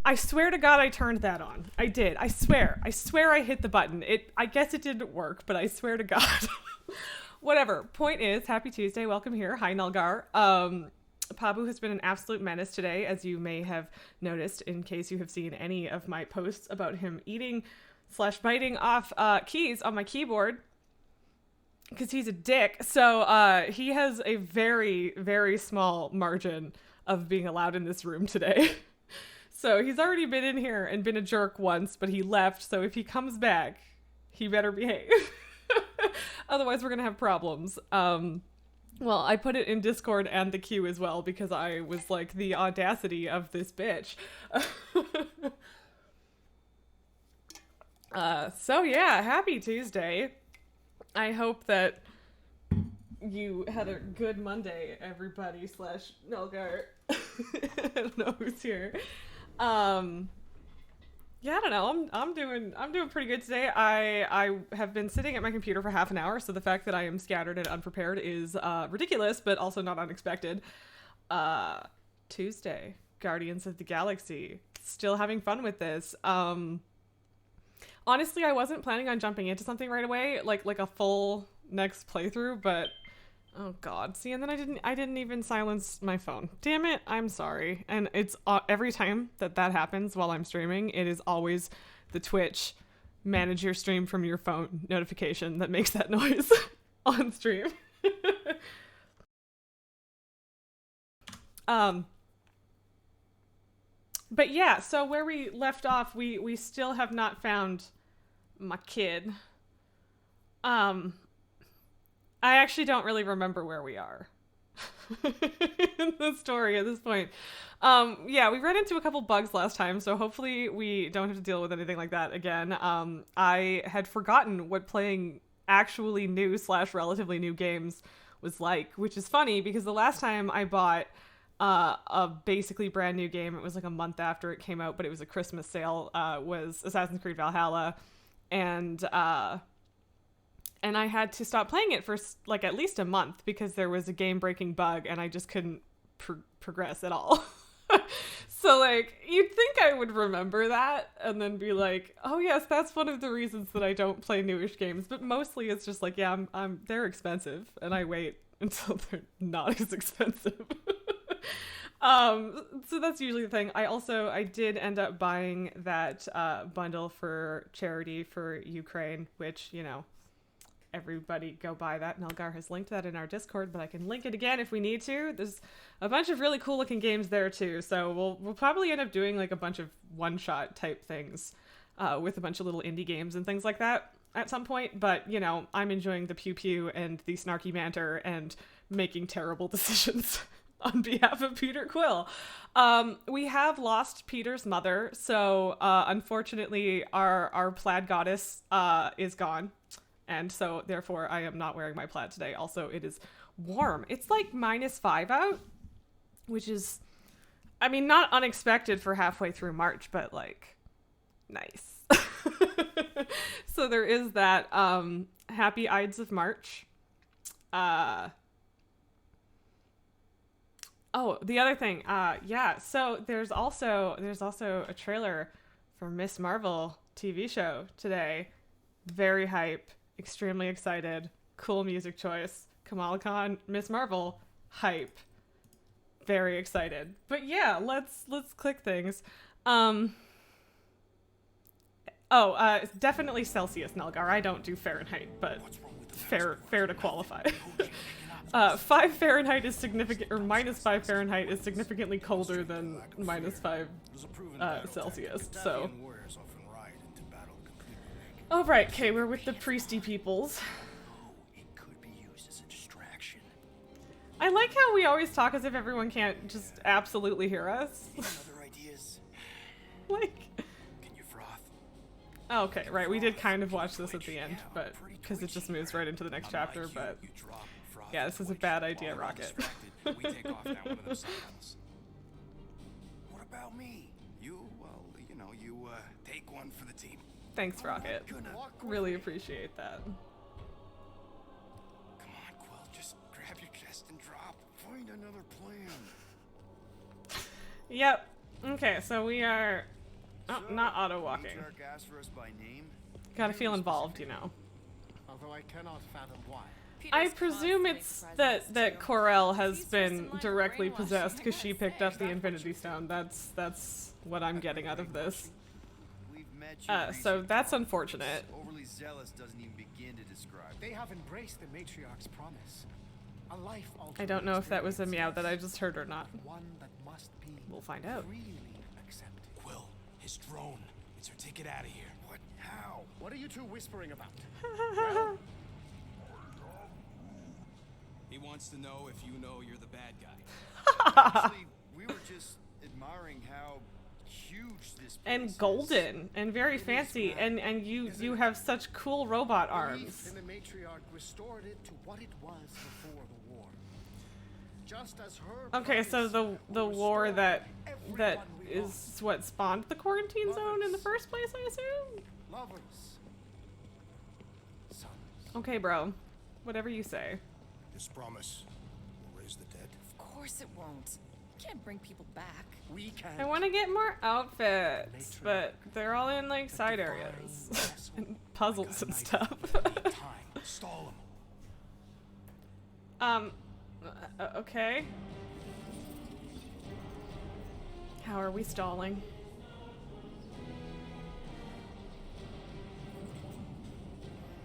I swear to God I turned that on. I did. I swear. I swear I hit the button. I guess it didn't work, but I swear to God. Whatever. Point is, happy Tuesday. Welcome here. Hi, Nulgar. Pabu has been an absolute menace today, as you may have noticed in case you have seen any of my posts about him eating/biting off keys on my keyboard. Because he's a dick. So he has a very, very small margin of being allowed in this room today. So he's already been in here and been a jerk once, but he left. So if he comes back, he better behave. Otherwise, we're going to have problems. Well, I put it in Discord and the queue as well because I was like, the audacity of this bitch. So yeah, happy Tuesday. I hope that you had a good Monday, everybody / Nulgar. I don't know who's here. Yeah, I don't know. I'm doing pretty good today. I have been sitting at my computer for half an hour, so the fact that I am scattered and unprepared is ridiculous, but also not unexpected. Tuesday, Guardians of the Galaxy. Still having fun with this. Honestly, I wasn't planning on jumping into something right away, like a full next playthrough, but oh god. See, and then I didn't even silence my phone. Damn it, I'm sorry. And it's every time that happens while I'm streaming, it is always the Twitch manage your stream from your phone notification that makes that noise on stream. But yeah, so where we left off, we still have not found my kid. I actually don't really remember where we are in the story at this point. Yeah, we ran into a couple bugs last time, so hopefully we don't have to deal with anything like that again. I had forgotten what playing actually new / relatively new games was like, which is funny because the last time I bought a basically brand new game, it was like a month after it came out, but it was a Christmas sale, was Assassin's Creed Valhalla, and I had to stop playing it for like at least a month because there was a game-breaking bug and I just couldn't progress at all. So like, you'd think I would remember that and then be like, oh yes, that's one of the reasons that I don't play newish games, but mostly it's just like, yeah, they're expensive and I wait until they're not as expensive. So that's usually the thing. I did end up buying that bundle for charity for Ukraine, which, you know, everybody go buy that. Nulgar has linked that in our Discord, but I can link it again if we need to. There's a bunch of really cool looking games there too, so we'll probably end up doing like a bunch of one-shot type things with a bunch of little indie games and things like that at some point, but you know, I'm enjoying the pew pew and the snarky banter and making terrible decisions on behalf of Peter Quill. We have lost Peter's mother, so unfortunately our plaid goddess is gone. And so, therefore, I am not wearing my plaid today. Also, it is warm. It's like -5 out, which is, I mean, not unexpected for halfway through March, but like, nice. So there is that. Happy Ides of March. Oh, the other thing. Yeah. So there's also a trailer for Miss Marvel TV show today. Very hype. Extremely excited. Cool music choice. Kamala Khan, Miss Marvel, hype. Very excited. But yeah, let's click things. It's definitely Celsius, Nulgar. I don't do Fahrenheit, but fair to qualify. 5 Fahrenheit is significant, or -5 Fahrenheit is significantly colder than -5 Celsius. So. Oh, right, okay, we're with the priesty peoples. It could be used as a distraction. I like how we always talk as if everyone can't just absolutely hear us. Any other ideas? Like... Can you froth? Oh, okay, right, we did kind of watch this at the end, but because it just moves right into the next chapter, but... Yeah, this is a bad idea, Rocket. We take off down one of those cycles. What about me? You take one for the team. Thanks, Rocket. Really appreciate that. Come on, Quill, just grab your chest and drop. Find another plan. Yep. Okay, so we are Oh, not auto walking. Matriarch asked for us by name. Gotta feel involved, you know. Although I cannot fathom why. I presume it's that Corel has been directly possessed because she picked up the Infinity Stone. That's what I'm getting out of this. We've met you So that's unfortunate. Overly zealous doesn't even begin to describe. They have embraced the matriarch's promise. A life I don't know if that was a meow that I just heard or not. one that must be We'll find out. freely accepted. Quill, his drone. It's her ticket out of here. What? How? What are you two whispering about? He wants to know if you know you're the bad guy. Actually, we were just admiring how huge this place And is. golden and very fancy, and you have such cool robot Belief arms. in the matriarch restored it to what it was before the war. Just as her Okay, so promise the will war restore that everyone we is what spawned the quarantine zone in the first place, I assume. lost. Lovers. Sons. Okay, bro. Whatever you say. This promise will raise the dead. Of course it won't. You can't bring people back. We can. I want to get more outfits, but they're all in like side areas and puzzles and stuff. Time. Stall him. Okay. How are we stalling?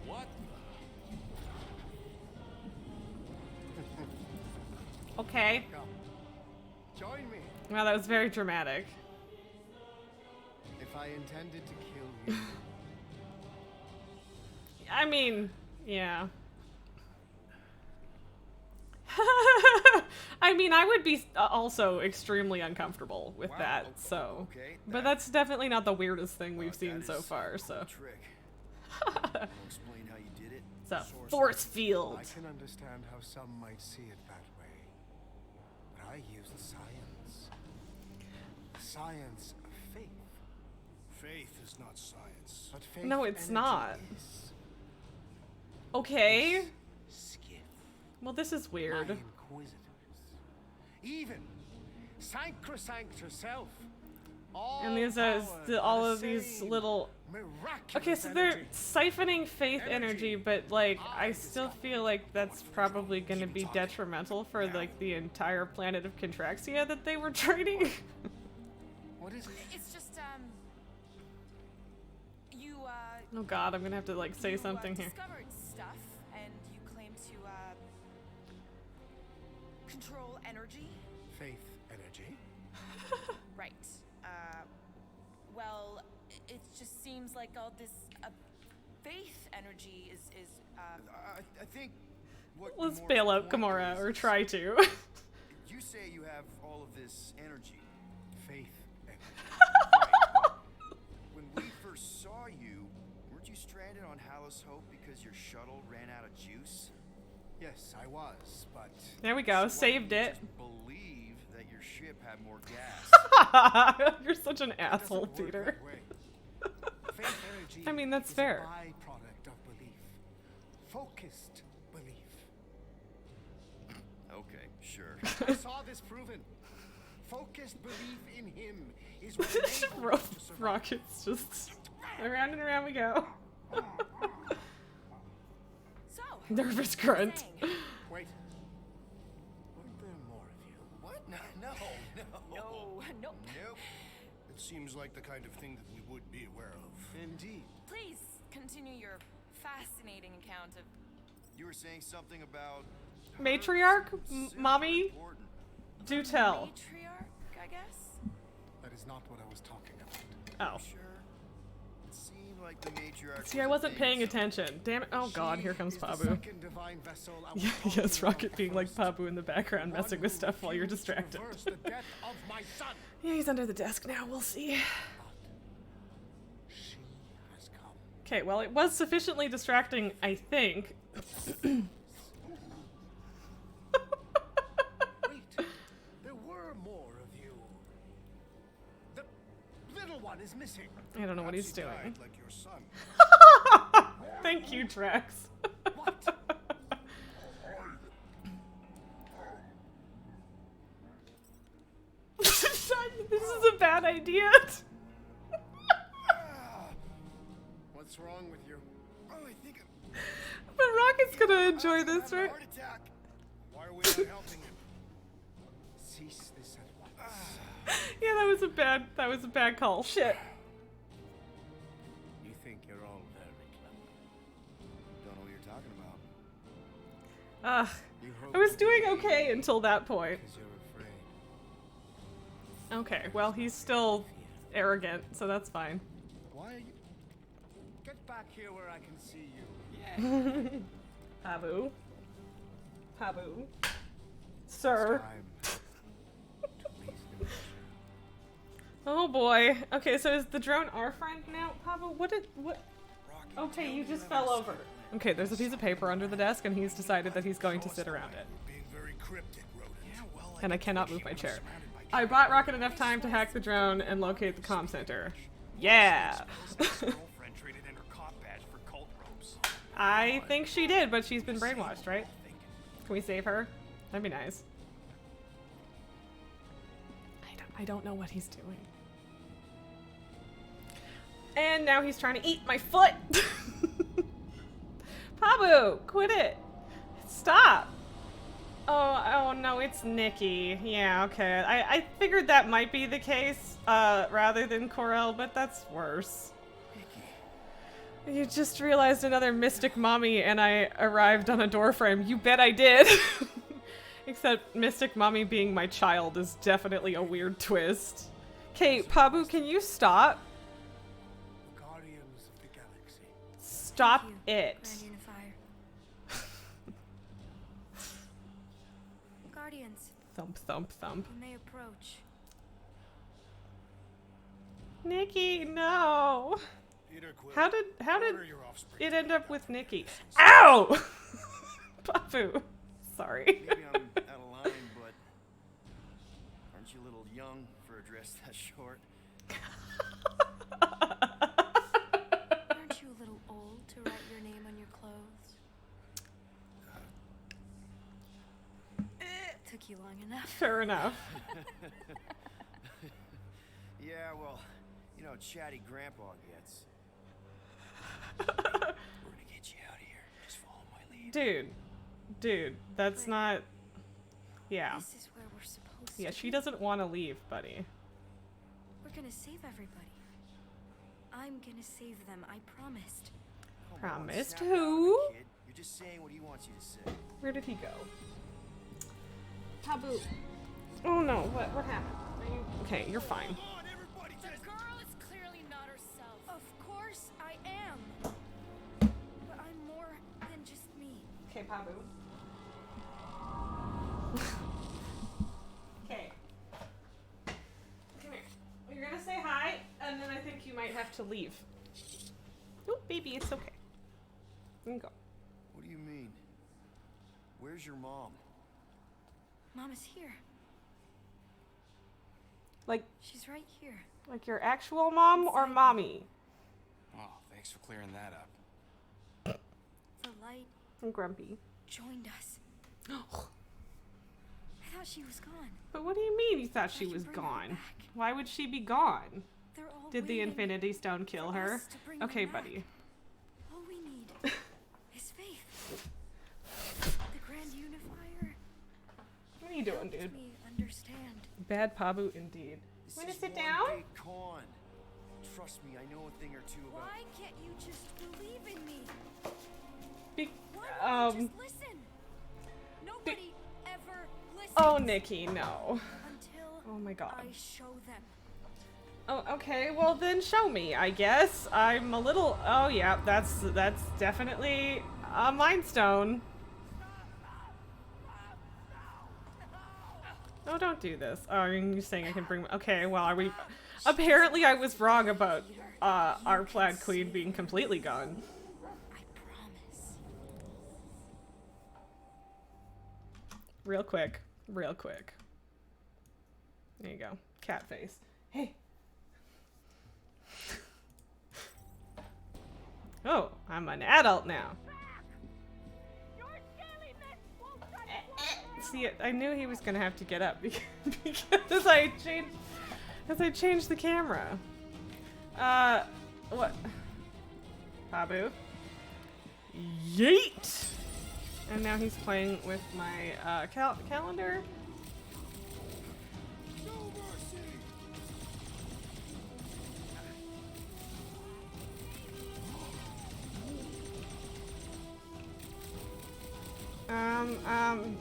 What? Okay. Come. Join me. Wow, that was very dramatic. If I intended to kill you, I mean, yeah. I mean, I would be also extremely uncomfortable with Wow, that, o- so. okay, But that- that's definitely not the weirdest thing we've That seen so is far, a so. cool trick. I'll explain how you did it. It's a force field. I can understand how some might see it that way. But I use the science. The science of faith. Faith is not science. But faith No, it's energy not. is Okay. skiff. Well, this is My weird. inquisitors. Even Sacrosanct herself. All And these are power all and of the these same little. miraculous Okay, so they're energy. siphoning faith energy, Energy. but like I still feel like that's probably going to be detrimental for like the entire planet of Contraxia that they were trading. What is it? It's just, you, Oh god, I'm going to have to like say something here. discovered stuff, and you claim to, control energy? Faith energy? Right. Well, it just seems like all this, faith energy is, I think what Let's Gamora's bail out point Gamora, is- or try to. You say you have all of this energy. Faith energy. Right, but when we first saw you, weren't you stranded on Hallis Hope because your shuttle ran out of juice? Yes, I was, but There we go, So why saved didn't you it. just believe that your ship had more gas. You're such an it asshole, doesn't work Peter. that way. Faith energy I mean, that's is fair. a byproduct of belief. Focused belief. Okay, sure. I saw this proven. Focused belief in him is what enabled Ro- us to survive. rockets just around and around we go. so. Nervous grunt. saying. Wait. Weren't there more of you? What? No. No, nope. Nope. It seems like the kind of thing that we would be aware of. Indeed. Please continue your fascinating account of. You were saying something about her Matriarch? something super Mommy? important. Do tell. Matriarch, I guess? That is not what I was talking about. Oh. Sure. It seemed like the matriarch. See, I was a wasn't thing, paying so- attention. Damn it. Oh god, She here comes is the Pabu. second divine vessel I was Yeah, talking yes, about Rocket being like first. Pabu in the background, messing with One who stuff while you're refused to distracted. reverse the death of my son. Yeah, he's under the desk now. We'll see. She has come. Okay, well, it was sufficiently distracting, I think. Wait, there were more of you. The little one is missing. I don't know what Perhaps he's he doing. died like your son. Thank you, Drax. What? This is a bad idea. What's wrong with you? Oh, I think But Rocket's gonna enjoy this, Having a right? heart attack. Why are we not helping him? Cease this at once. Yeah, that was a bad call. Shit. You think you're all very clever. don't know what you're talking about. Ugh. You hope I was to doing be okay until that point. because you're afraid. Okay, well, he's still arrogant, so that's fine. Why are you? Get back here where I can see you. Pabu. Pabu. Sir. Time to reason with you. Oh boy. Okay, so is the drone our friend now? Pabu, what? Rocky, Okay, tell you me just have fell an over. escape plan. Okay, there's a piece of paper under the desk, and he's decided that he's going to sit around it. You're being very cryptic, rodent. Yeah, well, And I get cannot fishy move my when I'm chair. surrounded by I bought Rocket enough time to hack the drone and locate the comm center. Yeah. Girlfriend traded in her cop badge for cult ropes. I think she did, but she's been brainwashed, right? Can we save her? That'd be nice. I don't know what he's doing. And now he's trying to eat my foot! Pabu, quit it! Stop! Oh no, it's Nikki. Yeah, okay. I figured that might be the case, rather than Corel, but that's worse. You just realized another Mystic Mommy and I arrived on a doorframe. You bet I did! Except Mystic Mommy being my child is definitely a weird twist. Okay, Pabu, can you stop? Guardians of the Galaxy. Stop Thank you, it. Grand Unifier. Guardians, Thump, thump, thump. when they approach, Nikki, no! Peter Quill. How did order your offspring it to end be up with adopted. Nikki? Ow! Papu. Sorry. Maybe I'm out of line, but aren't you a little young for a dress that short? aren't you a little old to write your name on your clothes? Took you long enough. Fair enough. Yeah, well, you know how chatty Grandpa gets. We're gonna get you out of here. Just follow my lead. Dude, that's not... Yeah. This is where we're supposed Yeah, to she be. doesn't want to leave, buddy. We're gonna save everybody. I'm gonna save them, I promised. Come on, Promised snap out of it, who? kid. You're just saying what he wants you to say. Where did he go? Pabu. Oh no, what happened? Okay, you're fine. Come on, everybody, The just girl is clearly not herself. Of course I am. But I'm more than just me. Okay, Pabu. Okay. Come here. You're gonna say hi, and then I think you might have to leave. Oh, baby, it's okay. You can go. What do you mean? Where's your mom? Mama's here. Like She's right here. your actual mom or mommy? Oh, thanks for clearing that up. The light I'm grumpy. joined us. I thought she was gone. But what do you mean you thought she I can was bring her gone? back. Why would she be gone? They're all Did the waiting Infinity Stone kill for her? us to bring them Okay, back. buddy. All we need is faith. The Grand Unifier What are you doing, helped dude? me understand. Bad Pabu indeed. This Wanna is sit one down? big con. Trust me, I know a thing or two about. Why can't you just believe in me? Be- Why won't you um. just listen? Nobody ever listens. Oh, Nikki, no. Until Oh my God. I show them. Oh, okay. Well, then show me. I guess I'm a little. Oh, yeah. That's definitely a Mind Stone. No, don't do this. Oh, you're saying I can bring. Okay. Well, are we? Apparently, I was wrong about our Plaid Queen being completely gone. I promise. Real quick. Real quick. There you go. Cat face. Hey. Oh, I'm an adult now. See, I knew he was gonna have to get up because I changed the camera. What? Pabu. Yeet! And now he's playing with my calendar. No mercy!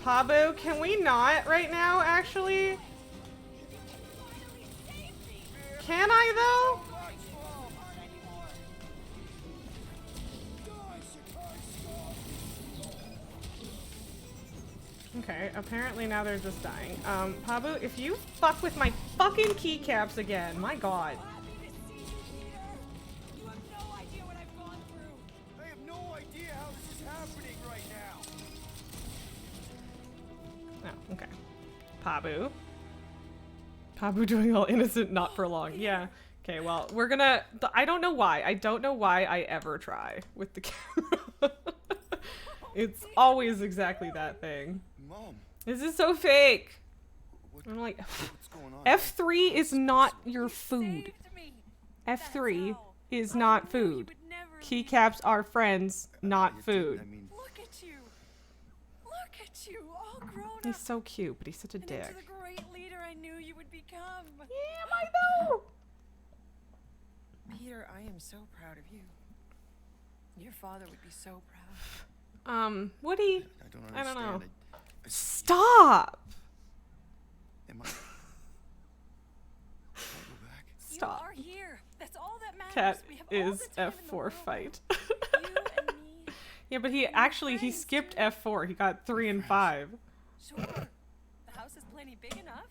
Pabu, can we not right now, actually? Can I, though? Okay, apparently now they're just dying. Pabu, if you fuck with my fucking keycaps again, my god. You have no idea what I've gone through. I have no idea how this is happening right now. Oh, okay. Pabu. Pabu doing all innocent, not for long. Yeah. Okay, well, we're gonna... I don't know why. I don't know why I ever try with the camera. It's always exactly that thing. Mom, This is so fake. I'm like... what's going on? F3 is not your food. F3 is not food. Keycaps are friends, not food. I mean, Look at you. Look at you, all grown up. He's so cute, but he's such a And into dick. the great leader I knew you would become. Yeah, I know. Peter, I am so proud of you. Your father would be so proud. Woody, I don't I don't understand. know. I- Stop. Am I? Can I go back? Stop. You are here. That's all that matters. Cat We have all is the time in the F4 world. fight. You and me. Yeah, but he And actually, he friends, skipped too. F4. He got 3 and 5. Sure. The house is plenty big enough.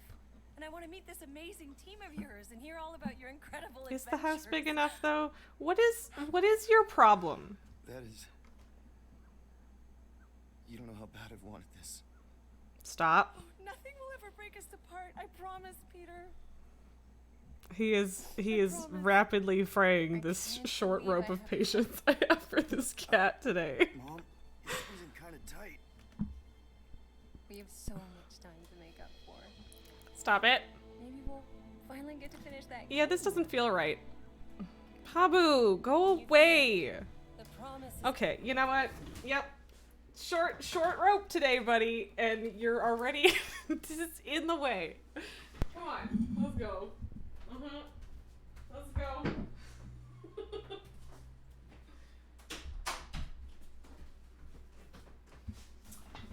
And I want to meet this amazing team of yours and hear all about your incredible Is the house big adventures. enough, though? What is your problem? That is. You don't know how bad I've wanted this. Stop. Oh, nothing will ever break us apart. I promise, Peter. He is promise. rapidly fraying I this can't short believe rope I of have- patience I have for this cat today. Mom, it's squeezing kind of tight. We have so much time to make up for. Stop it. Maybe we'll finally get to finish that. Yeah, this doesn't feel right. Pabu, go away. The promise is Okay, you know what? Yep. Short rope today, buddy, and you're already just in the way. Come on, let's go. Let's go.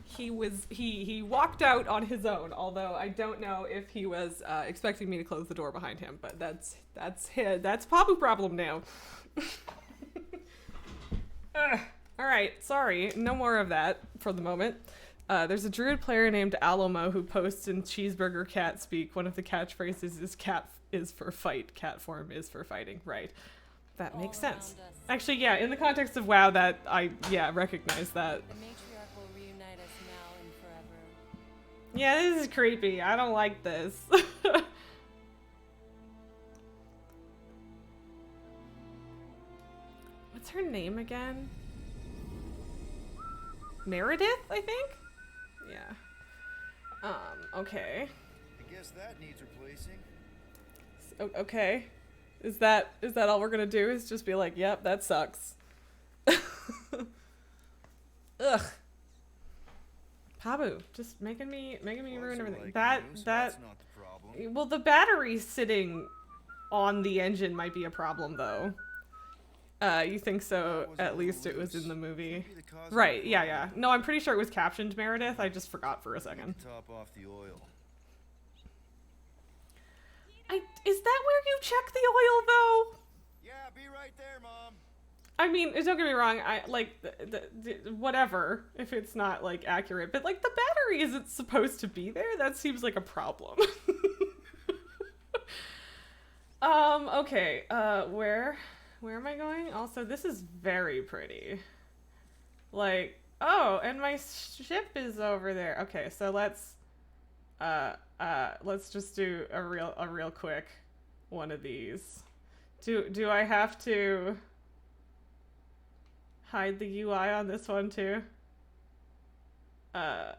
He walked out on his own, although I don't know if he was expecting me to close the door behind him, but that's Pabu problem now. Ugh. All right, sorry, no more of that for the moment. There's a druid player named Alamo who posts in Cheeseburger Cat Speak. One of the catchphrases is "Cat is for fight. Cat form is for fighting." Right, that makes sense. around us. Actually, yeah, in the context of WoW, that I recognize that. The matriarch will reunite us now and forever. Yeah, this is creepy. I don't like this. What's her name again? Meredith, I think? Yeah. Okay. I guess that needs replacing. Okay. Is that all we're gonna do? Is just be like, yep, that sucks. Ugh. Pabu, just making me ruin everything. That's not the problem. Well, the battery sitting on the engine might be a problem, though. You think so? Was a At little least it was in loose. the movie. Could be the cause of Right, the yeah, problem. yeah. No, I'm pretty sure it was captioned Meredith. I just forgot for a second. Top off the oil. Is that where you check the oil, though? Yeah, be right there, Mom. I mean, don't get me wrong. I like whatever if it's not like accurate, but like the battery isn't supposed to be there. That seems like a problem. Okay. Where am I going? Also, this is very pretty. Like, oh, and my ship is over there. Okay, so let's just do a real quick one of these. Do I have to hide the UI on this one too? I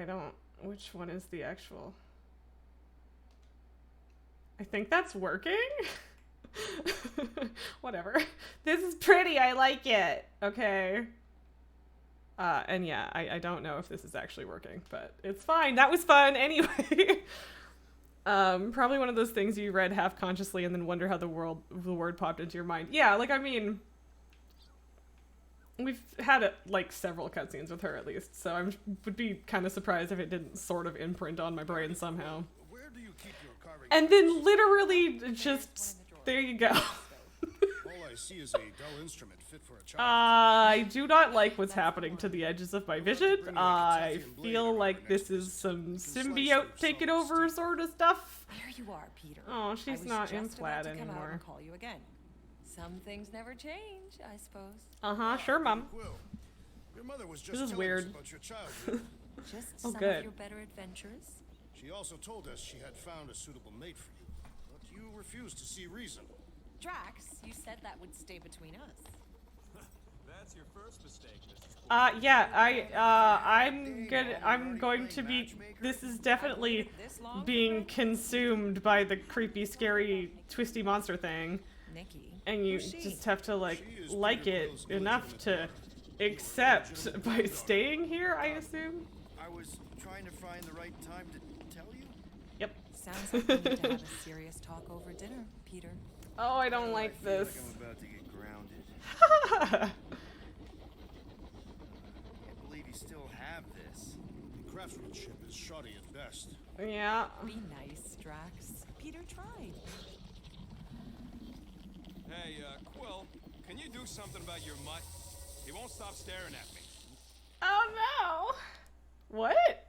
don't. Which one is the actual? I think that's working. Whatever. This is pretty. I like it. Okay. And yeah, I don't know if this is actually working, but it's fine. That was fun anyway. Probably one of those things you read half consciously and then wonder how the word popped into your mind. Yeah, like, I mean, we've had like several cutscenes with her at least, so I would be kind of surprised if it didn't sort of imprint on my brain somehow. Where do you keep your carving? And then literally just, there you go. All I see is a dull instrument fit for a child. I do not like what's happening to the edges of my vision. I feel like this is some symbiote taking over sort of stuff. There you are, Peter. Oh, she's not in just plaid about to come out anymore. and call you again. Some things never change, I suppose. Uh-huh, sure, Mom. Quill, your mother was just This is telling weird. us about your childhood. Just Oh, some good. of your better adventures. She also told us she had found a suitable mate for you, but you refused to see reason. Drax, you said that would stay between us. That's your first mistake, Mrs. Yeah, I'm going to be, this is definitely being consumed by the creepy, scary, twisty monster thing. Nikki. And you Who's she? just have to, like, She is like Peter it Quill's enough illegitimate to accept by staying here, I assume? I was trying to find the right time to tell you. Yep. Sounds like we need to have a serious talk over dinner, Peter. Oh, I don't like I feel this. like I'm about to get grounded. Can't believe you still have this. The craftsmanship is shoddy at best. Yeah. Be nice, Drax. Peter tried. Hey, Quill, can you do something about your mutt? He won't stop staring at me. Oh no! What?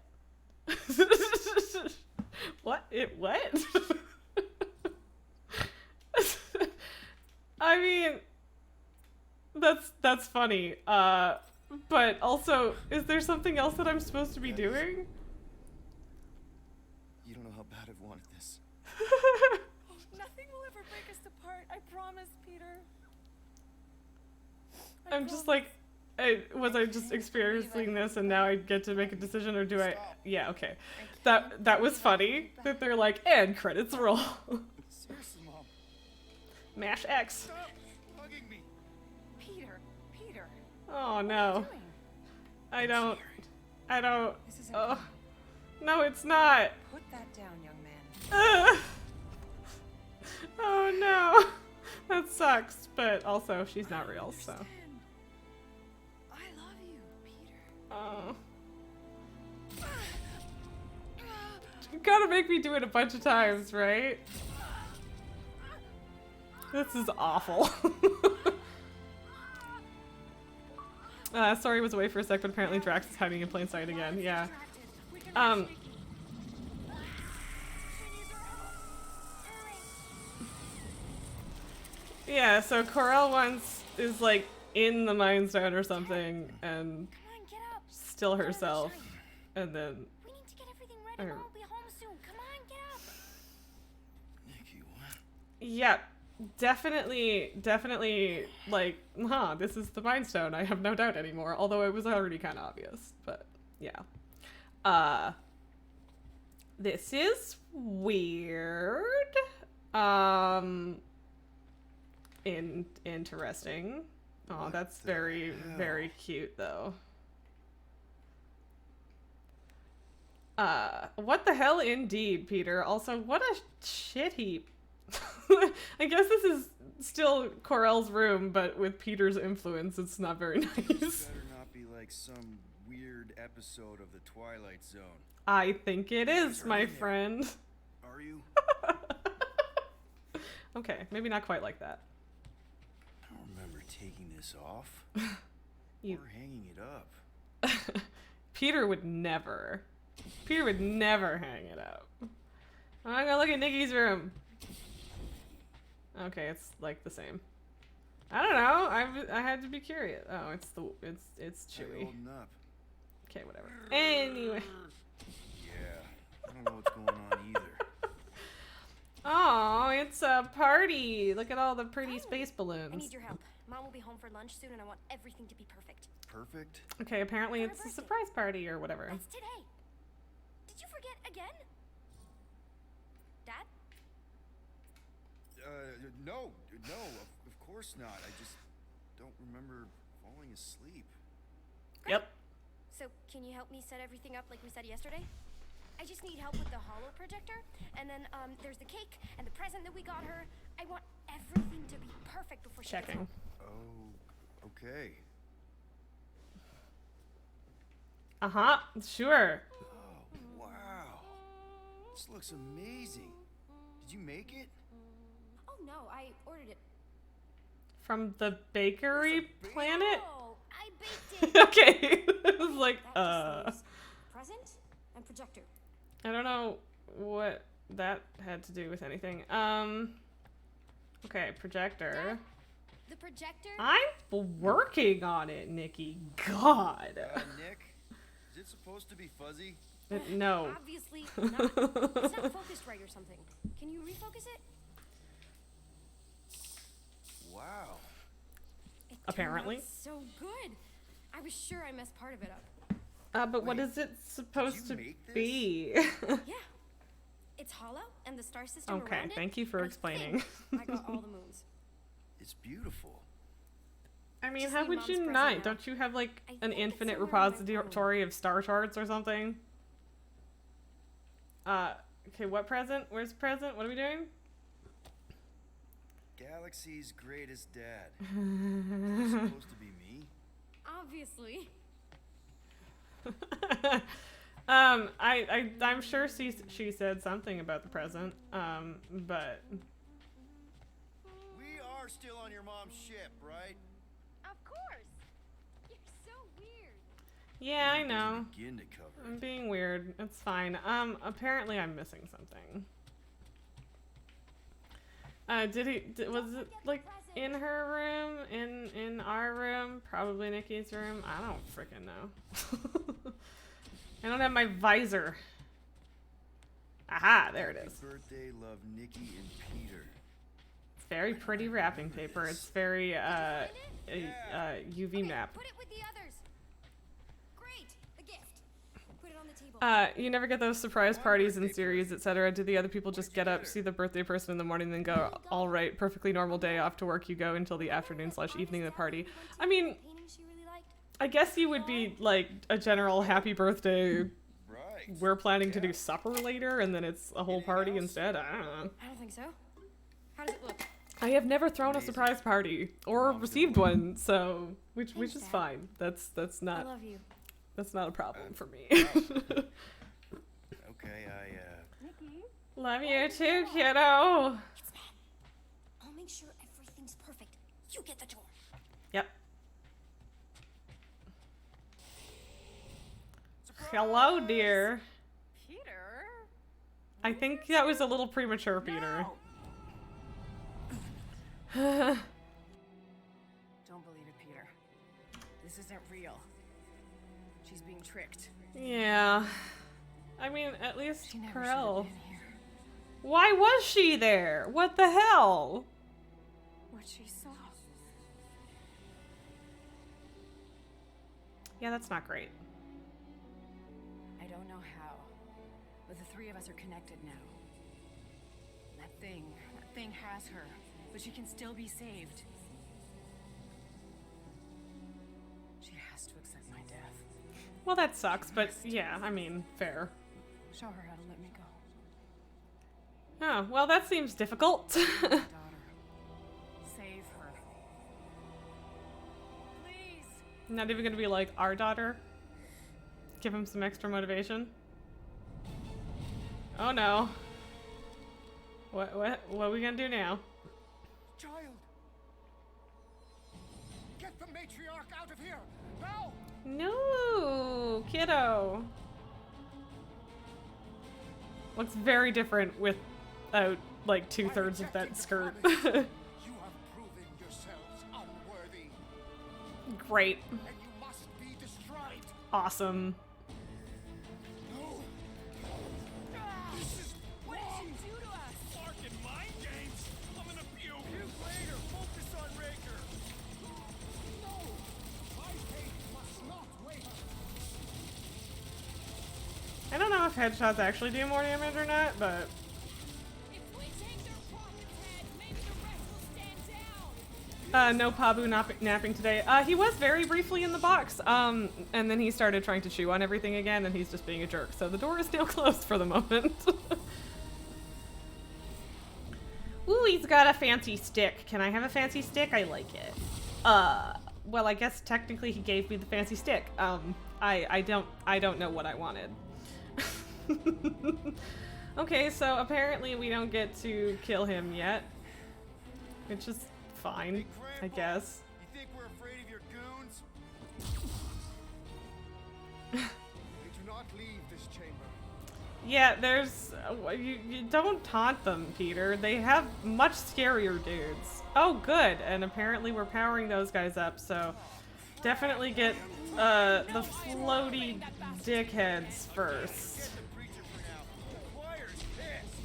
What? What? I mean, that's funny. But also, is there something else that I'm supposed to be doing? You don't know how bad I've wanted this. Nothing will ever break us apart. I promise, Peter. I'm just like, was I just experiencing this and now I get to make a decision, or do I? Yeah, okay. That was funny that they're like, and credits roll. Seriously, Mom. Mash X. Stop hugging me. Peter. Oh no. Doing? I don't. This isn't Oh. No, it's not. Put that down, young man. Ugh. Oh no. That sucks, but also she's not real, so. I love you, Peter. Oh. You gotta make me do it a bunch of times, right? This is awful. Sorry, was away for a sec, but apparently Drax is hiding in plain sight again. Yeah. Yeah, so Corel once is like in the Mind Stone or something and Come on, get up. still herself. And then We need to get everything ready. Or- Mom will be home soon. Come on, get up. Nikki, what? yeah, definitely like, this is the Mind Stone. I have no doubt anymore. Although it was already kind of obvious, but yeah. This is weird. Interesting. Oh, What that's the very, hell? very cute though. What the hell indeed, Peter. Also, what a shit heap. I guess this is still Corel's room, but with Peter's influence, it's not very nice. Better not be like some weird episode of the Twilight Zone. I think it is, my friend. Are you? Okay, maybe not quite like that. I don't remember taking this off. You- Or hanging it up. Peter would never. Peter would never hang it up. I'm gonna look at Nikki's room. Okay, it's like the same. I don't know. I had to be curious. Oh, it's How you Chewy. holding up? Okay, whatever. Anyway. Yeah, I don't know what's going on either. Oh, it's a party. Look at all the pretty space I balloons. need your help. Mom will be home for lunch soon, and I want everything to be perfect. Perfect? Okay, apparently For her it's a birthday. surprise party or whatever. That's today. Did you forget again? Dad? No, of course not. I just don't remember falling asleep. Yep. So, can you help me set everything up like we said yesterday? I just need help with the holo projector, and then there's the cake and the present that we got her. I want everything to be perfect before she gets Checking. home. Oh, okay. Uh-huh. Sure. Oh, wow. This looks amazing. Did you make it? Oh no, I ordered it. From the bakery planet? Oh, I baked it. Okay. I was like, That just leaves present and projector. I don't know what that had to do with anything. Okay, projector. Dad, the projector? I'm working on it, Nikki. God. Nick, is it supposed to be fuzzy? No. Obviously not. It's not focused right or something. Can you refocus it? Wow. It Apparently. turned out so good. I was sure I messed part of it up. But what Wait, is it supposed to did you make this? be? Yeah. It's hollow, and the star system Okay, around it. thank you for I explaining. think I got all the moons. It's beautiful. I mean, Just how need would Mom's you present not? now. Don't you have like I an think it's infinite somewhere in my repository of star charts or something? Okay, what present? Where's the present? What are we doing? Galaxy's greatest dad. Is it supposed to be me? Obviously. I'm sure she said something about the present. But We are still on your mom's ship, right? Of course. You're so weird. yeah, I We know. didn't begin to cover I'm it. being weird. It's fine. Apparently I'm missing something. Was it like in her room? In our room? Probably Nikki's room? I don't freaking know. I don't have my visor. Aha, there it is. Happy birthday, love, Nikki and Peter. It's very pretty wrapping paper. It's very UV map. Put it with the others. Great. A gift. Put it on the table. You never get those surprise parties in series, etc. Do the other people just get up, see the birthday person in the morning, then go, all right, perfectly normal day, off to work you go until the afternoon/evening of the party? I mean, Painting she really liked. I guess you would be like a general happy birthday. Right. We're planning to do supper later, and then it's a whole party instead. I don't know. I don't think so. How does it look? I have never thrown a Amazing. surprise party or Mom's received gonna one, so which Thanks, is Dad. fine. That's I not love you. that's not a problem for me. Okay, Nikki. Love you too, kiddo. It's Matt. I'll make sure everything's perfect. You get the tour. Yep. Hello, dear. Peter? I think that was a little premature, Peter. Don't believe it, Peter. This isn't real. She's being tricked. Yeah. I mean, at least She never should have Pearl. been here. Why was she there? What the hell? What she saw. Yeah, that's not great. I don't know how, but the three of us are connected now. That thing has her, but she can still be saved. She has to accept my death. Well, that sucks, but yeah, I mean, fair. Show her how to let me go. Oh, well, that seems difficult. My daughter. Save her. Please. Not even gonna be like our daughter. Give him some extra motivation. Oh no. What are we gonna do now? Child! Get the matriarch out of here! Now! No, kiddo. Looks very different without like 2/3 of that skirt. You have proven yourselves unworthy, Great. and you must be destroyed. Awesome. No! This is what did you do to us? Fucking mind games. I'm gonna puke. Puke later. Focus on Raker. No! My fate must not wait. I don't know if headshots actually do more damage or not, but If we take their rocket's head, maybe No Pabu napping today. He was very briefly in the box, and then he started trying to chew on everything again, and he's just being a jerk. So the door is still closed for the moment. Ooh, he's got a fancy stick. Can I have a fancy stick? I like it. Well, I guess technically he gave me the fancy stick. I don't know what I wanted. Okay, so apparently we don't get to kill him yet, which is fine, Hey, I Grandpa, guess. You think we're afraid of your goons? They do not leave this chamber. Yeah, there's you don't taunt them, Peter. They have much scarier dudes. Oh, good. And apparently we're powering those guys up, so definitely get the floaty dickheads first. Get the preacher for now. The choir's pissed.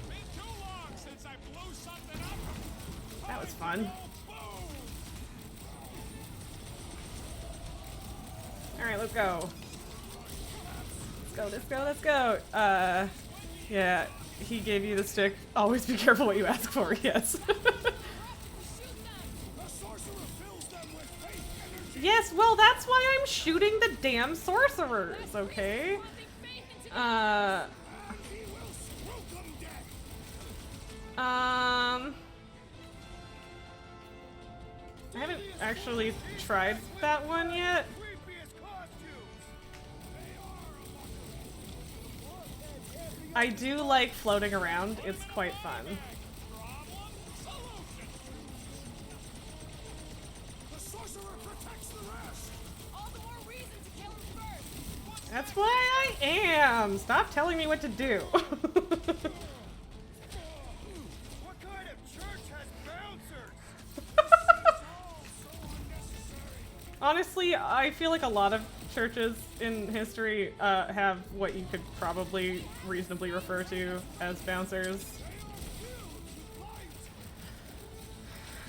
Been too long since I blew something up. That was fun. All right, let's go. Let's go. Yeah, he gave you the stick. Always be careful what you ask for. Yes. The sorcerer fills them with faith energy. Yes, well, that's why I'm shooting the damn sorcerers, okay? He will stroke them dead. I haven't actually tried that one yet. Creepiest costumes. I do like floating around. It's quite fun. Problem? Solution. The sorcerer protects the rest. All the more reason to kill him first. That's why I am. Stop telling me what to do. What kind of church has bouncers? Honestly, I feel like a lot of churches in history have what you could probably reasonably refer to as bouncers.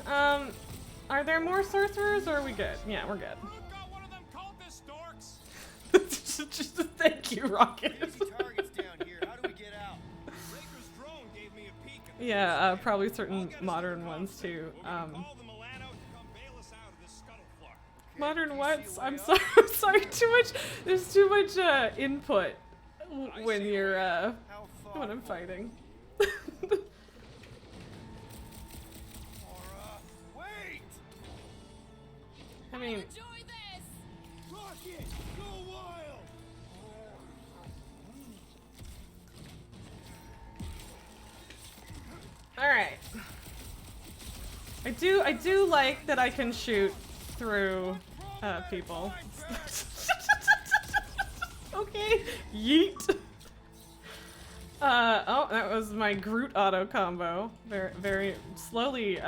Are there more sorcerers or are we good? Yeah, we're good. We've got one of them cultist dorks. Thank you, Rocket. Easy targets down here. How do we get out? Raker's drone gave me a peek at the Yeah, probably certain modern ones too. Call the Milano to come bail us out of this scuttlefluck. Modern what's? I'm sorry. I'm sorry. Too much. There's too much input when you're How when I'm thoughtful. fighting. Laura, wait! I mean, Enjoy this. Rocket, go wild! all right. I do like that I can shoot through people. Okay, yeet. Oh, that was my Groot auto combo. Very, very slowly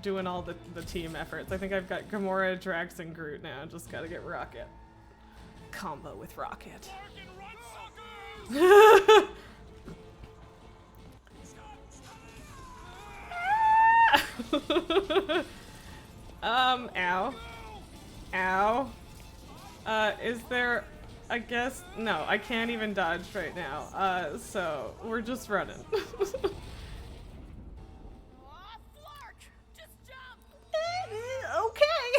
doing all the team efforts. I think I've got Gamora, Drax, and Groot now. Just gotta get Rocket. Combo with Rocket. Bark and run, suckers! Ow. Ow. Is there, I guess, no, I can't even dodge right now. So we're just running. Aw, Flark! Just jump! Okay.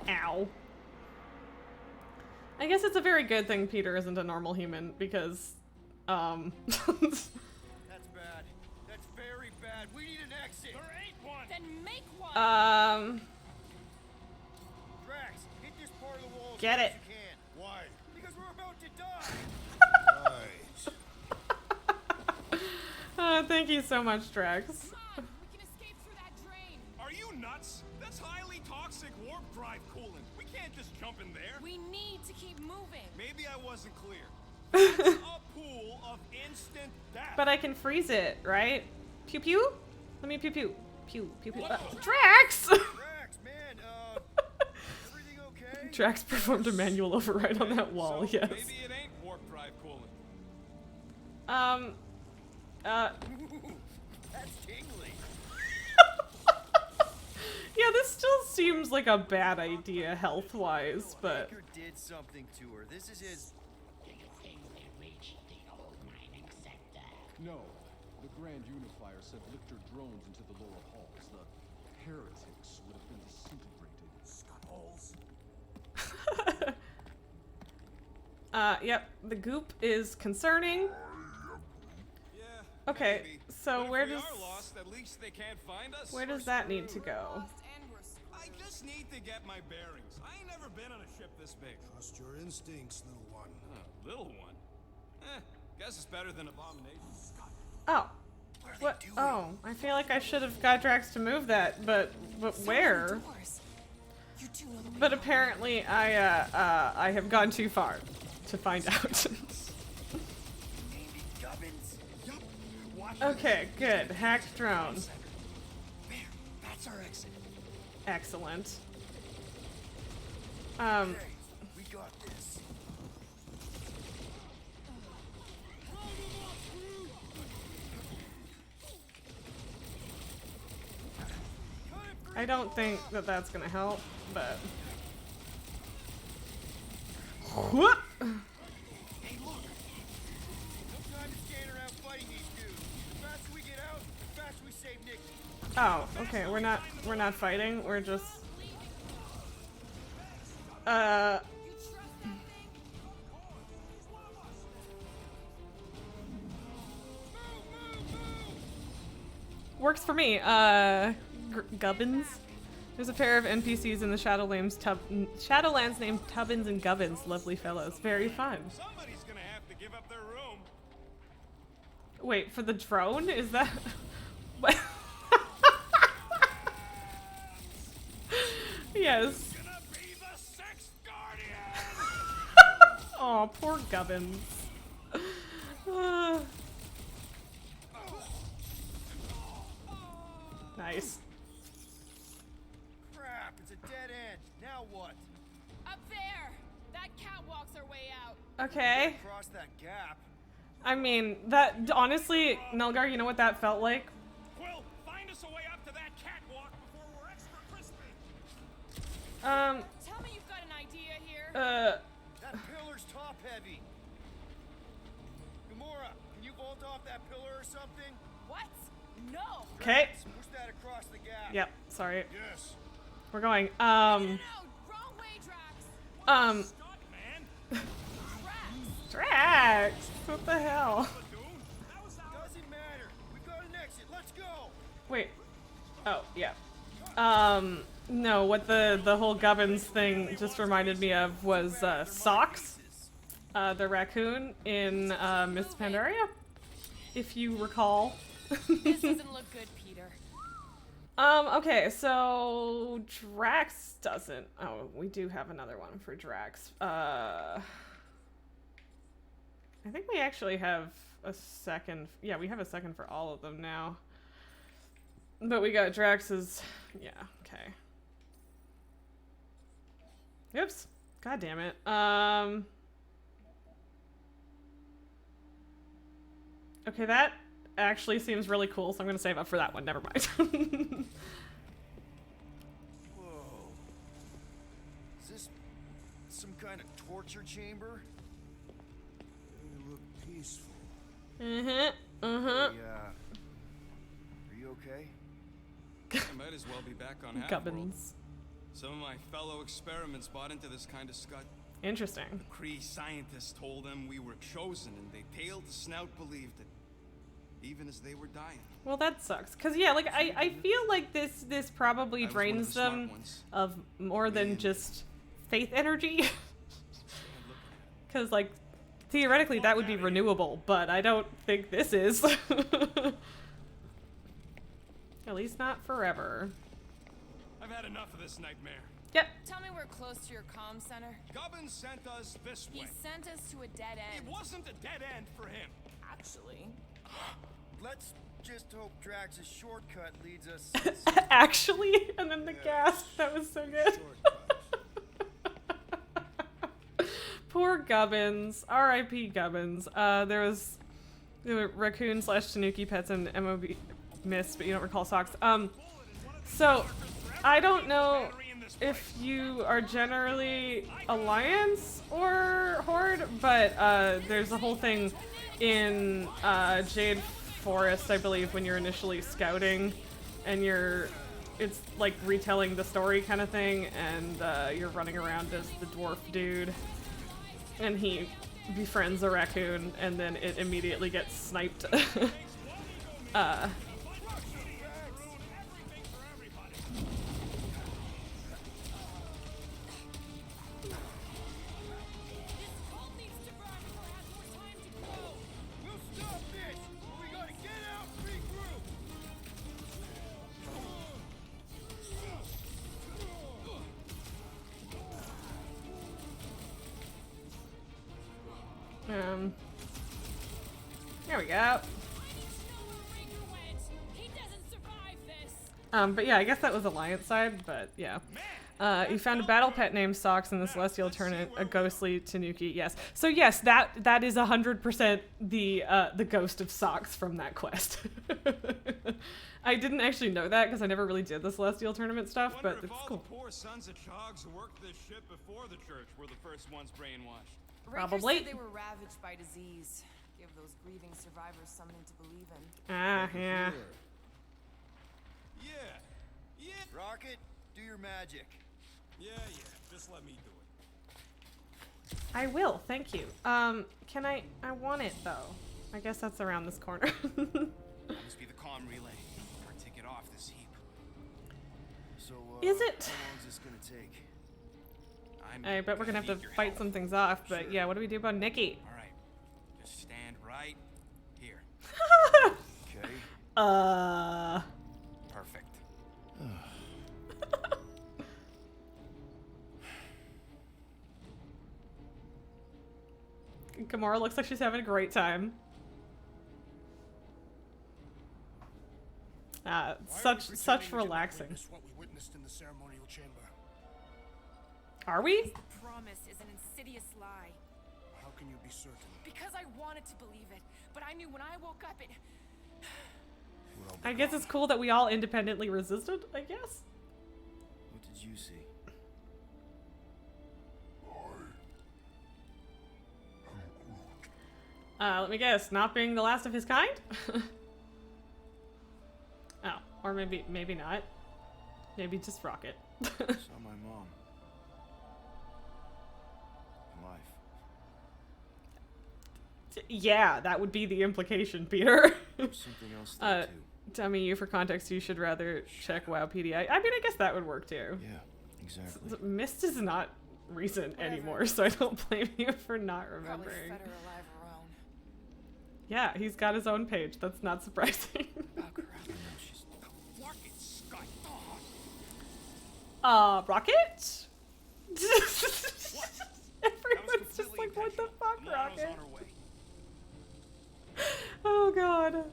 Ow. I guess it's a very good thing Peter isn't a normal human because, That's bad. That's very bad. We need an exit. There ain't one. Then make one! Drax, hit this part of the wall as Get hard it. as you can. Why? Because we're about to die. Right. Thank you so much, Drax. Come on, we can escape through that drain. Are you nuts? That's highly toxic warp drive coolant. We can't just jump in there. We need to keep moving. Maybe I wasn't clear. It's a pool of instant death. But I can freeze it, right? Pew pew? Let me pew pew. Pew pew pew. Drax! Drax, man, everything okay? Drax performed a manual override on that wall, So yes. maybe it ain't warp drive coolant. That's tingly. Yeah, this still seems like a bad idea health-wise, but... Baker did something to her. This is his... No. The Grand Unifier said lift your drones into the lower halls. The heretics would have been disintegrated. Scott Halls. Yep. The goop is concerning. Yeah. Okay, maybe. so But where if we does are lost, at least they can't find us. where does that need to go? I just need to get my bearings. I ain't never been on a ship this big. Trust your instincts, little one. Little one. Guess it's better than abomination. Oh. What? Oh, I feel like I should have got Drax to move that, but where? But apparently I have gone too far to find out. Okay, good. Hacked drone. There, that's our exit. Excellent. Hey, we got this. I don't think that that's gonna help, but. Whoop! Hey, look. No time to stand around fighting these dudes. The faster we get out, the faster we save Nikki. Oh, okay. We're not fighting. We're just. Works for me. Gubbins. There's a pair of NPCs in the Shadowlands named Tubbins and Gubbins. Lovely fellows. Very fun. Somebody's gonna have to give up their room. Wait, for the drone? Is that... What? Yes. Gonna be the sixth guardian. Oh, poor Gubbins. Nice. Crap, it's a dead end. Now what? Up there! That catwalk's our way out. Okay. Cross that gap. I mean, that honestly, Nelgar, you know what that felt like? Quill, find us a way up to that catwalk before we're extra crispy. Tell me you've got an idea here. That pillar's top heavy. Gamora, can you vault off that pillar or something? What? No! Okay. Push that across the gap. Yep, sorry. Yes. We're going. No, wrong way, Drax. Stuck, man. Drax! What the hell? Doesn't matter. We've got an exit. Let's go. Wait. Oh, yeah. No, what the whole Gubbins thing just reminded me of was, Socks. The raccoon in, Miss Pandaria. If you recall. This doesn't look good, Peter. Okay, so Drax doesn't. Oh, we do have another one for Drax. I think we actually have a second. Yeah, we have a second for all of them now. But we got Drax's. Yeah, okay. Oops. God damn it. Okay, that actually seems really cool, so I'm gonna save up for that one. Never mind. Whoa. Is this some kind of torture chamber? They look peaceful. Uh-huh. Are you okay? I might as well be back on Half-World. Gubbins. Some of my fellow experiments bought into this kind of scud. Interesting. Kree scientists told them we were chosen, and they tailed the snout believed it, even as they were dying. Well, that sucks. Cause yeah, like I feel like this probably I was one of drains the smart them ones. of more than just faith energy. Cause like theoretically that would be renewable, but I don't think this is. At least not forever. I've had enough of this nightmare. Yep. Tell me we're close to your comm center. Gubbins sent us this He way. sent us to a dead end. It wasn't a dead end for him. Actually. Let's just hope Drax's shortcut leads us. Actually, and then the gasp. That was so good. Poor Gubbins. R.I.P. Gubbins. There was raccoon / Tanuki pets and MOB missed, but you don't recall Socks. So I don't know. Battery in the if you are generally Alliance or Horde, but there's a whole thing in Jade Forest, I believe, when you're initially scouting, and it's like retelling the story kind of thing, and you're running around as the dwarf dude, and he befriends a raccoon, and then it immediately gets sniped. We'll stop this, but we gotta get out and regroup. There we go. But yeah, I guess that was Alliance side, but yeah. You found a battle pet named Socks in the Celestial Tournament, a ghostly Tanuki, yes. So yes, that is 100% the ghost of Socks from that quest. I didn't actually know that because I never really did the Celestial Tournament stuff, but it's cool. The poor sons of Chogs who worked this ship before the church were the first ones brainwashed. Probably. Said they were ravaged by disease. Give those grieving survivors something to believe in. Ah, yeah. Yeah. Rocket, do your magic. Yeah. Just let me do it. I will, thank you. Can I want it though. I guess that's around this corner. That must be the comm relay. Our ticket off this heap. So, Is it? how long is this gonna take? I bet we're gonna have to fight some things off, but Sure. yeah, what do we do about Nikki? All right, just stand right here. Okay. Perfect. Gamora looks like she's having a great time. Why are we Such pretending we didn't relaxing. witness what we witnessed in the ceremonial chamber? Are we? The promise is an insidious lie. How can you be certain? Because I wanted to believe it, but I knew when I woke up it... Well, I guess it's cool that we all independently resisted, I guess. What did you see? Let me guess, not being the last of his kind? Oh, or maybe not. Maybe just Rocket. Saw my mom. Alive. Yeah, that would be the implication, Peter. There's something else there too. Dummy, you for context, you should rather check WowPD. I mean, I guess that would work too. Yeah, exactly. Mist is not recent anymore, so I don't blame you for not Probably remembering. fed her alive her own. Yeah, he's got his own page. That's not surprising. Oh, crap. I know she's Rocket Sky Rocket? Everyone's just like, what the fuck, The Mono's Rocket? on her way. Oh god.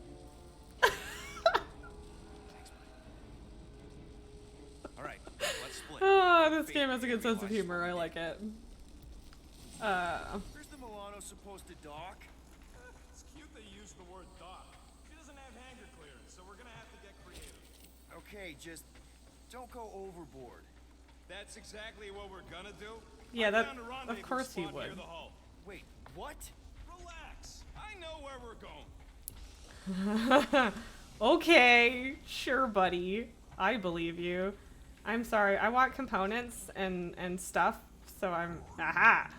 All right, let's split. Oh, this game has a good sense of humor. I like it. Where's the Milano supposed to dock? It's cute they use the word dock. She doesn't have hangar clearance, so we're gonna have to get creative. Okay, just don't go overboard. That's exactly what we're gonna do. Yeah, I that- found a of rendezvous course he spot near would. the hull. Wait, what? Relax. I know where we're going. Okay, sure, buddy. I believe you. I'm sorry. I want components and stuff, so I'm. Aha!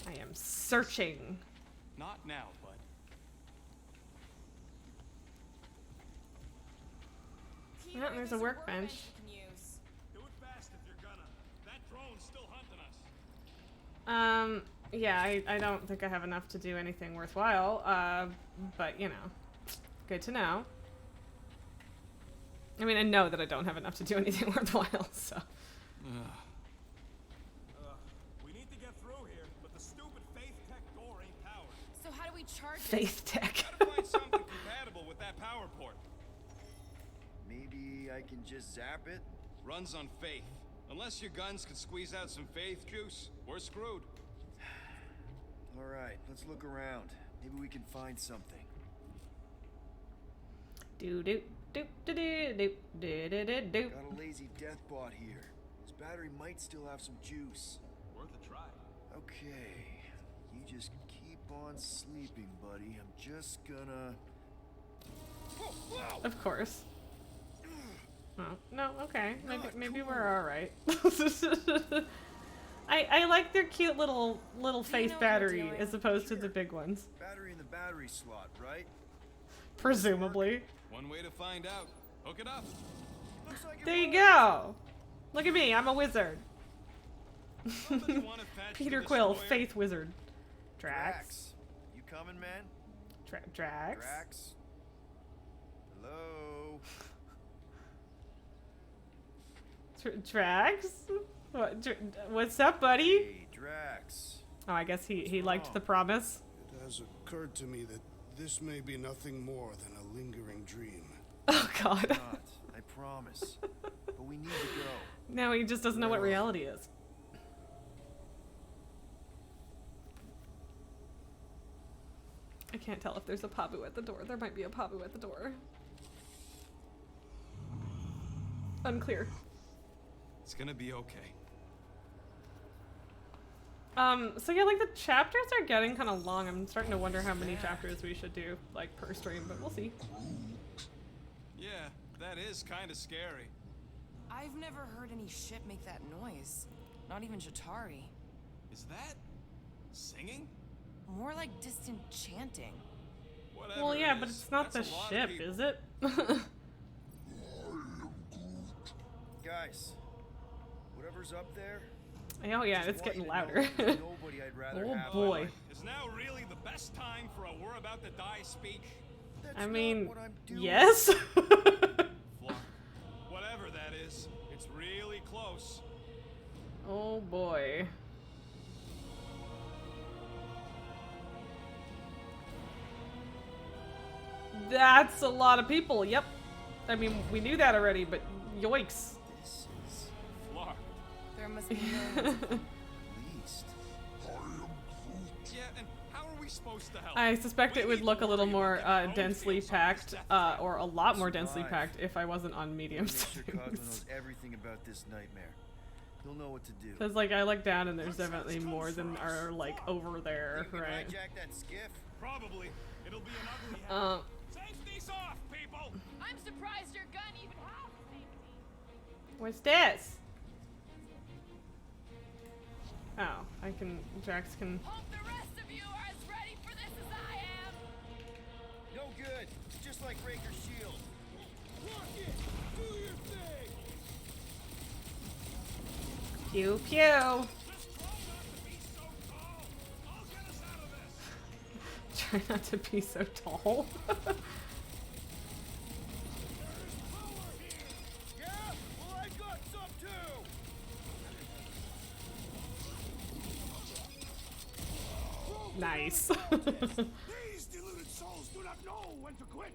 I am searching. Not now, bud. Yeah, there's a workbench. you can use. Do it fast if you're gonna. That drone's still hunting us. Yeah, I don't think I have enough to do anything worthwhile. But you know, good to know. I mean, I know that I don't have enough to do anything worthwhile, so. We need to get through here, but the stupid Faith Tech door ain't powered. So how do we charge it? Faith Tech. Gotta find something compatible with that power port. Maybe I can just zap it? Runs on faith. Unless your guns can squeeze out some faith juice, we're screwed. All right, let's look around. Maybe we can find something. Do do do do do do do do do. Got a lazy death bot here. His battery might still have some juice. Worth a try. Okay, you just keep on sleeping, buddy. I'm just gonna... Of course. Oh, no, okay. Maybe we're alright. I like their cute little face know what you're battery doing? as opposed to the big ones. Battery in the battery slot, right? Presumably. One way to find out. Hook it up. Looks like it There you works. go! Look at me, I'm a wizard. Somebody wanna fetch the Peter Quill, destroyer? faith wizard. Drax. Drax, you coming, man? Drax. Drax? Hello? Drax? What's up, buddy? Hey, Drax. Oh, I guess he liked wrong? the promise. It has occurred to me that this may be nothing more than a lingering dream. Oh god. Not, I promise. But we need to go. Now he just doesn't know what reality is. I can't tell if there's a Pabu at the door. There might be a Pabu at the door. Unclear. It's gonna be okay. So yeah, like the chapters are getting kind of long. I'm starting to wonder how many chapters we should do, like, per stream, but we'll see. Yeah, that is kind of scary. I've never heard any ship make that noise. Not even Jatari. Is that singing? More like distant chanting. Whatever. Well, yeah, it but is, it's not the that's a lot of ship, people. is it? Guys, whatever's up there... Oh yeah, just it's want getting you to know louder. there's nobody I'd rather Oh, have. boy. Is now really the best time for a we're about to die speech? That's I not mean, what I'm doing. yes? Flark. Whatever that is, it's really close. Oh boy. That's a lot of people, yep. I mean, we knew that already, but yoinks. This is Flark. There must be millions of them. least. Yeah, and how are we supposed to help? I suspect We it would need look to a little worry more about getting our own densely feels on this packed, death trap. or a lot more densely Survive. packed if I wasn't on medium Make sure Cosmo settings. knows everything about this nightmare. He'll know what to do. Because, like, I look down and there's definitely more than are, like, over there, You can right? hijack that skiff? Probably. It'll be an ugly hat. Safety's off, people! I'm surprised your gun even has safety. What's this? Oh, I can, Drax can, Hope the rest of you are as ready for this as I am. No good. It's just like Raker's shield. Rocket, do your thing! pew pew. Just try not to be so tall. Try not to be so tall. Yeah? Well, I got some too! Nice. These deluded souls do not know when to quit!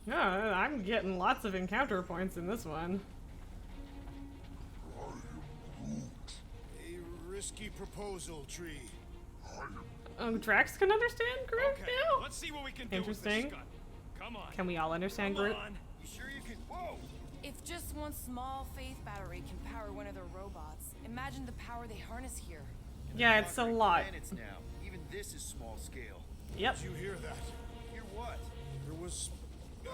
No, I'm getting lots of encounter points in this one. A risky proposal, Tree. Oh, Drax can understand Groot Okay, now? let's see what we can do Interesting. with this gun. Come on. Can we all understand Come Groot? on. You sure you can... Whoa! If just one small faith battery can power one of their robots, imagine the power they harness here. Yeah, it's a Conquering lot. planets now. Even this is small scale. Yep. Did you hear that? Hear what? There was... No!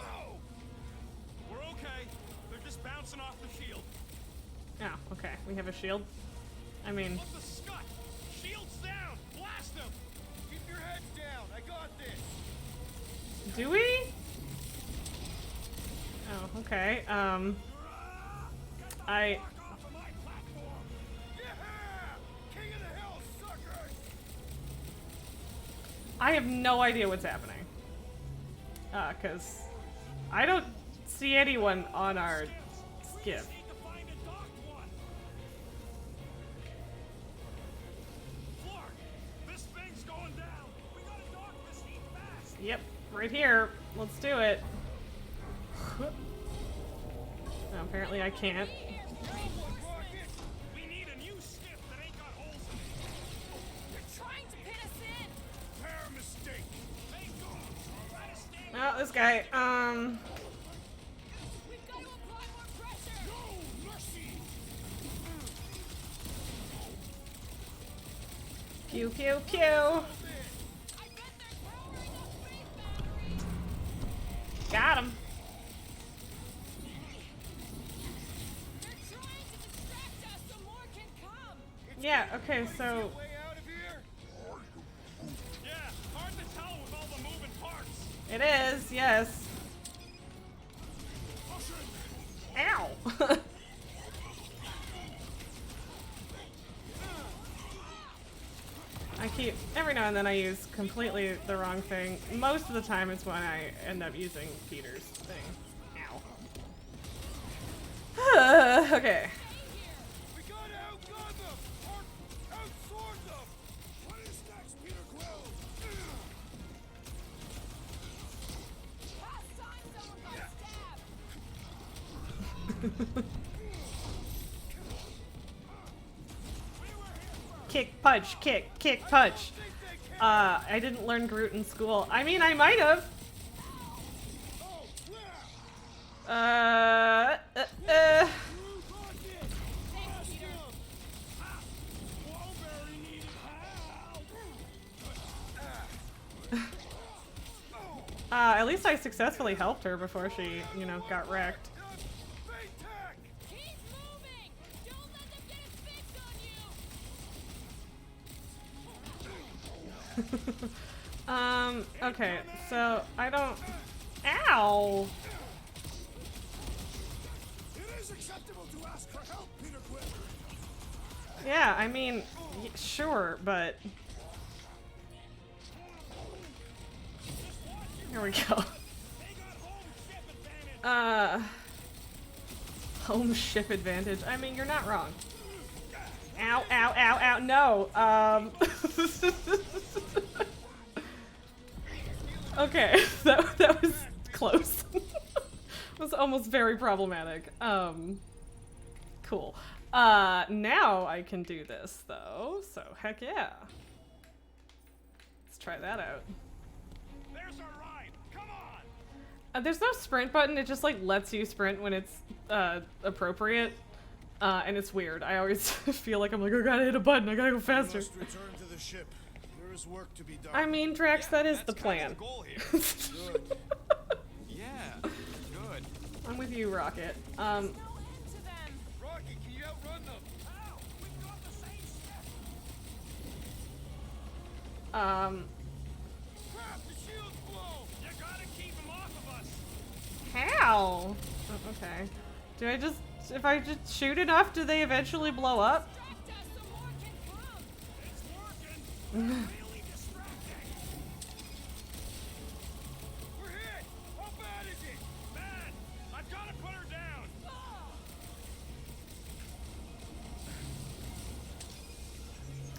We're okay. They're just bouncing off the shield. Oh, okay. We have a shield. I mean, Look, the scut! Shield's down! Blast them! Keep your heads down. I got this. do we? Oh, okay. I... Fuck off of my platform! Yeah! King of the Hill, suckers! I have no idea what's happening. Cause I don't see anyone on our skiff. Need to find a docked one. Flark, this thing's going down. We gotta dock this heat fast. Yep, right here. Let's do it. Oh, apparently I can't. We need a new skiff that ain't got holes in it. They're trying to pin us in. Fair mistake. Hey, go! Try to stand Oh, this guy, We've got to apply more pressure. No mercy! Pew pew pew. Got him. Yeah, okay, so Way out of here? Yeah, hard to tell with all the moving parts. it is, yes. Ow! I keep, every now and then I use completely the wrong thing. Most of the time it's when I end up using Peter's thing. Ow. Okay. We gotta outgun them! Or outsword them! What is next, Peter Quill? Last time someone got stabbed. Kick, punch, kick, punch. I didn't learn Groot in school. I mean, I might have. At least I successfully helped her before she, you know, got wrecked. Keep moving! Don't let them get a fix on you! Okay, so I don't. Ow! It is acceptable to ask for help, Peter Quill. Yeah, I mean, sure, but. Here we go. Home ship advantage. I mean, you're not wrong. Ow, ow, ow, ow, no. Okay, that was close. It was almost very problematic. Cool. Now I can do this, though, so heck yeah. Let's try that out. There's our ride! Come on! There's no sprint button, it just like lets you sprint when it's appropriate. And it's weird. I always feel like I'm like, I gotta hit a button, I gotta go faster. Must return to the ship. There is work to be done. I mean, Drax, that is the plan. The goal here. Good. Yeah, good. I'm with you, Rocket. No end to them! Rocky, can you outrun them? How? We've got the same step! Crap, the shield's blow! You gotta keep them off of us! How? Oh, okay. Do I just, if I just shoot enough, do they eventually blow up? Distract us, some more can come! It's working! Really distracting! We're hit! How bad is it? Bad! I've gotta put her down!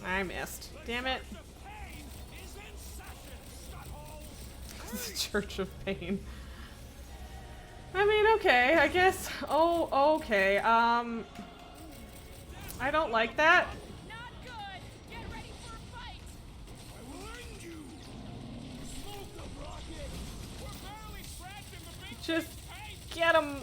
I missed. Damn it. The pain is in session, stutthole! Church of Pain. I mean, okay, I guess. Oh, okay. I don't like that. Not good! Get ready for a fight! I will end you! Smoke them, Rocket! We're barely scratching the big Just pain! get him.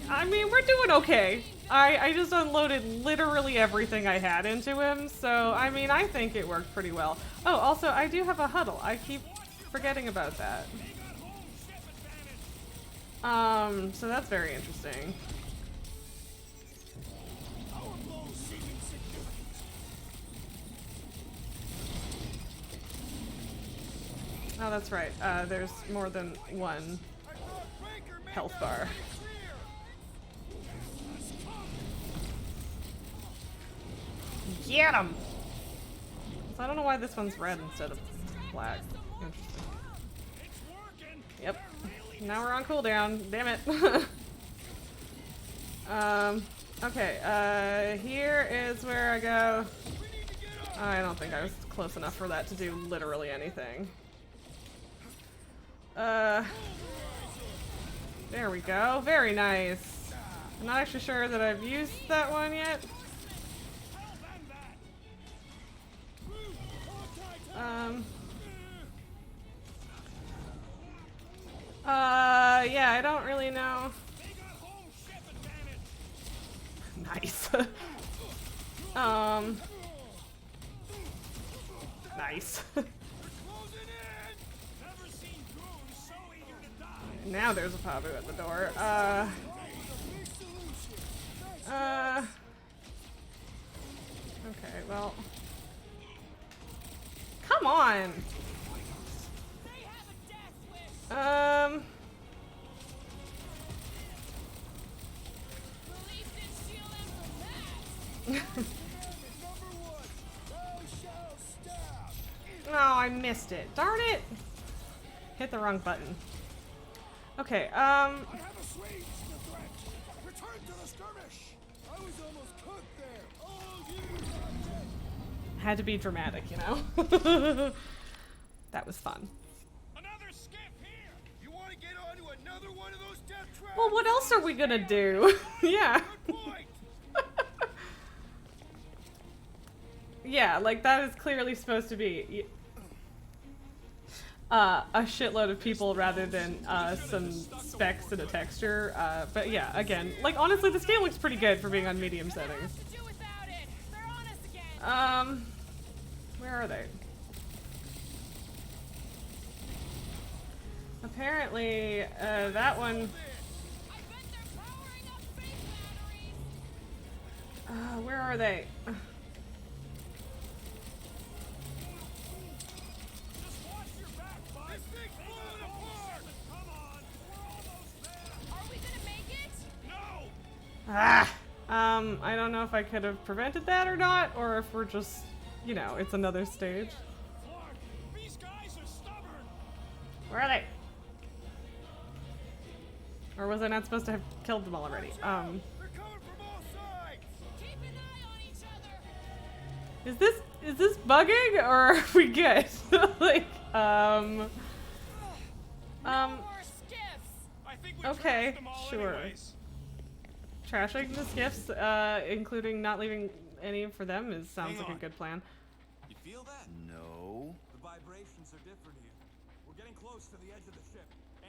I mean, we're doing okay. I just unloaded literally everything I had into him, so I mean, I think it worked pretty well. Oh, also, I do have a huddle. I keep forgetting about that. So that's very interesting. Oh, that's right. There's more than one health bar. Get him! So I don't know why this one's red instead of black. Interesting. Yep. Now we're on cooldown. Damn it. Okay. Here is where I go. I don't think I was close enough for that to do literally anything. There we go. Very nice. I'm not actually sure that I've used that one yet. Yeah, I don't really know. Nice. Nice. They're closing in! Never seen goons so eager to die. Now there's a Pabu at the door. Okay, well. Come on! They have a death wish! Police didn't shield them from that! Number one, thou shalt stab! Oh, I missed it. Darn it! Hit the wrong button. Okay, I have a swing, the threat. Return to the skirmish. I was almost cooked there. All you GotG. had to be dramatic, you know? That was fun. Another skip here! You want to get onto another one of those death traps? Well, what else are we gonna do? Yeah. Good point. Yeah, like that is clearly supposed to be a shitload of people rather than some specs and a texture. But yeah, again, like honestly, this game looks pretty good for being on medium settings. To do without it. They're on us again. Where are they? Apparently, that one. I bet they're powering up fake batteries. Where are they? Just watch your back, bud. This thing's falling apart. Come on. We're almost there. Are we gonna make it? No! I don't know if I could have prevented that or not, or if we're just, you know, it's another stage. Clark, these guys are stubborn. Where are they? Or was I not supposed to have killed them all already? They're coming from all sides. Keep an eye on each other. Is this bugging or are we good? Like, No more skiffs. I think we Okay, trashed them all sure. anyways. Trashing the skiffs, including not leaving any for them, sounds Hang like a on. good plan. You feel that? No. The vibrations are different here. We're getting close to the edge of the ship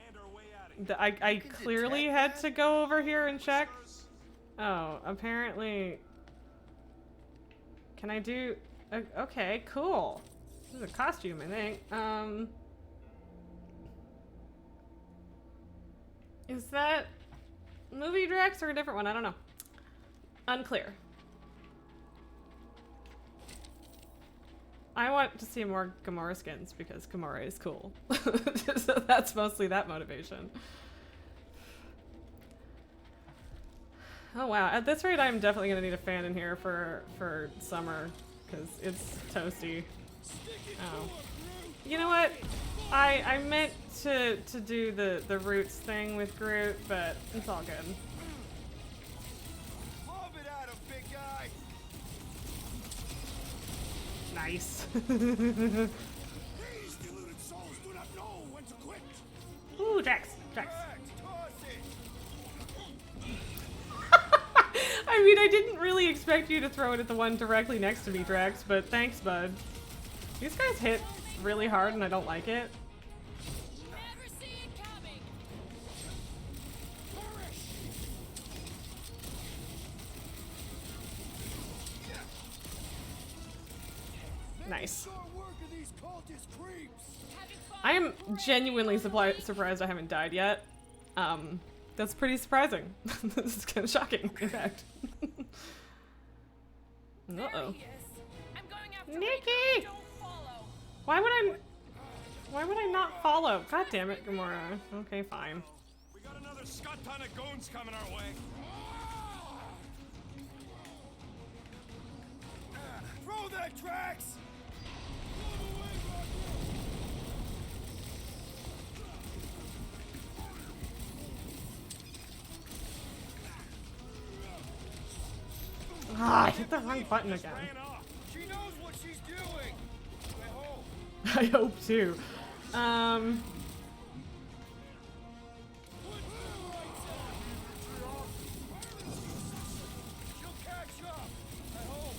and our way out of here. I can clearly detect had that? to go over here and check. Oh, apparently. Can I do? Okay, cool. This is a costume, I think. Is that movie Drax or a different one? I don't know. Unclear. I want to see more Gamora skins because Gamora is cool. So that's mostly that motivation. Oh wow, at this rate I'm definitely gonna need a fan in here for summer because it's toasty. Oh. You know what? I meant to do the roots thing with Groot, but it's all good. Lob it at him, big guy. Nice. These deluded souls do not know when to quit. Ooh, Drax. Correct. Toss it. I mean, I didn't really expect you to throw it at the one directly next to me, Drax, but thanks, bud. These guys hit really hard and I don't like it. Never see it coming. Nice. Start work of these cultist creeps. Having fun. I am genuinely surprised I haven't died yet. That's pretty surprising. This is kind of shocking, in fact. There Uh-oh. he is. I'm going after Nikki! Rico. Don't follow. Why would I not follow? God damn it, Gamora. Okay, fine. We got another scut ton of goons coming our way. Throw that, Drax. Ah, I hit the wrong button again. Ran off. She knows what she's doing. I hope. I hope too. She'll catch up. I hope.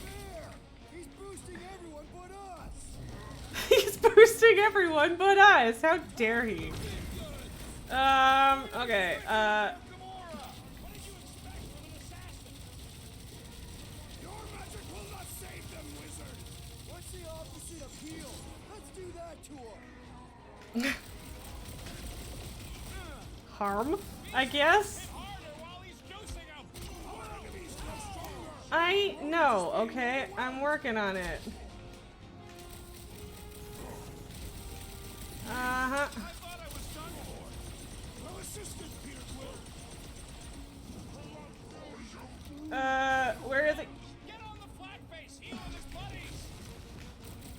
There. He's boosting everyone but us. He's boosting everyone but us. How dare he? Okay, Your magic will not save them, wizard. harm, I guess. I know, okay? I'm working on it. Uh-huh. Where is it? Get on the flat face! He and his buddies!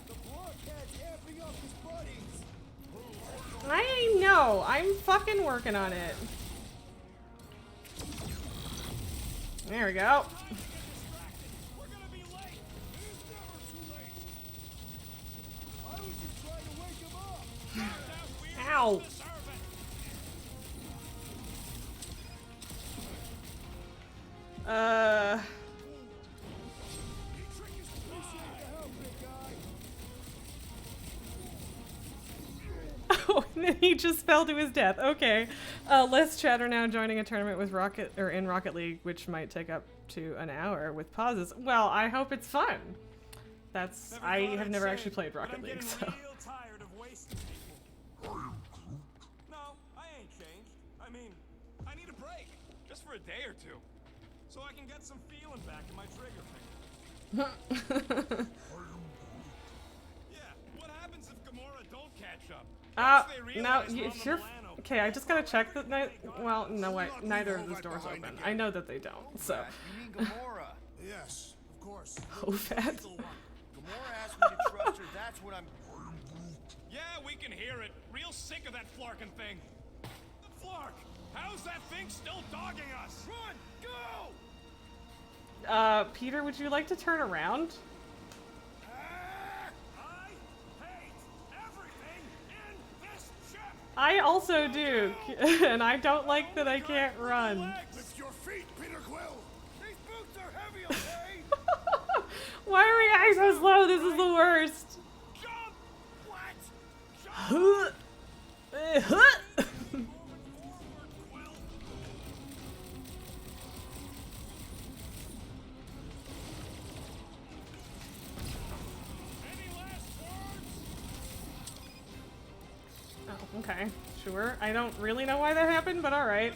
The blockhead's amping up his buddies. I know. I'm fucking working on it. There we go. We're gonna be late! It's never too late. I was just trying to wake him up. Ow. Oh, and then he just fell to his death. Okay. Less chatter now joining a tournament with in Rocket League, which might take up to an hour with pauses. Well, I hope it's fun. I have never actually played Rocket League, so. Real tired of wasting people. No, I ain't changed. I mean, I need a break, just for a day or two, so I can get some feeling back in my trigger finger. Yeah, what happens if Gamora don't catch up? No, you're okay. I just gotta check that. Well, no, wait, neither of those doors open. I know that they don't. So. You mean Gamora? Yes, of course. Oh, fat. Gamora asked me to trust her, that's what I'm... Yeah, we can hear it. Real sick of that Flarkin thing. Flark, how's that thing still dogging us? Run, go! Peter, would you like to turn around? I hate everything in this ship! I also do, and I don't like that I can't run. Lift your feet, Peter Quill. These boots are heavy, okay? Why are we so slow? This is the worst. Jump! What? Oh, okay. Sure. I don't really know why that happened, but alright.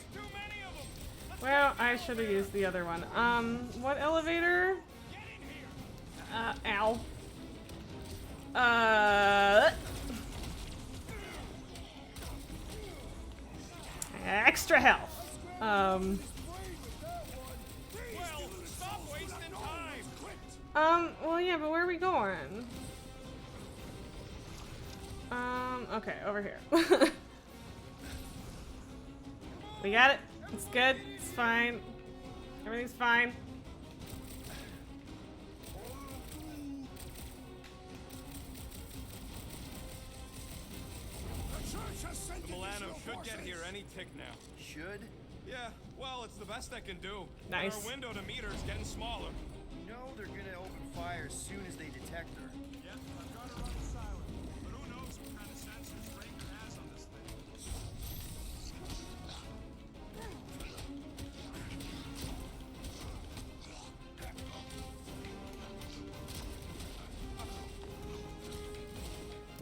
Well, I should have used the other one. What elevator? Ow. Extra health. Well, stop wasting time! Well, yeah, but where are we going? Okay, over here. We got it. It's good. It's fine. Everything's fine. The Milano should get here any tick now. Should? Yeah, well, it's the best I can do. Nice. Our window to meet her is getting smaller. You know they're gonna open fire as soon as they detect her. Yeah, I've got her on silent. But who knows what kind of sensors Ranger has on this thing.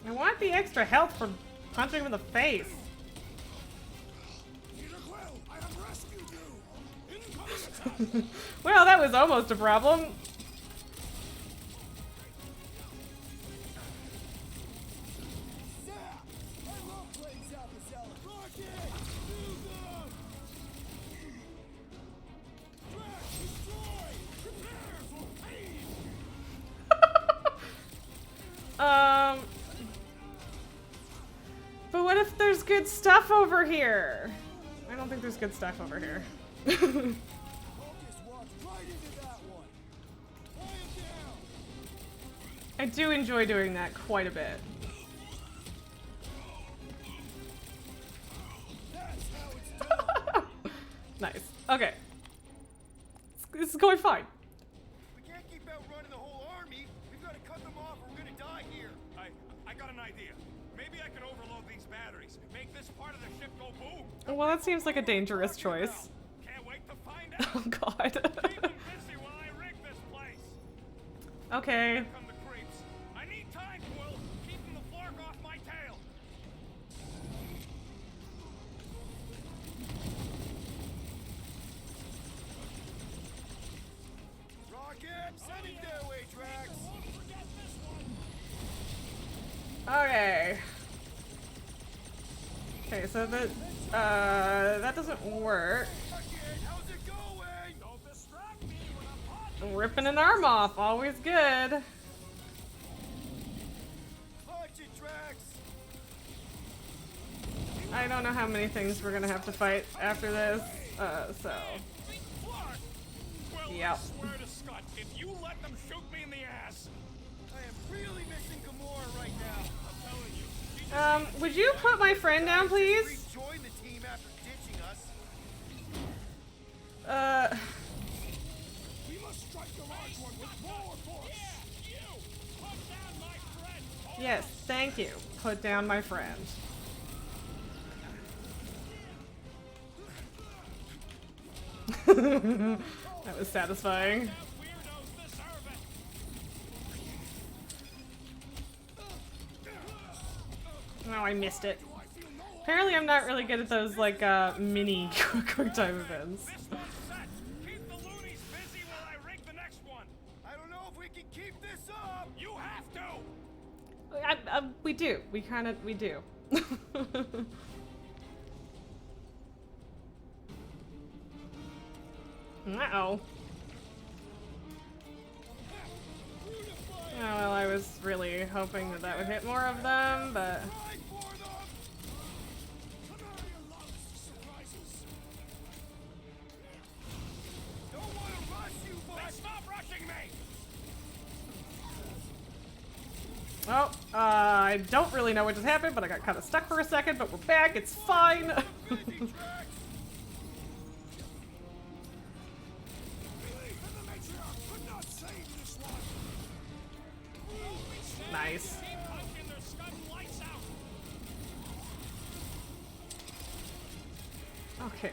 I want the extra health for punching him in the face. Peter Quill, I have rescued you. Incoming attack. Well, that was almost a problem. Zap! I love playing Zap and Salad. Rocket! Hugo! Crash! Destroy! Prepare for pain! But what if there's good stuff over here? I don't think there's good stuff over here. Focus walked right into that one. Tie him down. I do enjoy doing that quite a bit. That's how it's done. Nice. Okay. This is going fine. We can't keep outrunning the whole army. We've got to cut them off or we're gonna die here. I got an idea. Maybe I can overload these batteries. Make this part of the ship go boom. Well, that seems like a dangerous choice. Can't wait to find out. Oh, God. Keep them busy while I rig this place. Okay. Here come the creeps. I need time, Quill. Keeping the Flark off my tail. Okay. Okay, so that doesn't work. How's it going? Don't distract me when I'm hot. Ripping an arm off, always good. Punch it, Drax! I don't know how many things we're gonna have to fight after this, so. Well, Yep. I swear to Scott, if you let them shoot me in the ass, I am really missing Gamora right now. I'm telling you. Would you put my friend down, please? Rejoin the team after ditching us. We must strike the large one with more force. Yeah, you! Put down my friend! Yes, thank you. Put down my friend. That was satisfying. That weirdos deserve it! Oh, I missed it. Apparently I'm not really good at those, like, mini quick time events. This one's set! Keep the loonies busy while I rig the next one! I don't know if we can keep this up. You have to! We do. We do. Uh-oh. Oh, well, I was really hoping that would hit more of them, but... Fight for them. Canaria loves surprises. Don't want to rush you, but Stop rushing me! Oh, I don't really know what just happened, but I got kind of stuck for a second, but we're back, it's fine! busy, Drax. Believe in the matriarch could not save this one. Nice. Keep punching their scud lights out! Okay,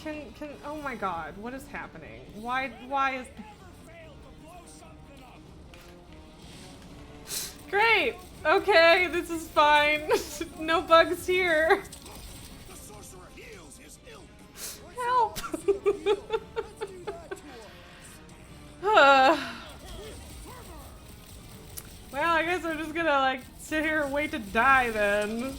can, oh my god, what is happening? Why is... Never failed to blow something up! Great! Okay, this is fine. No bugs here. The sorcerer heals his ilk. Help! Let's do that to him. Well, I guess I'm just gonna, like, sit here and wait to die then. Rocket,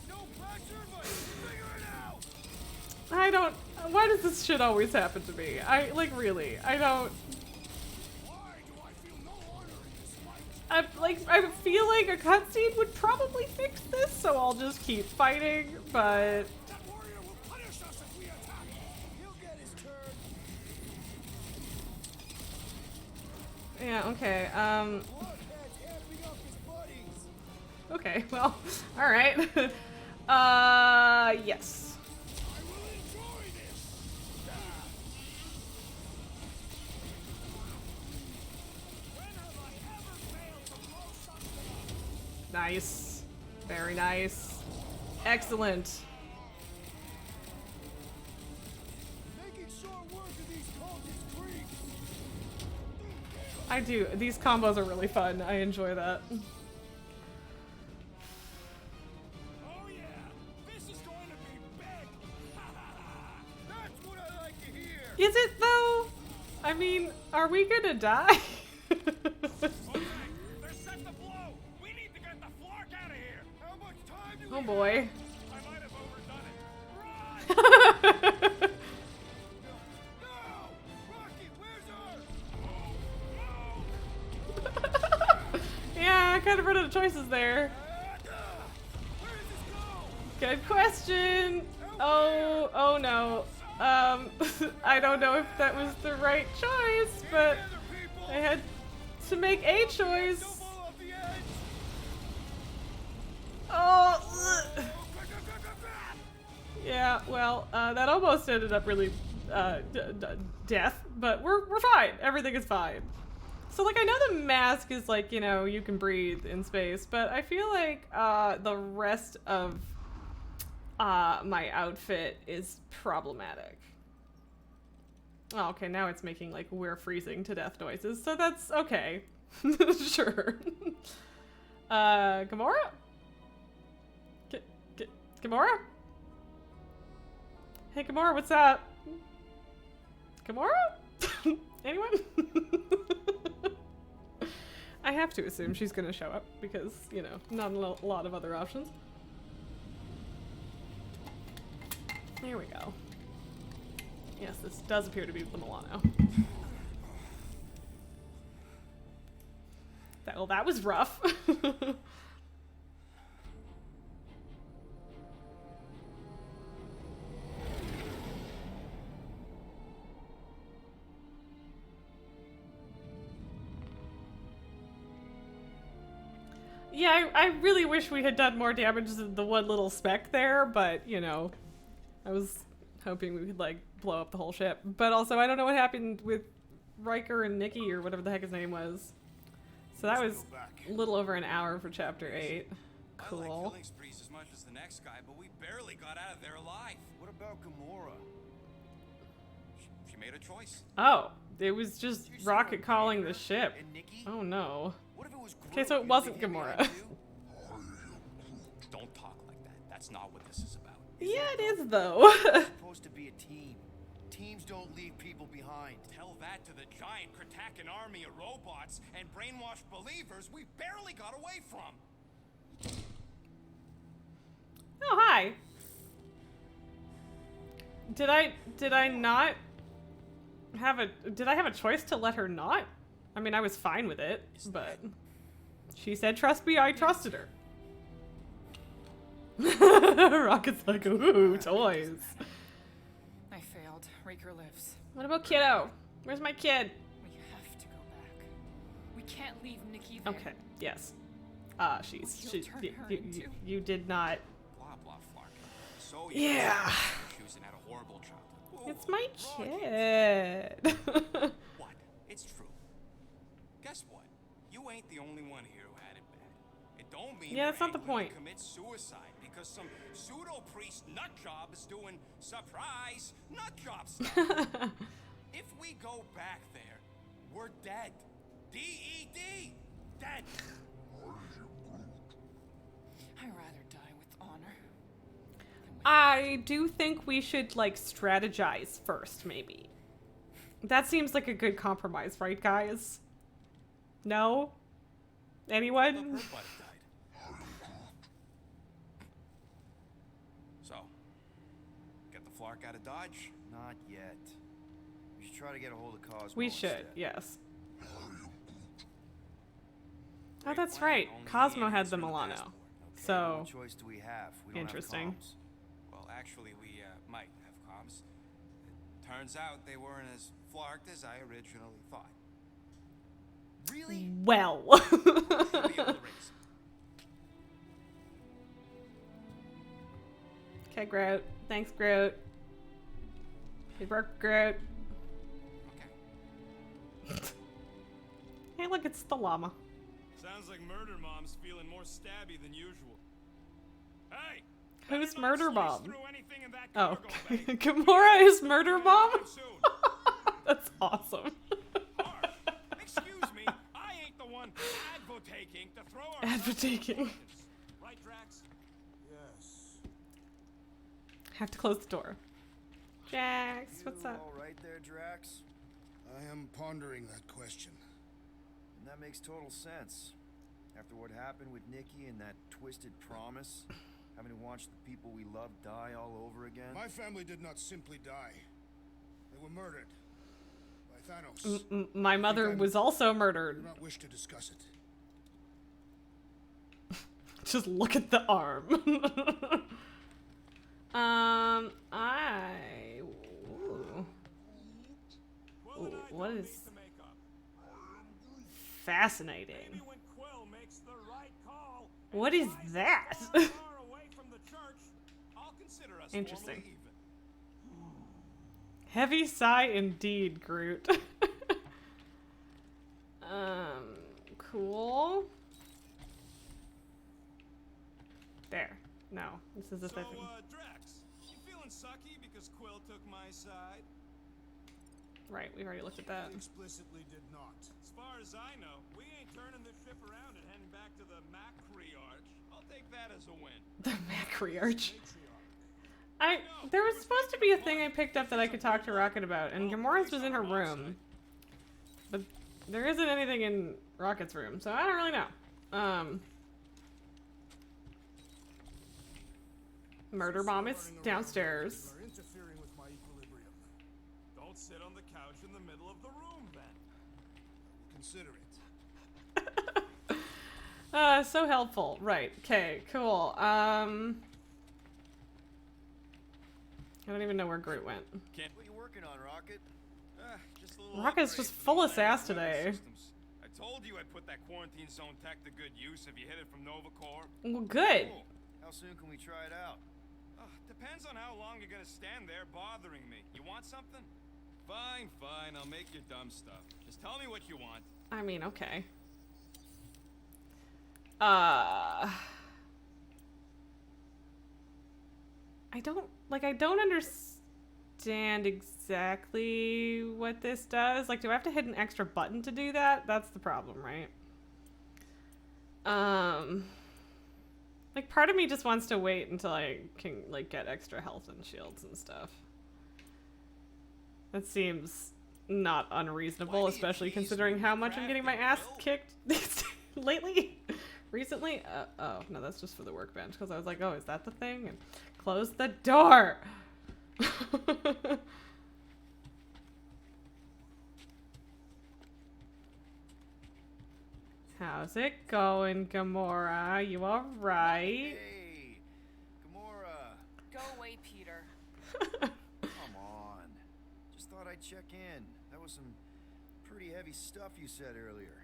no pressure, but figure it out. I don't... Why does this shit always happen to me? Really, I don't... Why do I feel no order in this fight? I feel like a cutscene would probably fix this, so I'll just keep fighting, but... That warrior will punish us if we attack. He'll get his turn. Yeah, okay, Bloodhead's amping up his buddies. okay, well, alright. Yes. I will enjoy this. When have I ever failed to blow something up? Nice. Very nice. Excellent. Making short work of these cultist creeps. I do. These combos are really fun. I enjoy that. Oh yeah! This is going to be big! That's what I like to hear. Is it though? I mean, are we gonna die? Okay, they're set to blow! We need to get the flark out of here! How much time do we Oh boy. I might have overdone it. Run! have? No! Rocket, where's our... Yeah, I kind of run out of choices there. Where does this go? Good question. Oh no. I don't know if that was the right choice, but Other people. I had to make a choice. Don't fall off the edge. Oh. ugh. Oh, quick, quick, quick, quick, quick. Yeah, well, that almost ended up really, death, but we're fine. Everything is fine. So, like, I know the mask is, like, you know, you can breathe in space, but I feel like, the rest of, my outfit is problematic. Oh, okay, now it's making, like, we're freezing to death noises, so that's okay. Sure. Gamora? Gamora? Hey, Gamora, what's up? Gamora? Anyone? I have to assume she's gonna show up because, you know, not a lot of other options. There we go. Yes, this does appear to be the Milano. Well, that was rough. Yeah, I really wish we had done more damage to the one little speck there, but, you know, I was hoping we could, like, blow up the whole ship. But also, I don't know what happened with Riker and Nikki, or whatever the heck his name was. So that was a little over an hour for Chapter 8. Cool. I like killing sprees as much as the next guy, but we barely got out of there alive. What about Gamora? She made a choice. Oh, it was just Rocket calling the ship. And Nikki? Oh no. What if it was Okay, so Groot? it You wasn't think he'd be Gamora. on too? Don't talk like that. That's not what this is about. Yeah, it is though. It's supposed to be a team. Teams don't leave people behind. Tell that to the giant Kratakan army of robots and brainwashed believers we barely got away from. Oh, hi. Did I not have did I have a choice to let her not? I mean, I was fine with it, but she said trust me, I trusted her. Rocket's like, ooh, toys. I failed. Raker lives. What about Kiddo? Where's my kid? We have to go back. We can't leave Nikki there. Okay, yes. You'll She turn her into- you did not. Blah blah flark. So Yeah. Issues and had a horrible childhood. Whoa, It's my Rocket. kid. What? It's true. Guess what? You ain't the only one here who had it bad. It don't mean Yeah, that's you're not the angry to point. commit suicide because some pseudo priest nut job is doing surprise nut job stuff. If we go back there, we're dead. D-E-D. Dead. I'd rather die with honor. I do think we should, like, strategize first, maybe. That seems like a good compromise, right, guys? No? Anyone? Her buddy died. So, get the flark out of Dodge? Not yet. We should try to get a hold of Cosmo. We should, instead. yes. Oh, Great that's plan. right. Only Cosmo the had answer the to Milano. passport. So, What choice do we have? We don't Interesting. Have comms. Well, actually, we might have comms. It turns out they weren't as flarked as I originally thought. Really? well. Should be able to raise them. Okay, Groot. Thanks, Groot. Good work, Groot. Okay. Hey, look, it's the llama. Sounds like Murder Mom's feeling more stabby than usual. Hey! Who's better not Murder slice Mom? through anything in that Oh, cargo bay. Gamora is Murder Mom? Anytime soon. That's awesome. Harsh. Excuse me, I ain't the one advocating to throw our Advocating. Right, Drax? Yes. Have to close the door. Jax, what's You up? all right there, Drax? I am pondering that question. And that makes total sense. After what happened with Nikki and that twisted promise, having to watch the people we love die all over again. My family did not simply die. They were murdered by Thanos. My mother was also I do murdered. not wish to discuss it. Just look at the arm. Ooh. Ooh, what is fascinating? Maybe when Quill makes the right call. What is that? Far away from the church, I'll consider us Interesting. formally even. Heavy sigh indeed, Groot. Cool. There. No, this is the So, thing. Drax, you feeling sucky because Quill took my side? Right, we already looked at that. Explicitly did not. As far as I know, we ain't turning this ship around and heading back to the Macriarch. I'll take that as a win. The Matriarch. There was supposed to be a thing I picked up that I could talk to Rocket about, and Gamora's was in her room. But There isn't anything in Rocket's room, so I don't really know. Murder bomb is downstairs. Are interfering with my equilibrium. Don't sit on the couch in the middle of the room, then. Consider it. So helpful. Right. Okay, cool. I don't even know where Groot went. Can't. What are you working on, Rocket? Just a little Rocket's upgrade just to the full of Millennium sass weather today. systems. I told you I'd put that quarantine zone tech to good use if you hit it from Nova Corps. Well, good. Cool. How soon can we try it out? Depends on how long you're gonna stand there bothering me. You want something? Fine, fine. I'll make your dumb stuff. Just tell me what you want. I mean, okay. I don't understand exactly what this does. Like, do I have to hit an extra button to do that? That's the problem, right? Like, part of me just wants to wait until I can, like, get extra health and shields and stuff. That seems not unreasonable, especially considering how much I'm getting my ass kicked lately. Recently? Oh, no, that's just for the workbench, because I was like, oh, is that the thing? And close the door! How's it going, Gamora? You alright? Hey, Gamora. Go away, Peter. Come on. Just thought I'd check in. That was some pretty heavy stuff you said earlier.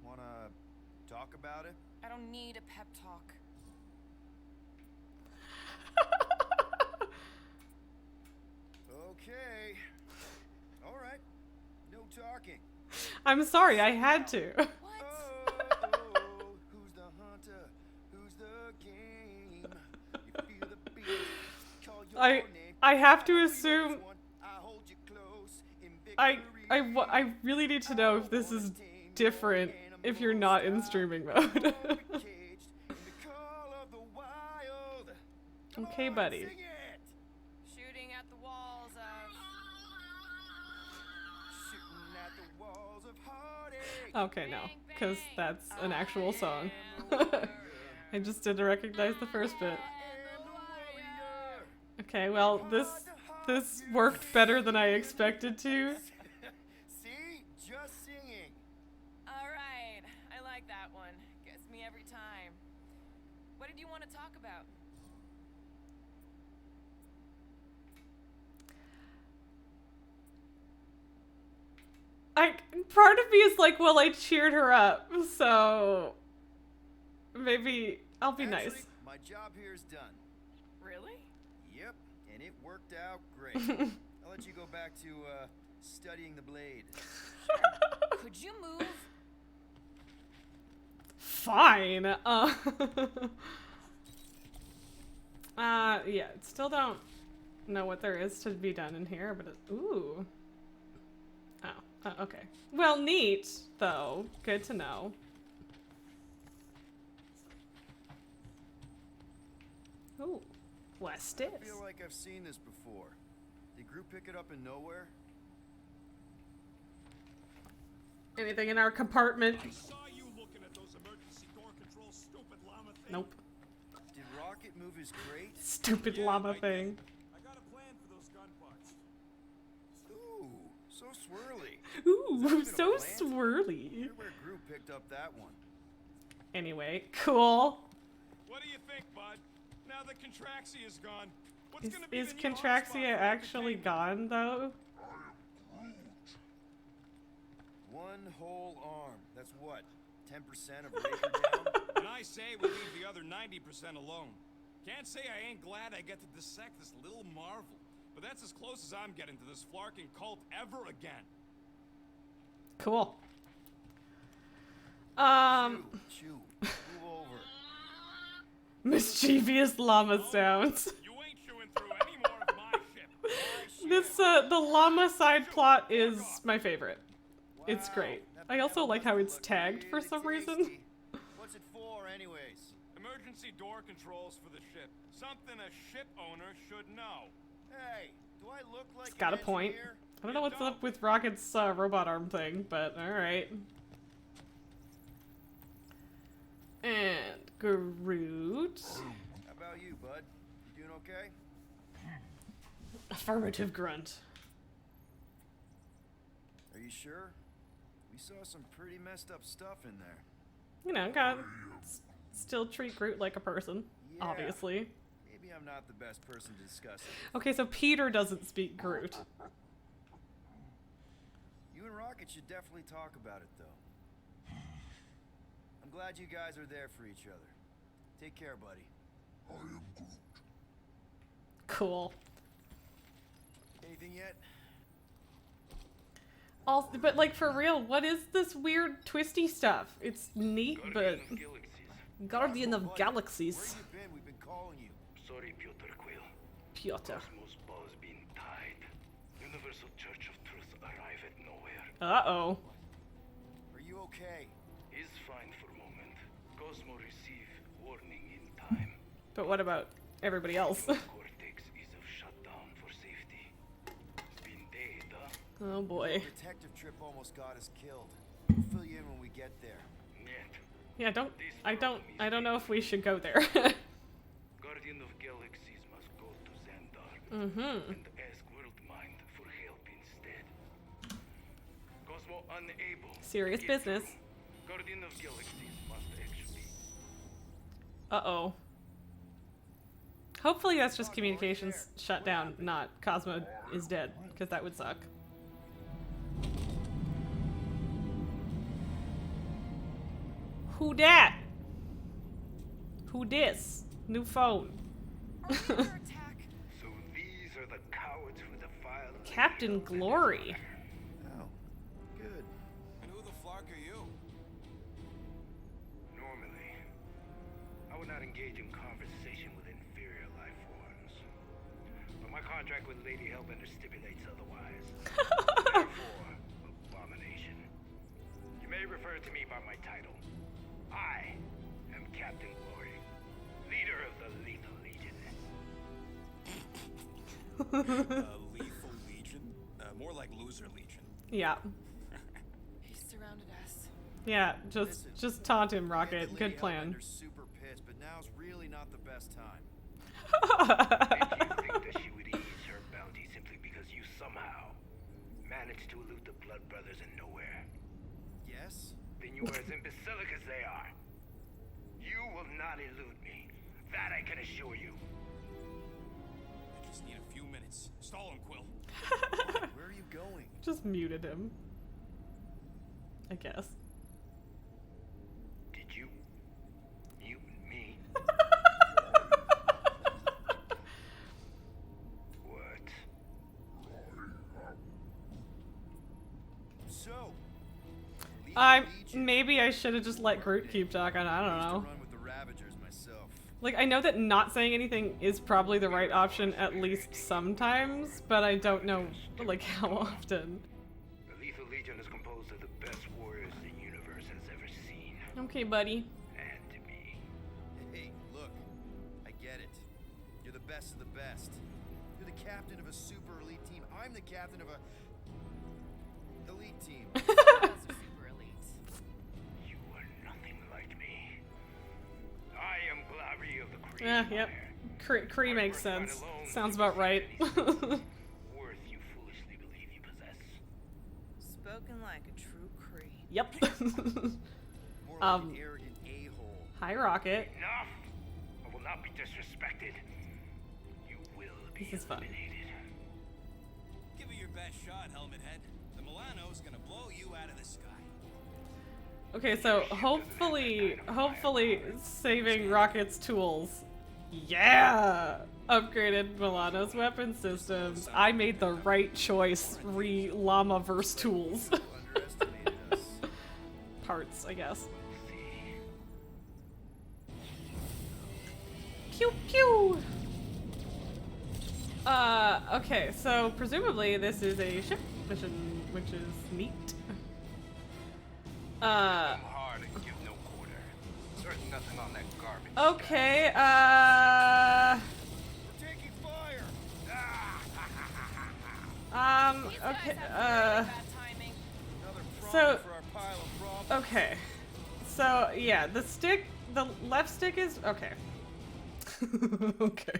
Wanna talk about it? I don't need a pep talk. Okay. All right. No talking. I'm sorry, I had to. What? Oh, who's the hunter? Who's the game? You feel the beat. Call your name. I have to I assume... hold you close in I victory. really need to know if this is different if you're not in streaming mode. Okay, buddy. Shooting at the walls of... Okay, no, because that's an actual song. I just didn't recognize the first bit. Okay, well, this worked better than I expected to. See? Just singing. Alright, I like that one. Gets me every time. What did you want to talk about? Part of me is like, well, I cheered her up, so maybe I'll be Actually, nice. my job here is done. Really? Yep, and it worked out great. I'll let you go back to studying the blade. Could you move? Fine. Yeah, still don't know what there is to be done in here, but ooh. Oh, okay. Well, neat, though. Good to know. Ooh, Westis. I feel like I've seen this before. Did Groot pick it up in nowhere? Anything in our compartment? I saw you looking at those emergency door controls, stupid llama thing. Nope. Did Rocket move his crate? Stupid Yeah, llama I did. thing. I got a plan for those gun parts. Ooh, so swirly. Ooh, even a so plant? swirly. Wonder where Groot picked up that one. Anyway, cool. What do you think, bud? Now that Contraxia is gone, what's gonna be Is the new hotspot Contraxia for actually entertainment? gone, though? One whole arm. That's what? 10% of Raker down? And I say we leave the other 90% alone. Can't say I ain't glad I get to dissect this little marvel, but that's as close as I'm getting to this flarking cult ever again. Cool. Chew. Move over. Mischievous llama sounds. You ain't chewing through any more of my shit. This, the llama side plot is my favorite. It's Wow, great. that I also panel like how must it's look tagged for really some reason. tasty. What's it for, anyways? Emergency door controls for the ship. Something a ship owner should know. Hey, do I look like It's got an a point. engineer? I don't know what's up with Rocket's robot arm thing, but alright. And Groot. How about you, bud? You doing okay? Affirmative grunt. Are you sure? We saw some pretty messed up stuff in there. You know, gotta still treat Groot like a person, Yeah. obviously. Maybe I'm not the best person to discuss it. Okay, so Peter doesn't speak Groot. You and Rocket should definitely talk about it, though. I'm glad you guys are there for each other. Take care, buddy. Cool. Anything yet? Also, but like for real, what is this weird twisty stuff? It's neat, but Guardian of Galaxies. Where you been? We've been calling you. Sorry, Piotr Quill. Piotr. Cosmos ball's been tied. Universal Church of Truth arrive at nowhere. Uh-oh. Are you okay? Is fine for moment. Cosmo receive warning in time. But what about everybody else? Cortex is of shutdown for safety. Been dead, huh? Oh boy. Detective trip almost got us killed. We'll fill you in when we get there. Net. Yeah, I don't know if we should go there. Guardian of Galaxies must go to Xandar Mm-hmm. and ask Worldmind for help instead. Cosmo unable. Serious to get business. through. Guardian of Galaxies must actually. Uh-oh. Hopefully that's just communications shut down, not Cosmo is dead, because that would suck. Who dat? Who dis? New phone. Are we under attack? So these are the cowards who defiled Captain Glory. Oh, good. And who the flark are you? Normally, I would not engage in conversation with inferior life forms. But my contract with Lady Hellbender stipulates otherwise. Therefore, abomination. You may refer to me by my title. I am Captain Glory, leader of the Lethal Legion. Lethal Legion? More like Loser Legion. Yeah. He surrounded us. Yeah, just taunt him, Yeah, Rocket. the Good Lady plan. Hellbender's super pissed, but now's really not the best time. Did you think that she would ease her bounty simply because you somehow managed to elude the Blood Brothers in nowhere? Yes? Then you are as imbecilic as they are. You will not elude me. That I can assure you. I just need a few minutes. Stall him, Quill. Where are you going? Just muted him. I guess. Did you mute me? What? So, Maybe I should have just let Groot keep talking. I don't know. Run with the Ravagers myself. Like, I know that not saying anything is probably the right option at least sometimes, but I don't know, like, how often. The Lethal Legion is composed of the best warriors the universe has ever seen. Okay, buddy. And me. Hey, look, I get it. You're the best of the best. You're the captain of a super elite team. I'm the captain of a elite team. Super elite. You are nothing like me. I am Glavi of the Kree. Yep. Kree makes sense. Alone Sounds about right. worth you foolishly believe you possess. Spoken like a true Kree. Yep. More like an arrogant a-hole. Hi, Rocket. Enough! I will not be disrespected. You will be This is fun. eliminated. Give it your best shot, Helmet Head. The Milano's gonna blow you out of the sky. Okay, so hopefully saving Rocket's tools. Yeah! Upgraded Milano's weapon systems. I made the right choice. Llama-verse tools. Underestimated us. Parts, I guess. Pew pew! Okay, so presumably this is a ship mission, which is neat. I'm hard and give no quarter. There's nothing on that garbage. Okay, We're taking fire! Okay, Another problem so- for our pile of problems. okay. So, yeah, the left stick is, okay. Okay.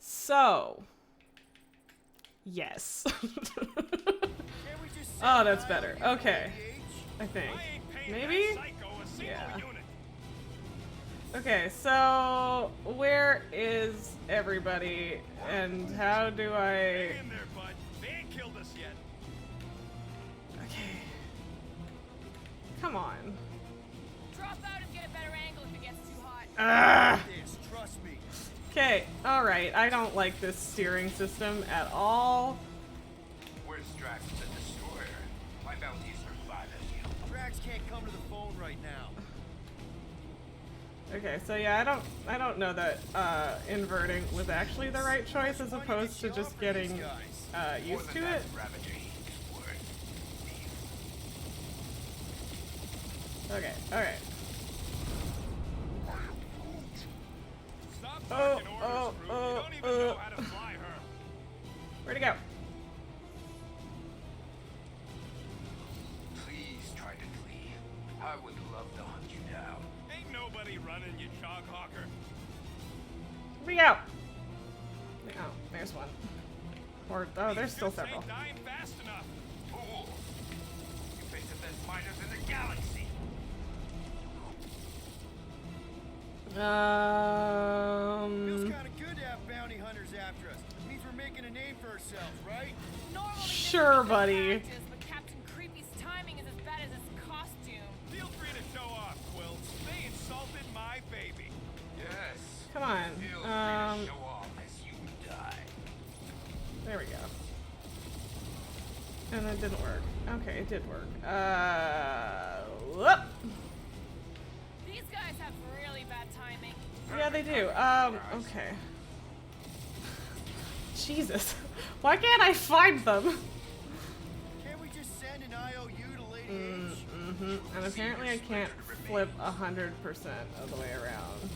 So, yes. Can't we just Oh, send that's an better. IOU to Okay. ADH? I think. I ain't paying Maybe? that psycho a single Yeah. unit. Okay, so where is everybody and how do I... Hang in there, bud. They ain't killed us yet. Okay. Come on. Drop out and get a better angle if it gets too hot. Ah! This, trust me. Okay, alright. I don't like this steering system at all. Where's Drax the Destroyer? My bounties are 5 of you. Drax can't come to the phone right now. Okay, so yeah, I don't know that inverting was actually the right choice as opposed to just getting used to it. Okay, alright. Stop Oh, barking orders, Groot. You don't even know how to fly her. Where'd it go? Please try to flee. I would love to hunt you down. Ain't nobody running, you chog hawker. Where'd it go? Oh, there's one. Or, oh, there's still Ships several. ain't dying fast enough. Fool! You face the best fighters in the galaxy. Feels kind of good to have bounty hunters after us. Means we're making a name for ourselves, right? Normally this Sure, would be good buddy. practice, but Captain Creepy's timing is as bad as his costume. Feel free to show off, Quill. They insulted my baby. Yes. Come on. Feel free to show off as you die. There we go. And it didn't work. Okay, it did work. Whoop. These guys have really bad timing. Yeah, they do. Okay. Jesus. Why can't I find them? Can't we just send an IOU to Lady H? Mm-hmm. And apparently I can't flip 100% of the way around.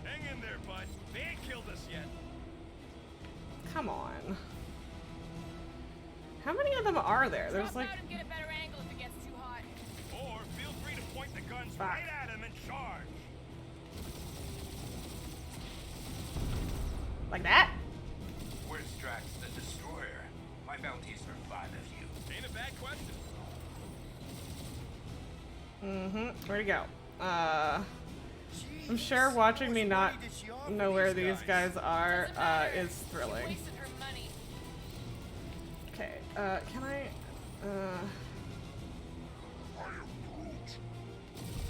Hang in there, bud. They ain't killed us yet. Come on. How many of them are there? There's Drop like... out and get a better angle if it gets too hot. Or feel free to point the guns Fuck. right at him and charge. Like that? Where's Drax the Destroyer? My bounties are 5 of you. Ain't a bad question. Mm-hmm. Where'd he go? I'm Jeez, sure watching me how much not money did she offer know where these guys are Doesn't matter. is She thrilling. wasted her money. Okay, can I...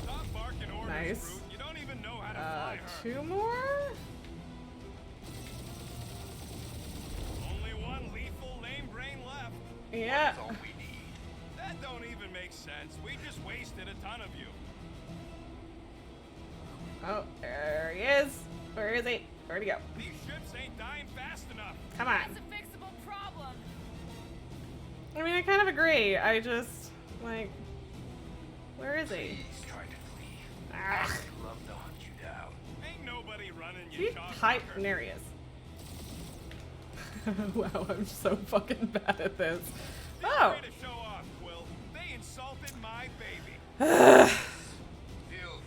Stop barking orders, Nice. Groot. You don't even know how to fly her. 2 more? Only one lethal lame brain left. Yeah. That's all we need. That don't even make sense. We just wasted a ton of you. Oh, there he is. Where is he? Where'd he go? These ships ain't dying fast enough. Come on. That's a fixable problem. I mean, I kind of agree. I just, like... Where is he? Please try to flee. Ah. I would love to hunt you down. Ain't nobody running, you He's chog tight. hawker. There he is. Wow, I'm so fucking bad at this. Feel Oh. free to show off, Quill. They insulted my baby. Feel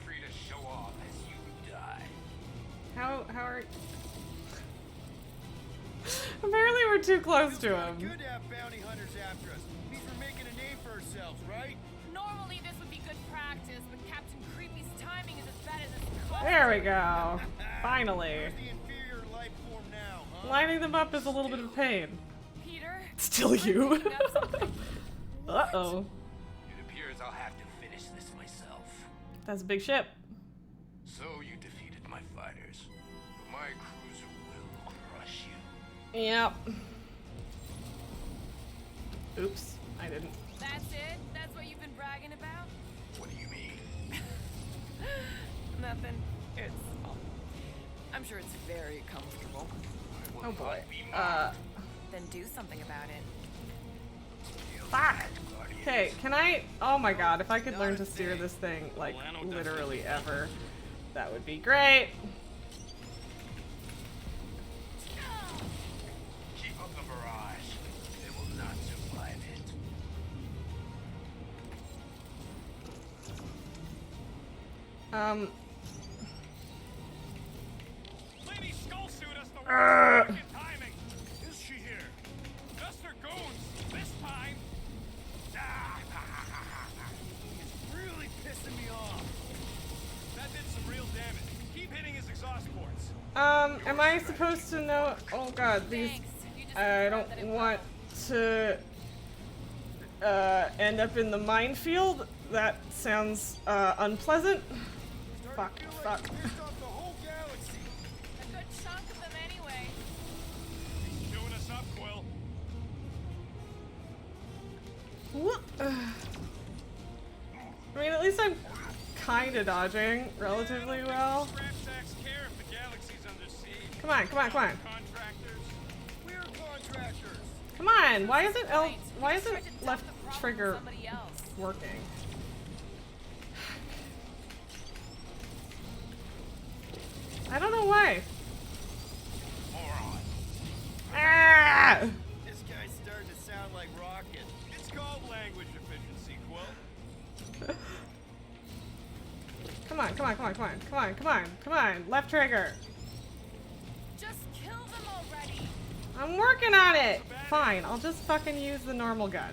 free to show off as you die. How are... Apparently we're too close to Feels him. good to have bounty hunters after us. Means we're making a name for ourselves, right? Normally this would be good practice, but Captain Creepy's timing is as bad as his costume. There we go. Finally. Where's the inferior life form now, huh? Lining them up is a little bit of pain. Peter? Still I'm you. picking up something. Uh-oh. It appears I'll have to finish this myself. That's a big ship. So you defeated my fighters, but my cruiser will crush you. Yep. Oops. I didn't. That's it? That's what you've been bragging about? What do you mean? Nothing. It's... well, I'm sure it's very comfortable. I will Oh boy. not be mocked. Then do something about it. Feel Fuck. Okay, can I? Oh my god, if I could learn to steer this thing, like, literally ever, that would be great. Keep up the barrage. They will not survive it. Lady Skull Suit us the worst fucking timing. Is she here? Just her goons. This time. He's really pissing me off. That did some real damage. Keep hitting his exhaust ports. Am I supposed to know? Oh god, these. I don't want to end up in the minefield. That sounds unpleasant. Fuck, fuck. Pissed off the whole galaxy. A good chunk of them anyway. Doing us up, Quill. What? I mean, at least I'm kind of dodging relatively well. Scrap sacks care if the galaxy's under siege. Come on, come on, come on. Contractors. We're contractors. Come on, why isn't Right. why Just isn't tried to dump left the problem on trigger somebody else. working? I don't know why. Moron. Ah! This guy's starting to sound like Rocket. It's called language efficiency, Quill. Come on, come on, come on, come on, come on, come on, come on, left trigger. Just kill them already. I'm working on it. Fine, I'll just fucking use the normal gun.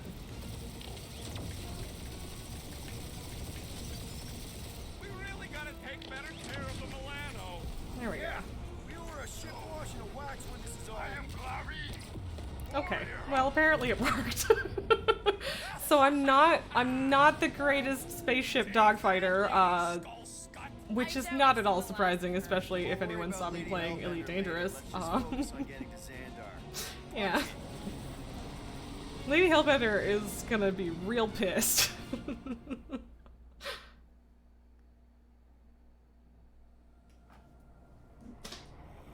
We really gotta take better care of the Milano. There we go. We were a shit wash and a wax when this is all. I am Clary. Okay. Well, apparently it worked. So I'm not the greatest spaceship dogfighter, which is not at all surprising, especially if anyone saw me playing Elite Dangerous. Focus on getting to Xandar. Yeah. Lady Hellbender is gonna be real pissed.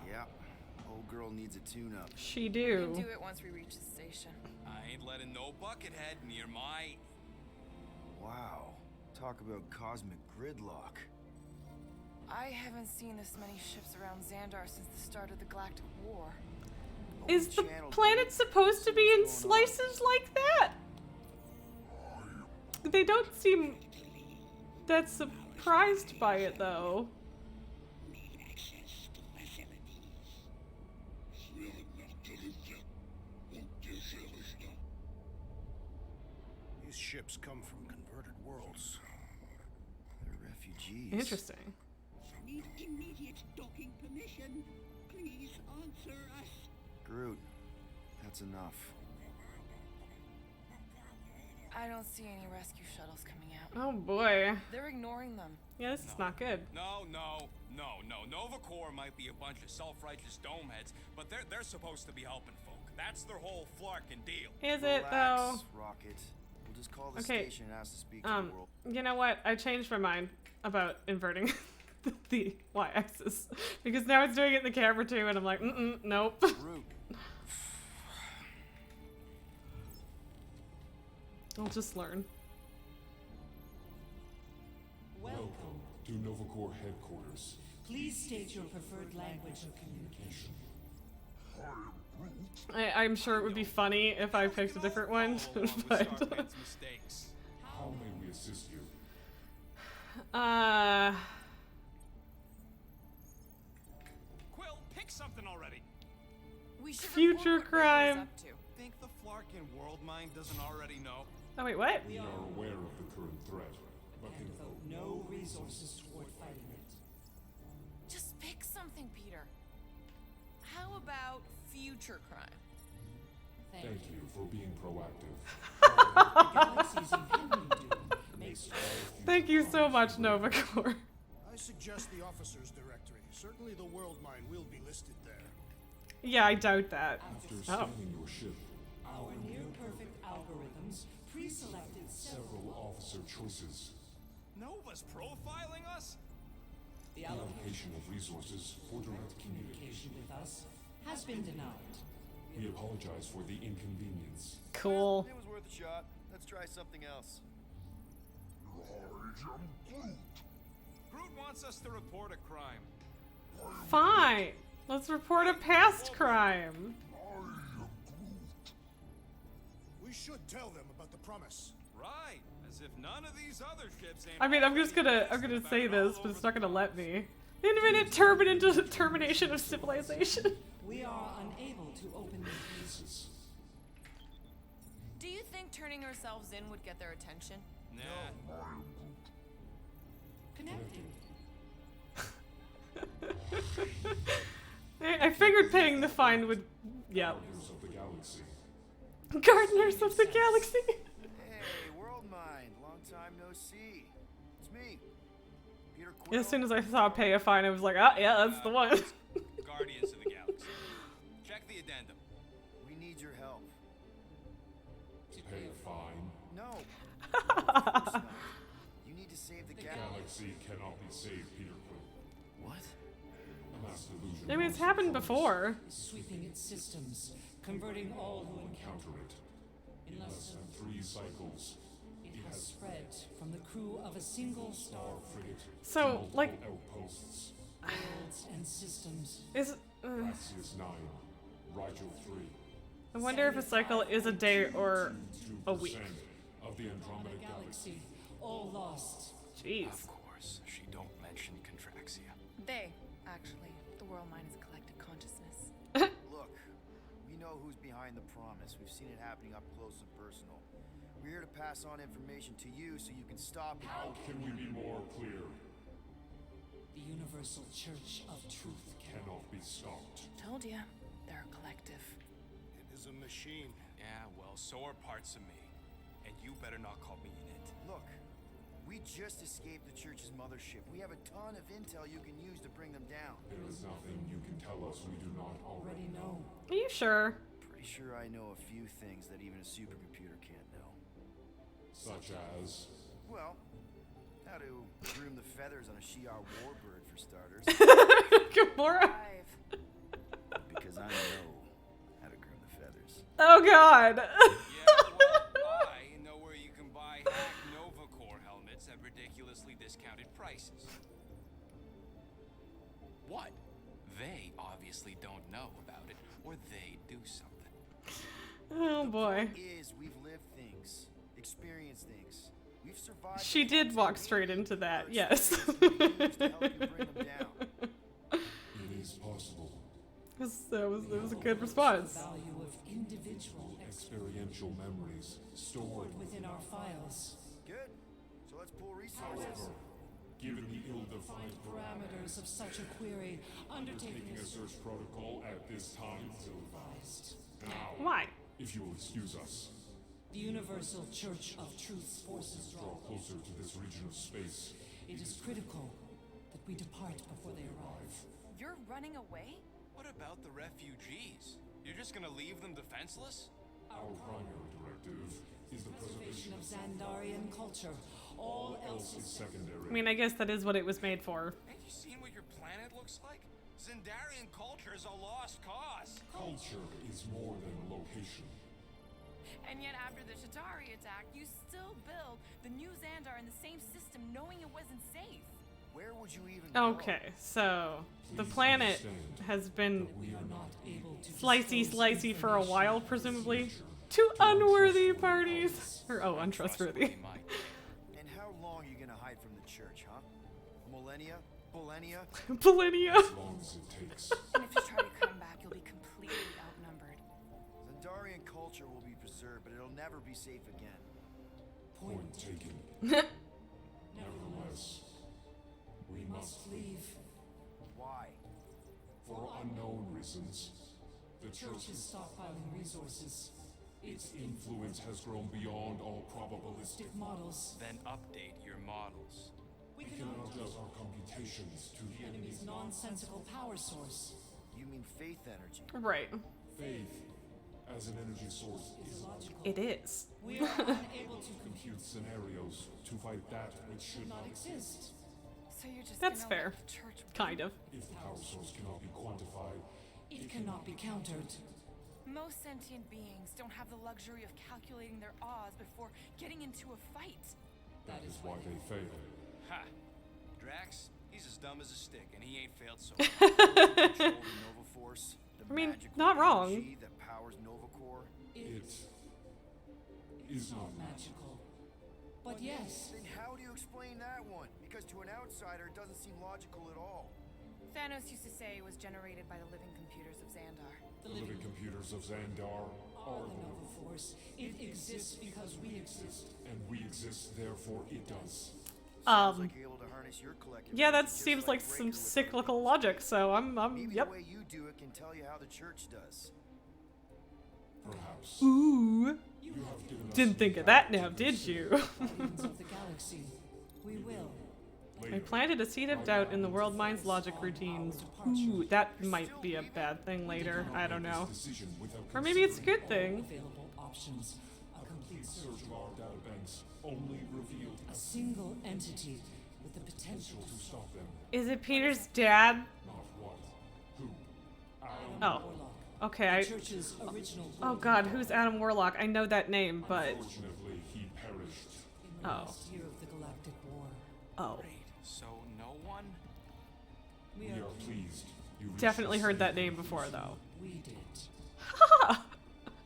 Yep. Old girl needs a tune-up. She We do. can do it once we reach the station. I ain't letting no buckethead near my... Wow. Talk about cosmic gridlock. I haven't seen this many ships around Xandar since the start of the Galactic War. Is the planet supposed to be in slices like that? They don't seem that surprised by it, though. These ships come from converted worlds. They're refugees. Interesting. Need immediate docking permission. Please answer us. Groot, that's enough. I don't see any rescue shuttles coming out. Oh boy. They're ignoring them. Yeah, this is not good. No. Nova Corps might be a bunch of self-righteous dome heads, but they're supposed to be helping folk. That's their whole flarkin' deal. Is it though? Relax, Rocket. We'll just call the Okay. station and ask to speak to the world. You know what? I changed my mind about inverting the y-axis because now it's doing it in the camera too, and I'm like, nope. Groot. I'll just learn. Welcome to Nova Corps headquarters. Please state your preferred language of communication. I'm sure it would be funny if I picked a different one, but Mistakes. How may we assist you? Quill, pick something already. We should Future report what Quill is crime. up to. Think the flarkin' world mind doesn't already know? Oh wait, what? We are aware of the current threat, but can Devote no resources toward fighting it. Just pick something, Peter. How about future crime? thank you for being proactive. The galaxy's impending doom makes Thank you so much, Nova Corps. I suggest the officers' directory. Certainly the world mine will be listed there. Yeah, I doubt that. After Oh. scanning your ship, our near-perfect algorithms pre-selected several officer choices. Nova's profiling us? The Allocation of resources for direct communication communication. with us has been denied. We apologize for the inconvenience. Cool. It was worth a shot. Let's try something else. Groot wants us to report a crime. Fine. Let's report a past crime. We should tell them about the promise. Right, as if none of these other ships ain't I mean, I'm gonna say this, but it's not gonna let me. Infinite termination of civilization. We are unable to open the gates. Do you think turning ourselves in would get their attention? Nah. Connecting. I figured paying the fine would, yeah. Gardeners of the Galaxy. Gardeners of the Galaxy. Hey, World Mind. Long time no see. It's me, Peter Quill. As soon as I saw pay a fine, I was like, ah, yeah, that's the one. Guardians of the Galaxy. Check the addendum. We need your help. To pay a fine. No. Of course not. You need to save the Galaxy cannot be saved, Peter Quill. What? A mass delusion. I mean, it's happened before. Sweeping its systems, converting all who encounter Counter it. In less than 3 cycles, it has spread from the crew of a single star frigate So, to multiple like, outposts. worlds and systems. is Axios 9, Rigel 3. I wonder if a cycle is a day or a 2% week. of the Andromeda Galaxy. Galaxy, all lost. Jeez. Of course, she don't mention Contraxia. They, actually. The world mind is a collective consciousness. Look, we know who's behind the promise. We've seen it happening up close and personal. We're here to pass on information to you so you can stop it. How can we be more clear? The Universal Church of Truth. Cannot be stopped. Told ya, they're a collective. It is a machine. Yeah, well, so are parts of me. And you better not call me in it. Look, we just escaped the church's mothership. We have a ton of intel you can use to bring them down. There is nothing you can tell us we do not already know. Are you sure? Pretty sure I know a few things that even a supercomputer can't know. Such as... Well, how to groom the feathers on a Shi'ar warbird, for starters. Gamora. Because I know how to groom the feathers. Oh God. Yeah, well, I know where you can buy hack Nova Core helmets at ridiculously discounted prices. What? They obviously don't know about it, or they do something. Oh boy. Is we've lived things, experienced things. We've survived. She did walk straight into that. Yes. To help you bring them down. It is possible. That was a good response. The value of individual Experiential memories stored within our files. Good. So let's pool resources. Given the ill-defined Parameters of such a query, undertaking taking a search protocol at this time. advised. Now, Why? if you will excuse us, The Universal Church of Truth's forces draw closer to this region of space. It is critical that we depart before they arrive. You're running away? What about the refugees? You're just gonna leave them defenseless? Our primary directive is the Preservation preservation of Xandarian culture. All else is secondary. I mean, I guess that is what it was made for. Have you seen what your planet looks like? Xandarian culture is a lost cause. Culture is more than a location. And yet after the Shatari attack, you still build the new Xandar in the same system knowing it wasn't safe. Where would you even go? Okay, so the planet has been We are not able to slicey for a while, presumably, to unworthy parties. Or, oh, untrustworthy. And how long are you gonna hide from the church, huh? Millennia? Millennia? Millennia. As long as it takes. And if you try to come back, you'll be completely outnumbered. Xandarian culture will be preserved, but it'll never be safe again. Point taken. Nevertheless, we must leave. Why? For unknown reasons. The Church is stockpiling resources. Its influence has grown beyond all probabilistic. Models. Then update your models. We We cannot cannot adjust our computations to the enemy's nonsensical power source. You mean faith energy? Right. faith as an energy source is Logical. It is. We are unable to compute scenarios to fight that which should not exist. So you're just That's gonna fair. let the church Kind of. If the power source cannot be quantified, It cannot be countered. Most sentient beings don't have the luxury of calculating their odds before getting into a fight. That is why they fail. Ha! Drax, he's as dumb as a stick, and he ain't failed so far. Control the Nova Force, the I mean, magical not wrong. energy that powers Nova Corps. It is not magical. But yes. Then how do you explain that one? Because to an outsider, it doesn't seem logical at all. Thanos used to say it was generated by the living computers of Xandar. the living computers of Xandar Are the Nova Force. It exists because we exist. and we exist, therefore it does. Sounds like you're able to harness your collective Yeah, that energy just seems like Breaker some with her cyclical abilities. logic, so I'm Maybe yep. the way you do it can tell you how the church does. Perhaps. Ooh. You have given us Didn't think of that now, did you? Guardians of the Galaxy. We will. I planted a seed of doubt in the world mind's logic routines. Ooh, that might be a bad thing later. I don't know. decision without Or maybe it's a good thing. Available options. A complete search of our databanks only revealed A single entity with the potential to stop them. Is it Peter's dad? Not what, who, Oh. Okay, I... Church's original Oh god, who's Adam Warlock? I know that name, but... Unfortunately, he perished. in the Oh. last year of the Galactic War. Oh. So no one? We We are are pleased you reached Definitely us heard that safely. name before, though. We did. It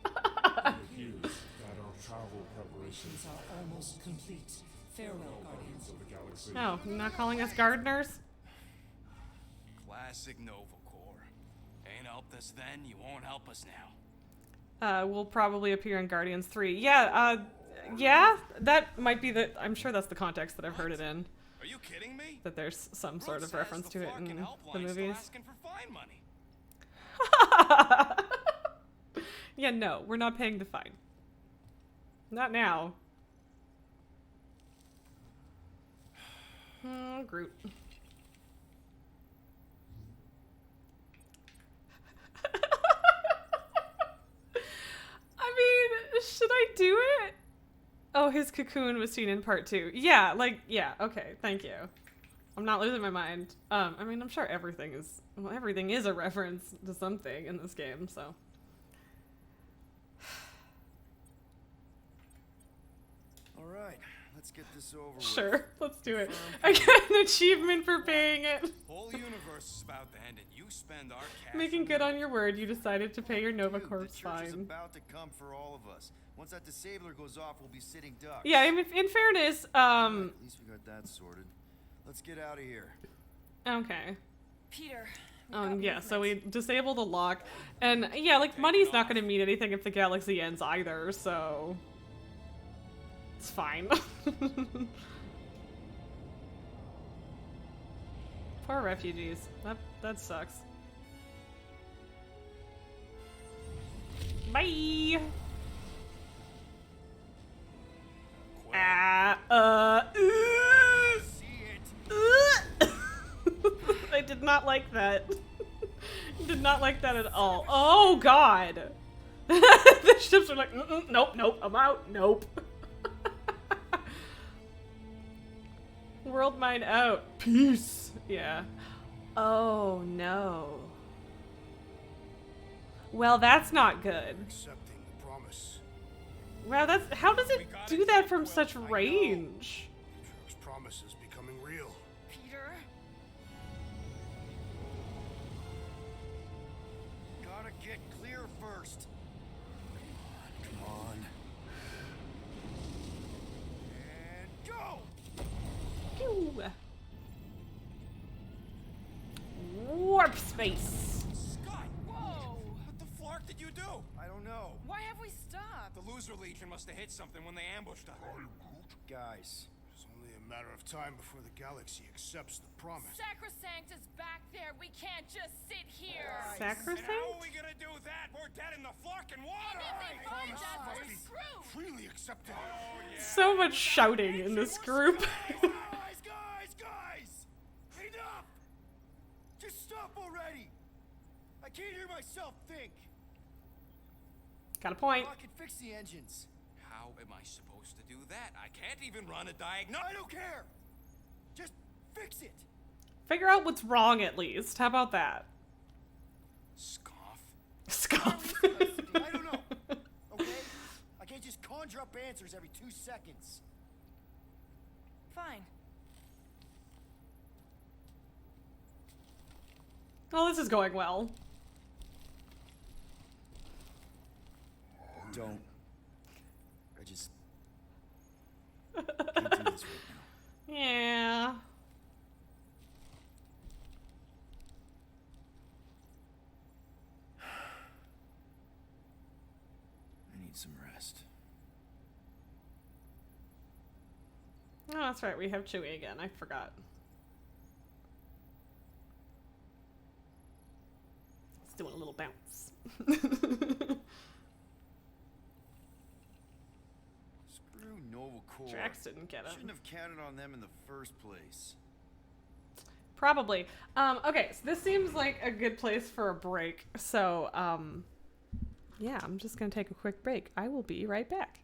appears that our travel preparations Things are almost complete. Farewell, Guardians. of the galaxy. Oh, you're not calling us gardeners? Classic Nova Corps. Ain't helped us then, you won't help us now. Will probably appear in Guardians 3. Yeah, yeah, that might be the... I'm sure that's the context that I've heard it in. Are you kidding me? That there's some sort Groot of says reference the to it Flarkin in the helpline's movies. Still asking for fine money. Yeah, no, we're not paying the fine. Not now. Groot. I mean, should I do it? Oh, his cocoon was seen in part 2. Yeah, like, yeah, okay, thank you. I'm not losing my mind. I mean, I'm sure everything is, well, everything is a reference to something in this game, so. All right, let's get this over with. Sure, let's do it. I get an achievement for paying it. Whole universe is about to end and you spend our cash. Making good on your word, you decided to pay your Nova Dude, Corps the church is fine. about to come for all of us. Once that disabler goes off, we'll be sitting ducks. Yeah, I mean, in fairness, At least we got that sorted. Let's get out of here. okay. Peter. Yeah, so we disable the lock. And yeah, like, money's not gonna mean anything if the galaxy ends either, so. It's fine. Poor refugees. That sucks. Bye! I did not like that. Did not like that at all. Oh god! The ships are like, nope, nope, I'm out, nope. World mine out. Peace. Yeah. Oh no. Well, that's not good. Accepting the promise. Wow, that's how does it do that from such range? Trev's promise is becoming real. Peter. Gotta get clear first. Come on. And go! Pew. Warp space. Scott! Whoa! What the flark did you do? I don't know. Why have we stopped? The Loser Legion must have hit something when they ambushed us. Guys, It's only a matter of time before the galaxy accepts the promise. Sacrosanct is back there. We can't just sit here. And how are Sacrosanct? we gonna do that? We're dead in the flarkin' water! And if they find us, we're screwed. Freely accepted. So much shouting in this group. guys! Enough! Just stop already! I can't hear myself think. Got a point. I can fix the engines. How am I supposed to do that? I can't even run a diagnostic. I don't care. Just fix it. Figure out what's wrong at least. How about that? Scoff. Scoff. conjure up answers every 2 seconds. Fine. Oh, this is going well. Don't. I just can't do this right now. Yeah. I need some rest. Oh, that's right. We have Chewie again. I forgot. It's doing a little bounce. Screw Nova Corps. Drax didn't get him. Shouldn't have counted on them in the first place. Probably. Okay, so this seems like a good place for a break. So, yeah, I'm just gonna take a quick break. I will be right back.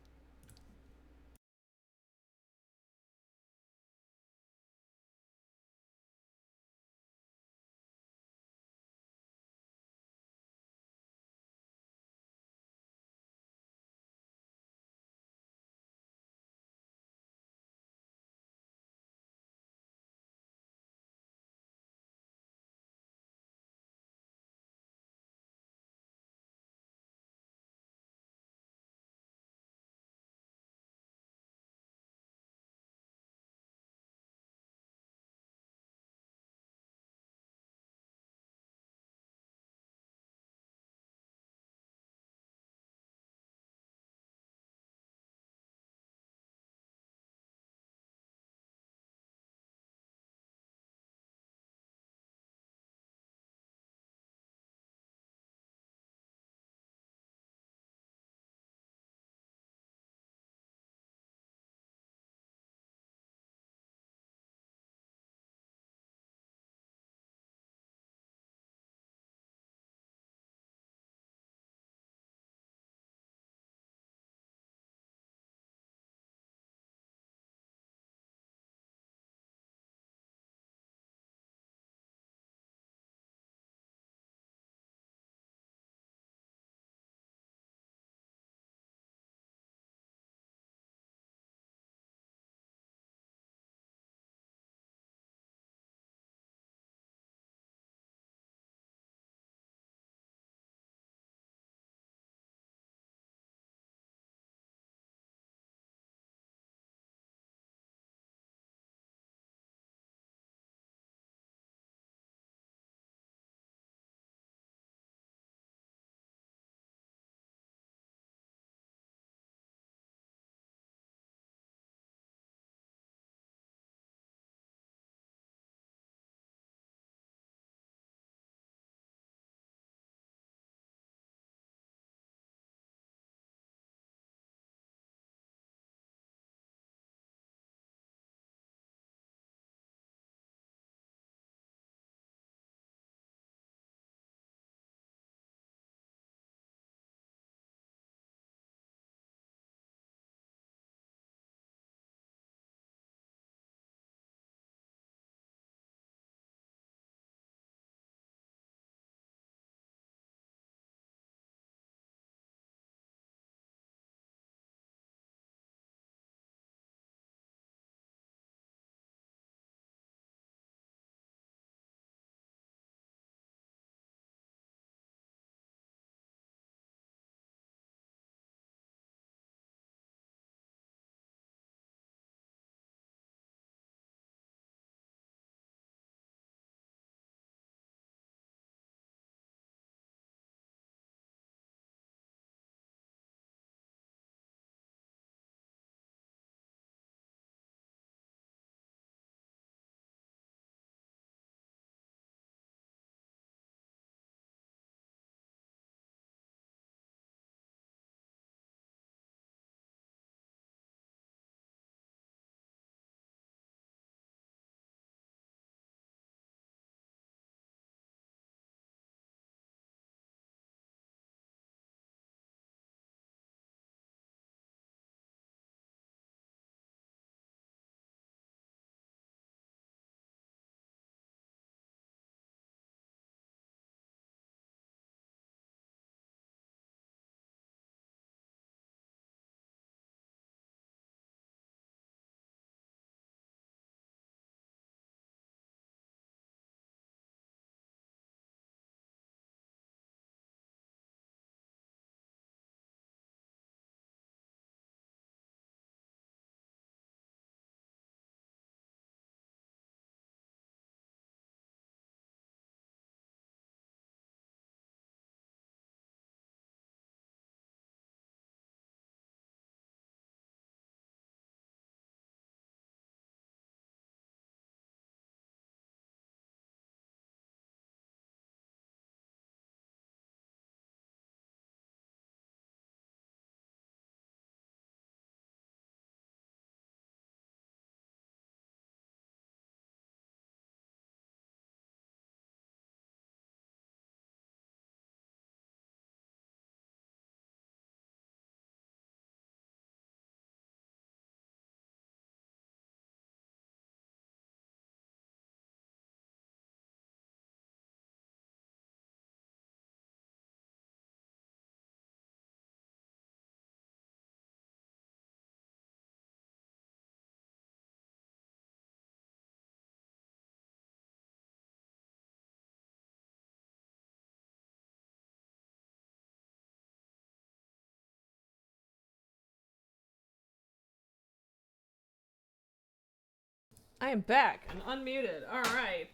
I am back and unmuted. All right.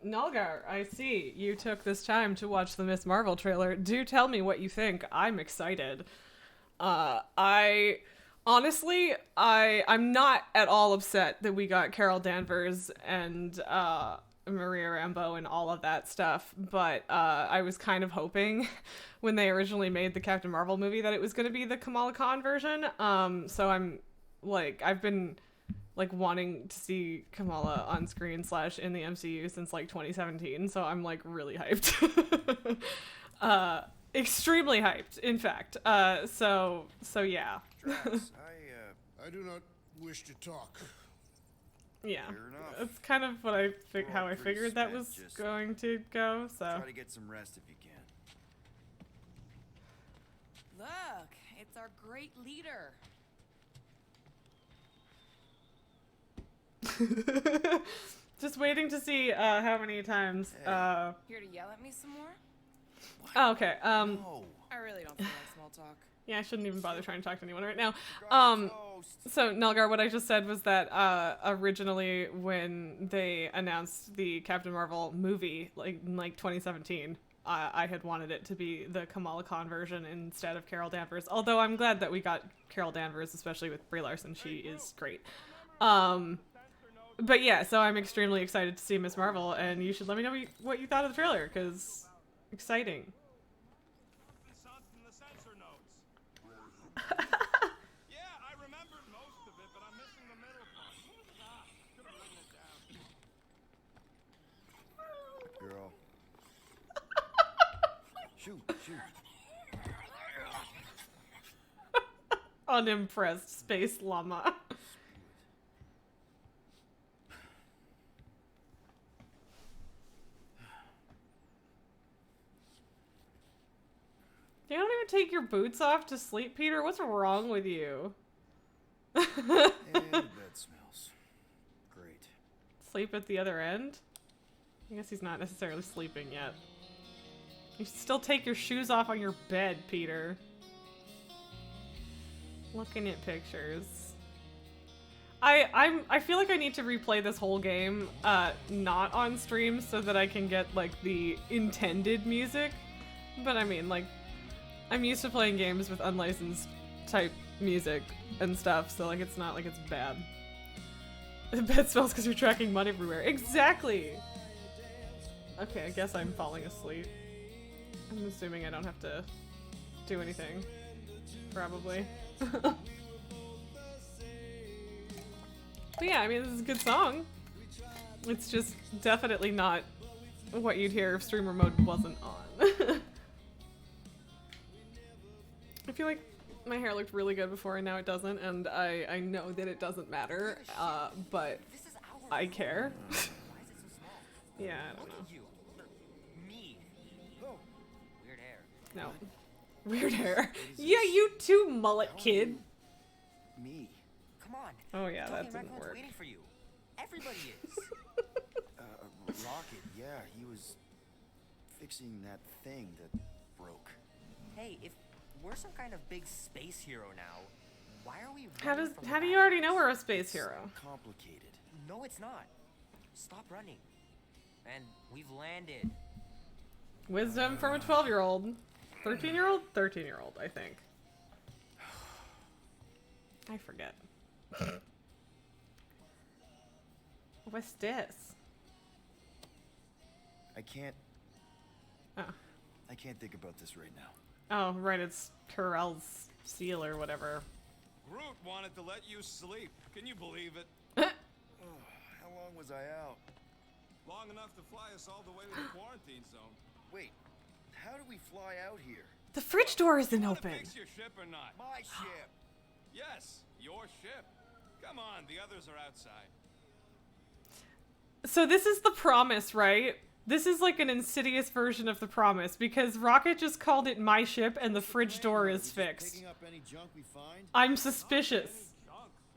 Nalgar, I see you took this time to watch the Miss Marvel trailer. Do tell me what you think. I'm excited. I'm not at all upset that we got Carol Danvers and Maria Rambeau and all of that stuff, but I was kind of hoping when they originally made the Captain Marvel movie that it was going to be the Kamala Khan version. So I've been like wanting to see Kamala on screen / in the MCU since like 2017, so I'm like really hyped. Extremely hyped, in fact. So yeah. Drax, I do not wish to talk. Yeah, Fair enough. that's kind of what how I pretty figured that spent, was just going to go. So try to get some rest if you can. Look, it's our great leader. just waiting to see how many times. Here to yell at me some more? Oh, okay. No. I really don't feel like small talk. Yeah, I shouldn't even bother trying to talk to anyone right now. So Nelgar, what I just said was that originally when they announced the Captain Marvel movie, like in 2017, I had wanted it to be the Kamala Khan version instead of Carol Danvers. Although I'm glad that we got Carol Danvers, especially with Brie Larson. She is great. But yeah, so I'm extremely excited to see Miss Marvel, and you should let me know what you thought of the trailer, because exciting. Yeah, I remembered most of it, but I'm missing the middle part. Should have written it down. Girl. Shoot. Unimpressed space llama. You don't even take your boots off to sleep, Peter? What's wrong with you? And the bed smells. Great. Sleep at the other end? I guess he's not necessarily sleeping yet. You should still take your shoes off on your bed, Peter. Looking at pictures. I feel like I need to replay this whole game, not on stream so that I can get, like, the intended music. But I mean, like, I'm used to playing games with unlicensed type music and stuff, so like it's not like it's bad. The bed smells because you're tracking mud everywhere. Exactly! Okay, I guess I'm falling asleep. I'm assuming I don't have to do anything. Probably. But yeah, I mean, this is a good song. It's just definitely not what you'd hear if streamer mode wasn't on. I feel like my hair looked really good before and now it doesn't, and I know that it doesn't matter, but I care. Yeah, I don't know. Me. Weird hair. No. Weird hair. Yeah, you too, mullet kid. Me. Come on. Oh yeah, Talking that didn't Raccoon's work. waiting for you. Everybody is. Rocket, yeah, he was fixing that thing that broke. Hey, if we're some kind of big space hero now, why are we How running from do the you bad already guys? know we're a space hero? Complicated. No, it's not. Stop running. And we've landed. Wisdom from a 12-year-old. 13-year-old? 13-year-old, I think. I forget. What's this? I can't think about this right now. Oh, right, it's Terrell's seal or whatever. Groot wanted to let you sleep. Can you believe it? How long was I out? Long enough to fly us all the way to the quarantine zone. Wait, how do we fly out here? The fridge door isn't Want open. to fix your ship or not? My ship. Yes, your ship. Come on, the others are outside. So this is the promise, right? This is like an insidious version of the promise because Rocket just called it my ship and the fridge door is fixed. Picking up any junk we find? I'm suspicious.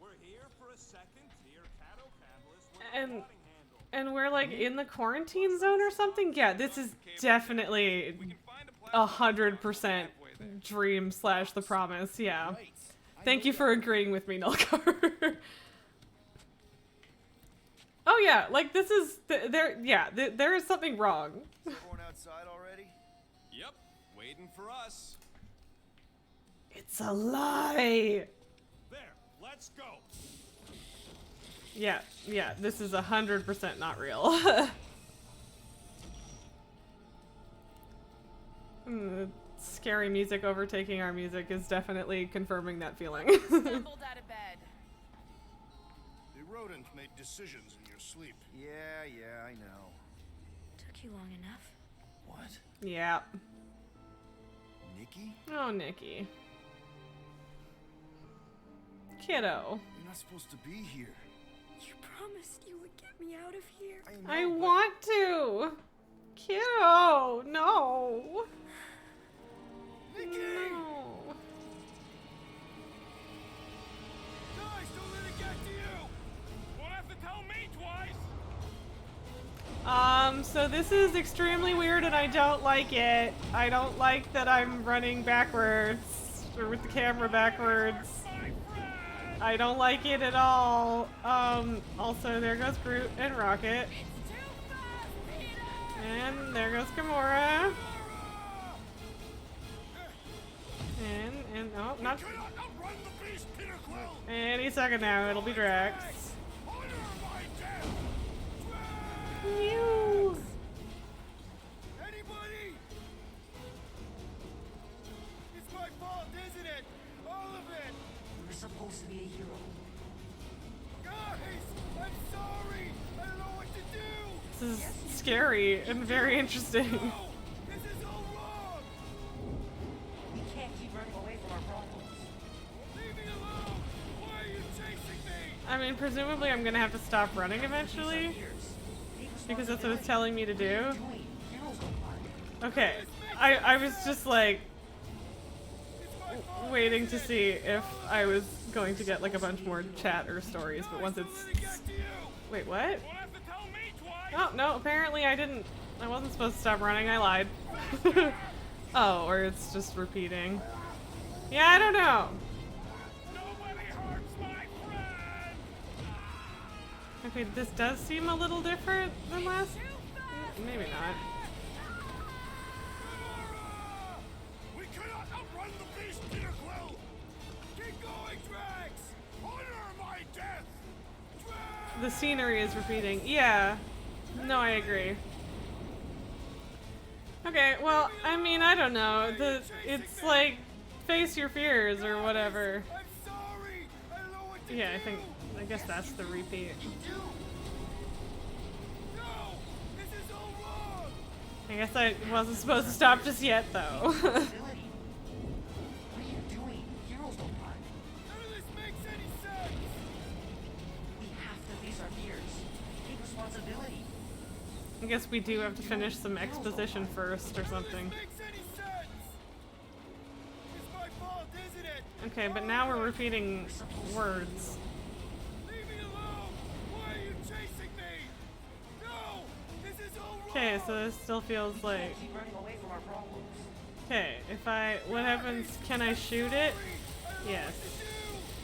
We're here for a second tier cattle catalyst with a And wadding handle. and we're like in the quarantine zone or something? Yeah, this is definitely 100% dream / the promise, yeah. Thank you for agreeing with me, Nulkar. yeah, like this is there is something wrong. Is everyone outside already? Yep, waiting for us. It's a lie. There, let's go. Yeah, this is 100% not real. Scary music overtaking our music is definitely confirming that feeling. Stumbled out of bed. The rodent made decisions in your sleep. Yeah, I know. Took you long enough. What? Yeah. Nikki? Oh, Nikki. Kiddo. You're not supposed to be here. You promised you would get me out of here. I want to. Kiddo, no. Nikki! No. Guys, don't let it get to you. Won't have to tell me twice. So this is extremely weird and I don't like it. I don't like that I'm running backwards, or with the camera backwards. I don't like it at all. Also there goes Groot and Rocket. And there goes Gamora. And oh, not. Any second now, it'll be Drax. Mew. Anybody? It's my fault, isn't it? All of it. You're supposed to be a hero. Guys, I'm sorry. I don't know what to do. This is scary and very interesting. No, this is all wrong. We can't keep running away from our problems. Leave me alone. Why are you chasing me? I mean, presumably I'm gonna have to stop running eventually, because that's what it's telling me to do. Okay, I was just like waiting to see if I was going to get like a bunch more chat or stories, but once it's... Wait, what? Oh, no, apparently I didn't. I wasn't supposed to stop running, I lied. Oh, or it's just repeating. Yeah, I don't know. Okay, this does seem a little different than last... Maybe not. We cannot outrun the beast, Peter Quill. Keep going, Drax. Honor my death. The scenery is repeating. Yeah. No, I agree. Okay, well, I mean, I don't know. It's like, face your fears or whatever. I'm sorry. I don't know what to Yeah, do. I guess that's the repeat. No, this is all wrong. I guess I wasn't supposed to stop just yet, though. What are you doing? Heroes don't run. None of this makes any sense. We have to face our fears. Take responsibility. I guess we do have to finish some exposition first or something. None of this makes any sense. It's my fault, isn't it? Okay, but now we're repeating words. Leave me alone. Why are you chasing me? No, this is all wrong. Okay, so this still feels like... Keep running away from our problems. Okay, if I... What happens? Can I shoot it? Yes.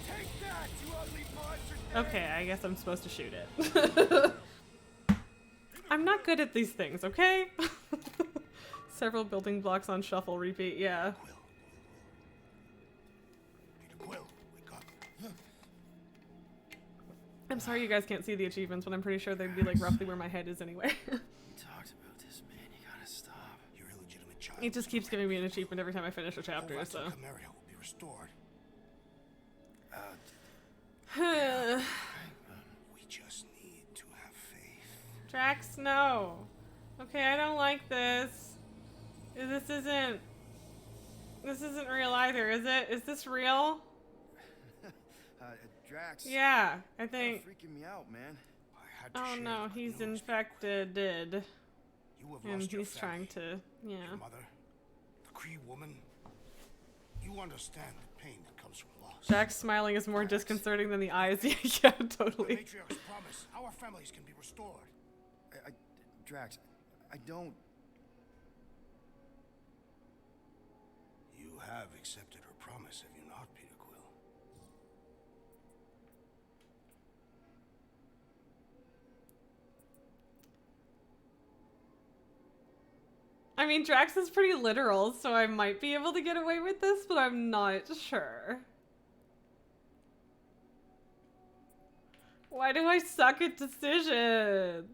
Take that, you ugly monster. Okay, I guess I'm supposed to shoot it. I'm not good at these things, okay? Several building blocks on shuffle repeat, yeah. Quill, we got. I'm sorry you guys can't see the achievements, but I'm pretty sure they'd be like roughly where my head is anyway. We talked about this, man. You gotta stop. Your illegitimate child. It just keeps giving me an achievement every time I finish a chapter, so... Camaria will be restored. We just need to have faith. Drax, no. Okay, I don't like this. This isn't real either, is it? Is this real? Drax. Yeah, I think... You're freaking me out, man. I had to Oh share no, the he's news. infected. You have And lost your he's trying family, to... Yeah. your mother, the Kree woman. You understand the pain that comes from loss. Jack's smiling is more disconcerting than the eyes. Yeah, The totally. matriarch's promise, our families can be restored. Drax, I don't. You have accepted her promise, have you not, Peter Quill? I mean, Drax is pretty literal, so I might be able to get away with this, but I'm not sure. Why do I suck at decisions?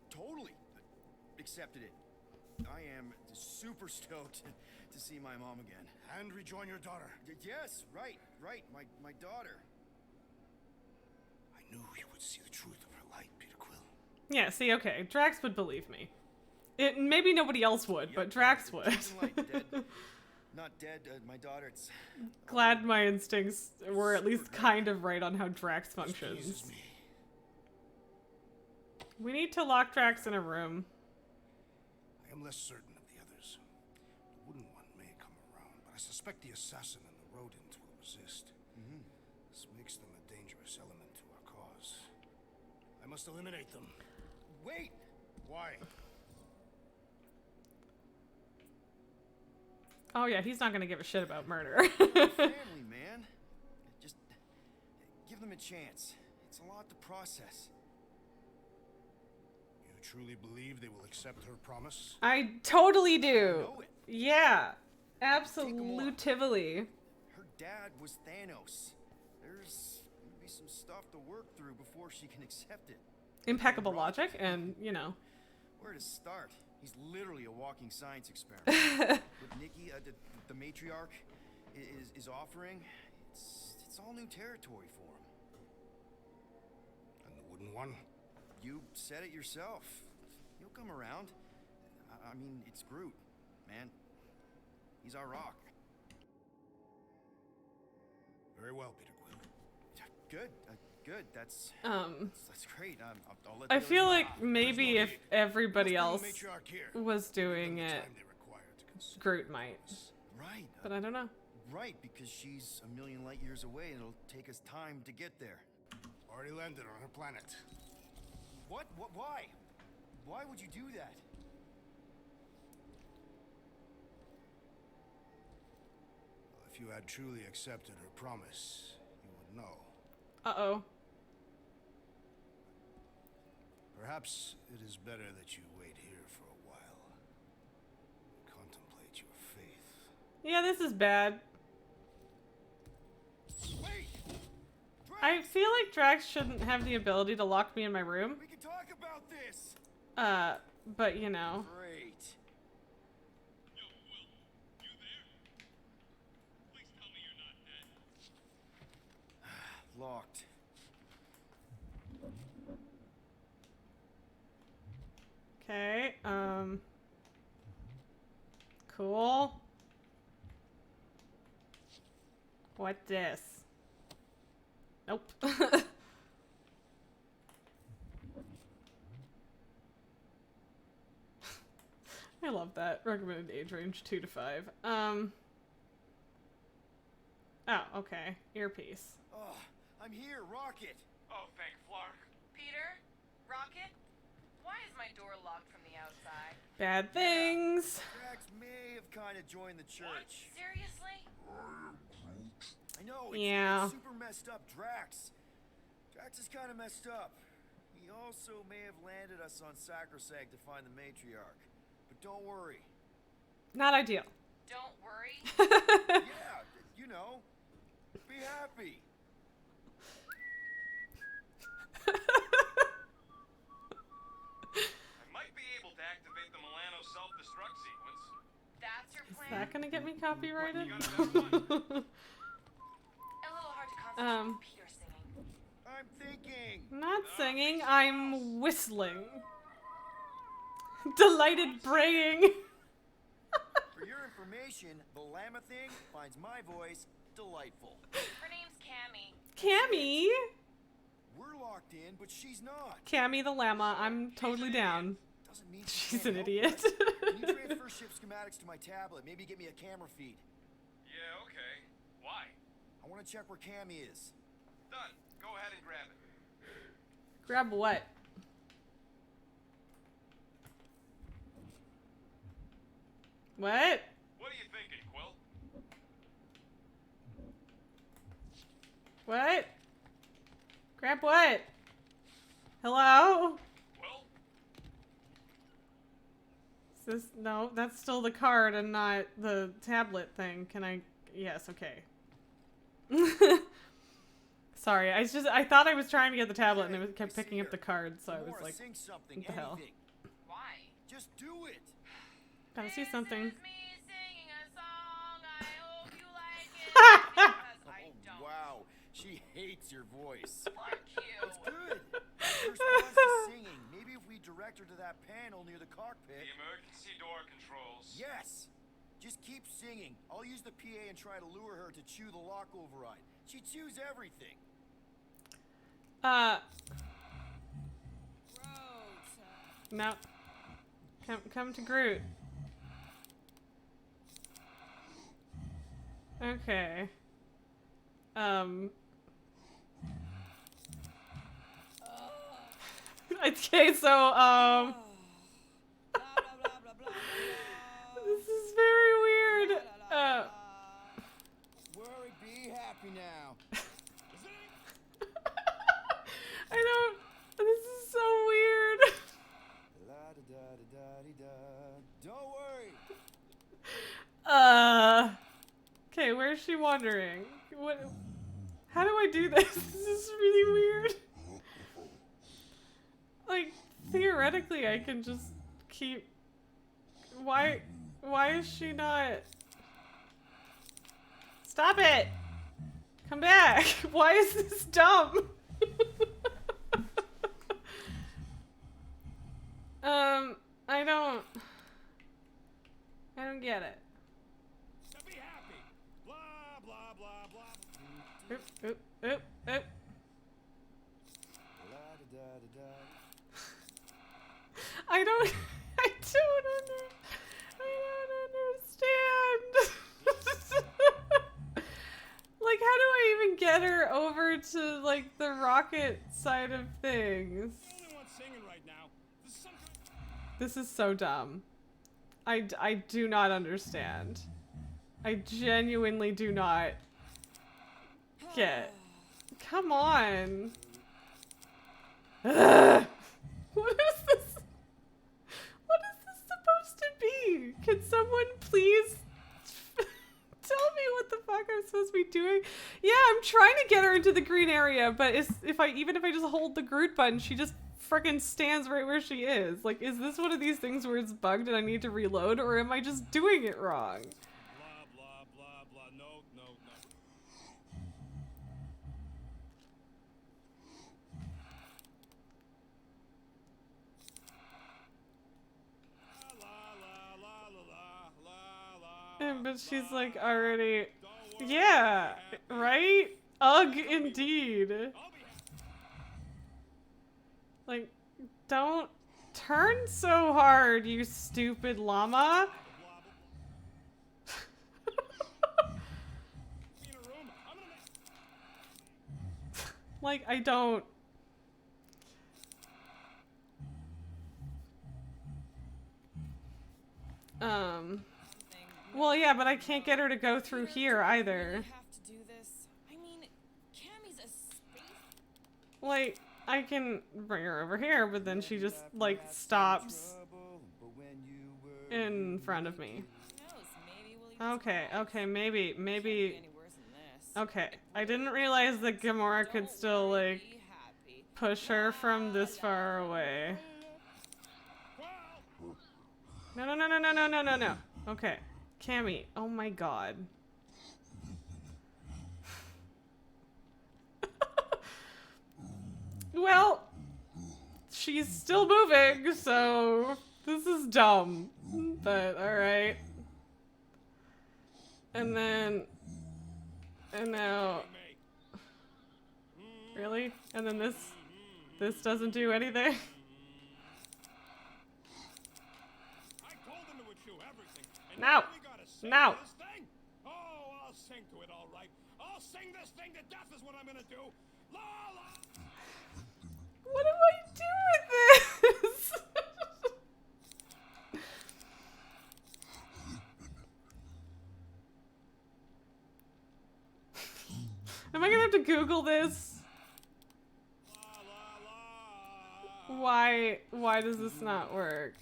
Totally accepted it. I am super stoked to see my mom again. And rejoin your daughter. Yes, right. My daughter. I knew you would see the truth of her light, Peter Quill. Yeah, see, okay, Drax would believe me. Maybe nobody else would, but Drax would. Not dead, my daughter. It's Glad my instincts were at least kind of right on how Drax functions. We need to lock Drax in a room. I am less certain of the others. The wooden one may come around, but I suspect the assassin and the rodent will resist. This makes them a dangerous element to our cause. I must eliminate them. Wait! Why? Oh yeah, he's not gonna give a shit about murder. Family, man. Just give them a chance. It's a lot to process. You truly believe they will accept her promise? I totally do. Yeah, absolutely. Her dad was Thanos. There's gonna be some stuff to work through before she can accept it. Impeccable logic, and you know. Where to start? He's literally a walking science experiment. What Nikki, the matriarch, is offering, it's all new territory for him. And the wooden one? You said it yourself. He'll come around. I mean, it's Groot, man. He's our rock. Very well, Peter Quill. Good, good. That's great. I'll let I the feel others like maybe if everybody else was doing it, Groot might. Right. But I don't know. Right, because she's a million light years away and it'll take us time to get there. Already landed on her planet. What? Why? Why would you do that? Well, if you had truly accepted her promise, you would know. Uh-oh. Perhaps it is better that you wait here for a while. Contemplate your faith. Yeah, this is bad. Wait! I feel like Drax shouldn't have the ability to lock me in my room. We can talk about this! But you know. Great. Yo, Will, you there? Please tell me you're not dead. Locked. Okay, cool. What this? Nope. I love that. Recommended age range 2 to 5. Oh, okay. Earpiece. Oh, I'm here, Rocket. Oh, thank Flark. Peter? Rocket? Why is my door locked from the outside? Bad things. Drax may have kind of joined the church. Seriously? I know, Yeah. it's super messed up, Drax. Drax is kind of messed up. He also may have landed us on Sacrosag to find the matriarch. But don't worry. Not ideal. Don't worry. Yeah, you know, be happy. I might be able to activate the Milano self-destruct sequence. That's your Is plan? that gonna get me copyrighted? A little hard to concentrate with Peter singing. I'm thinking. I'm not singing, I'm whistling. Delighted braying. For your information, the llama thing finds my voice delightful. Her name's Cammy. Cammy? We're locked in, but she's not. Cammy the llama, I'm totally down. Doesn't mean She's can't an help idiot. us. Can you transfer ship schematics to my tablet? Maybe get me a camera feed. Yeah, okay. Why? I want to check where Cammy is. Done. Go ahead and grab it. Grab what? What? What are you thinking, Quill? What? Grab what? Hello? Quill? this? No, that's still the card and not the tablet thing. Can I? Yes, okay. Sorry, I thought I was trying to get the tablet and it kept picking up the card, so I was like, what the hell? Why? Just do it. Gotta see something. Wow, she hates your voice. Fuck you. It's good. She responds to singing. Maybe if we direct her to that panel near the cockpit. The emergency door controls. Yes. Just keep singing. I'll use the PA and try to lure her to chew the lock override. She chews everything. No. Come to Groot. Okay. Okay, so, this is very weird. Worry, be happy now. I don't, this is so weird. Don't worry. Okay, where's she wandering? What, how do I do this? This is really weird. Like, theoretically, I can just keep... Why is she not... Stop it! Come back! Why is this dumb? I don't get it. So be happy. Blah, blah, blah, blah. Oop, oop, oop, oop. I don't understand. Like, how do I even get her over to, like, the rocket side of things? I'm the only one singing right now. This is some kind This is so dumb. I do not understand. I genuinely do not get. Come on. Ugh. What is this? What is this supposed to be? Can someone please tell me what the fuck I'm supposed to be doing? Yeah, I'm trying to get her into the green area, but even if I just hold the Groot button, she just freaking stands right where she is. Like, is this one of these things where it's bugged and I need to reload, or am I just doing it wrong? blah, blah, blah, blah. No, no, no. But she's like already, yeah, right? Ugh, indeed. Like, don't turn so hard, you stupid llama. Like, I don't. Well, yeah, but I can't get her to go through here either. Have to do this. I mean, Cammy's a space. Like, I can bring her over here, but then she just, like, stops in front of me. Okay, okay, maybe. Okay, I didn't realize that Gamora could still, like, push her from this far away. No. Okay, Cammy, oh my god. Well, she's still moving, so this is dumb, but alright. And then, and now, really? And then this doesn't do anything? No! No! Oh, I'll sing to it, all right. I'll sing this thing to death is what I'm gonna do. La la. What do I do with this? Am I gonna have to Google this? Why does this not work?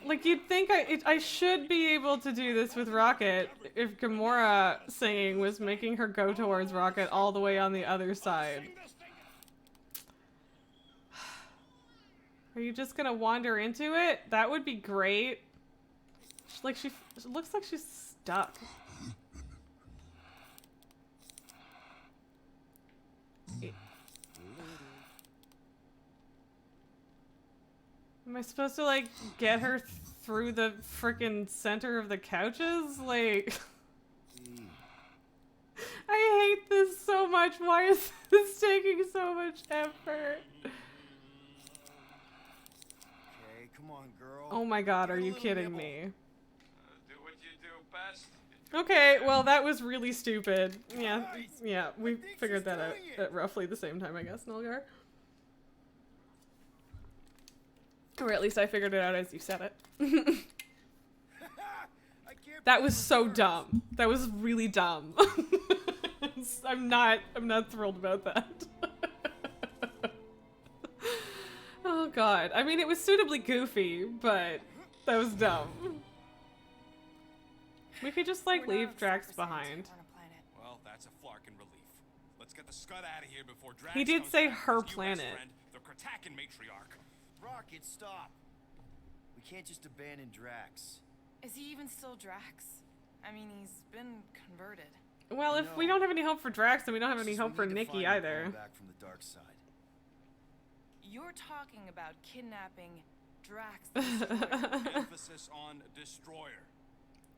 Like, you'd think I should be able to do this with Rocket if Gamora singing was making her go towards Rocket all the way on the other side. Are you just gonna wander into it? That would be great. Like, she looks like she's stuck. Am I supposed to, like, get her through the frickin' center of the couches? Like... I hate this so much. Why is this taking so much effort? Okay, come on, girl. Oh my god, are you kidding me? Do what you do best. Okay, well, that was really stupid. Yeah, yeah, we figured that out at roughly the same time, I guess, Nilgar. Or at least I figured it out as you said it. That was so dumb. That was really dumb. I'm not thrilled about that. Oh god. I mean, it was suitably goofy, but that was dumb. We could just, like, leave Drax behind. Well, that's a flarkin' relief. Let's get the scud out of here before Drax He did comes say back her with his US planet. friend, the Kratakan matriarch. Rocket, stop. We can't just abandon Drax. Is he even still Drax? I mean, he's been converted. Well, if we don't have any hope for Drax, then we don't have any hope for Nikki either. Back from the dark side. You're talking about kidnapping Drax the Destroyer. Emphasis on destroyer.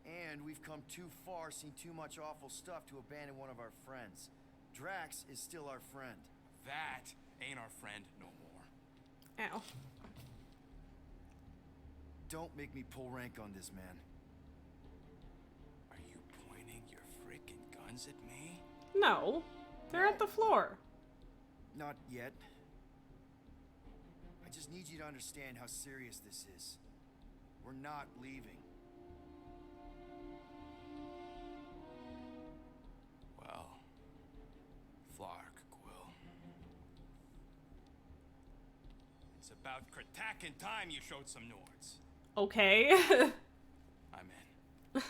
And we've come too far, seen too much awful stuff to abandon one of our friends. Drax is still our friend. That ain't our friend no more. Ow. Don't make me pull rank on this, man. Are you pointing your frickin' guns at me? No. They're at the floor. Not yet. I just need you to understand how serious this is. We're not leaving. Well, Flark, Quill. It's about Kratakan time you showed some Nords. Okay. I'm in.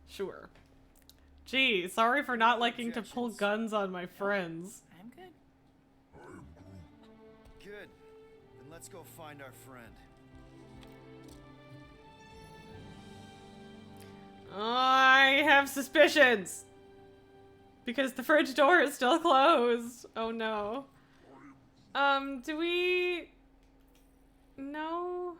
Sure. Gee, sorry for not liking to pull guns on my friends. I'm good. Good. Then let's go find our friend. I have suspicions. Because the fridge door is still closed. Oh no. Do we... No?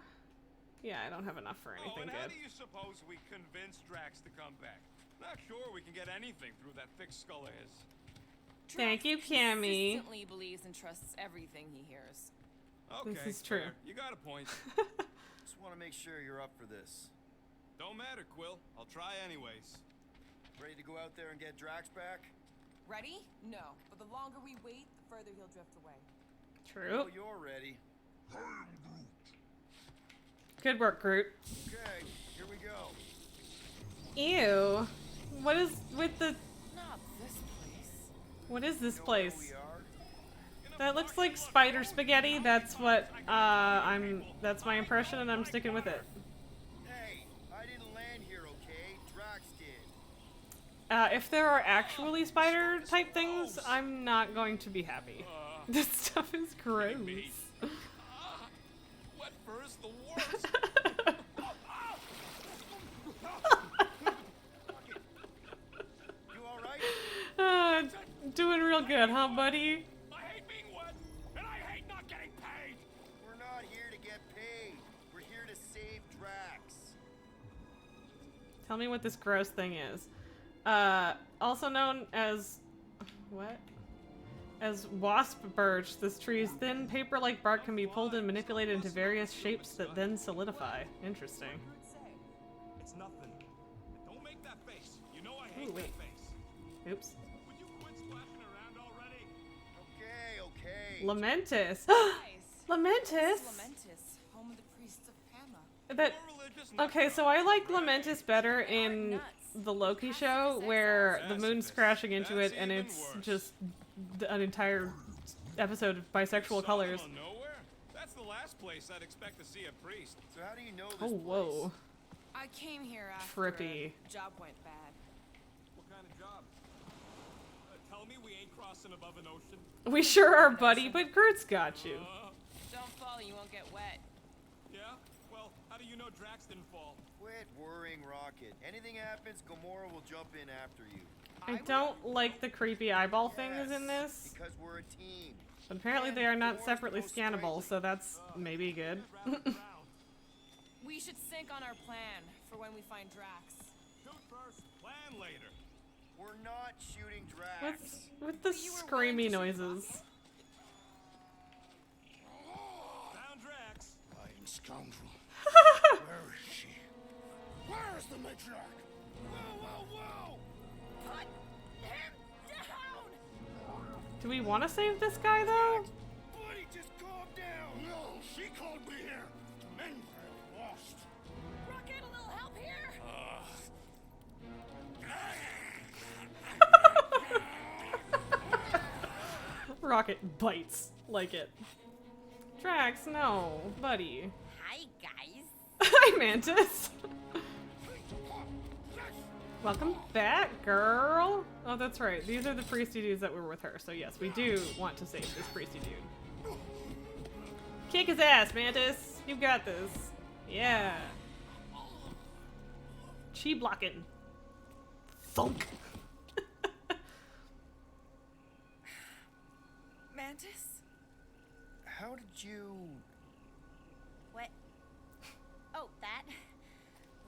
Yeah, I don't have enough for anything and good. how do you suppose we convince Drax to come back? Not sure we can get anything through that thick skull of his. Thank you, Cammy. Consistently believes and trusts everything he hears. Okay, This is true. fair. You got a point. Just want to make sure you're up for this. Don't matter, Quill. I'll try anyways. Ready to go out there and get Drax back? Ready? No. But the longer we wait, the further he'll drift away. True. Oh, you're ready. Good work, Groot. Okay, here we go. Ew. What is with the... Not this place. What is this You know place? where we are? That looks like spider spaghetti. That's what, that's my impression and I'm sticking with it. Hey, I didn't land here, okay? Drax did. If there are actually spider type things, I'm not going to be happy. This stuff is gross. What first, the worst? You alright? Doing real good, huh, buddy? I hate being wet, and I hate not getting paid. We're not here to get paid. We're here to save Drax. Tell me what this gross thing is. Also known as... What? As wasp birch, this tree's thin, paper-like bark can be pulled and manipulated into various shapes that then solidify. Interesting. It's nothing. Don't make that face. You know I hate Ooh, wait. that face. Oops. Would you quit splashing around already? Okay, okay. Lamentis. Nice. Lamentis? Lamentis, home of the priests of Pama. That... More religious than Okay, so I like Lamentis better in the Loki show, where the moon's crashing into it and it's just an entire episode of bisexual colors. Nowhere? That's the last place, I'd expect to see a priest. So how do you know this Oh, whoa. I came here after Trippy. a job went bad. What kind of job? Tell me we ain't crossing above an ocean. We sure are, buddy, but Groot's got you. Don't fall, you won't get wet. Yeah? Well, how do you know Drax didn't fall? Quit worrying, Rocket. Anything happens, Gamora will jump in after you. I don't like the creepy eyeball things in this. Because we're a team. But apparently they are not separately scannable, so that's maybe good. We should sync on our plan for when we find Drax. Shoot first, plan later. We're not shooting Drax. With the screamy noises. Found Drax. Lying scoundrel. Where is she? Where's the matriarch? Whoa, whoa, whoa! Put him down! Do we want to save this guy, though? Buddy, just calm down! No, she called me here. Men are lost. Rocket, a little help here! Rocket bites like it. Drax, no, buddy. Hi, guys. Hi, Mantis. Welcome back, girl. Oh, that's right. These are the priesty dudes that were with her. So yes, we do want to save this priesty dude. Kick his ass, Mantis. You got this. Yeah. Chi blocking. Thunk. Mantis? How did you... What? Oh, that?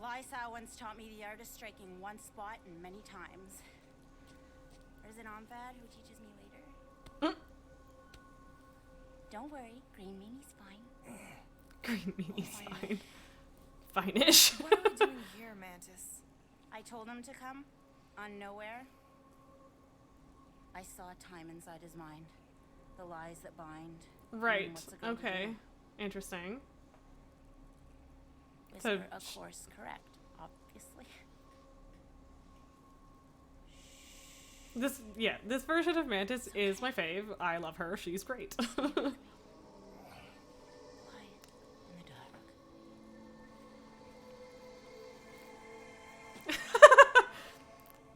Lysa once taught me the art of striking one spot and many times. There's an Omphad who teaches me later. Don't worry, Green Meanie's fine. Green Meanie's fine. Fine-ish. What are we doing here, Mantis? I told him to come, on nowhere. I saw time inside his mind. The lies that bind. Right. What's it going to Okay. do? Interesting. Whisper, of course, correct, obviously. This version of Mantis is my fave. I love her. She's great. Quiet in the dark.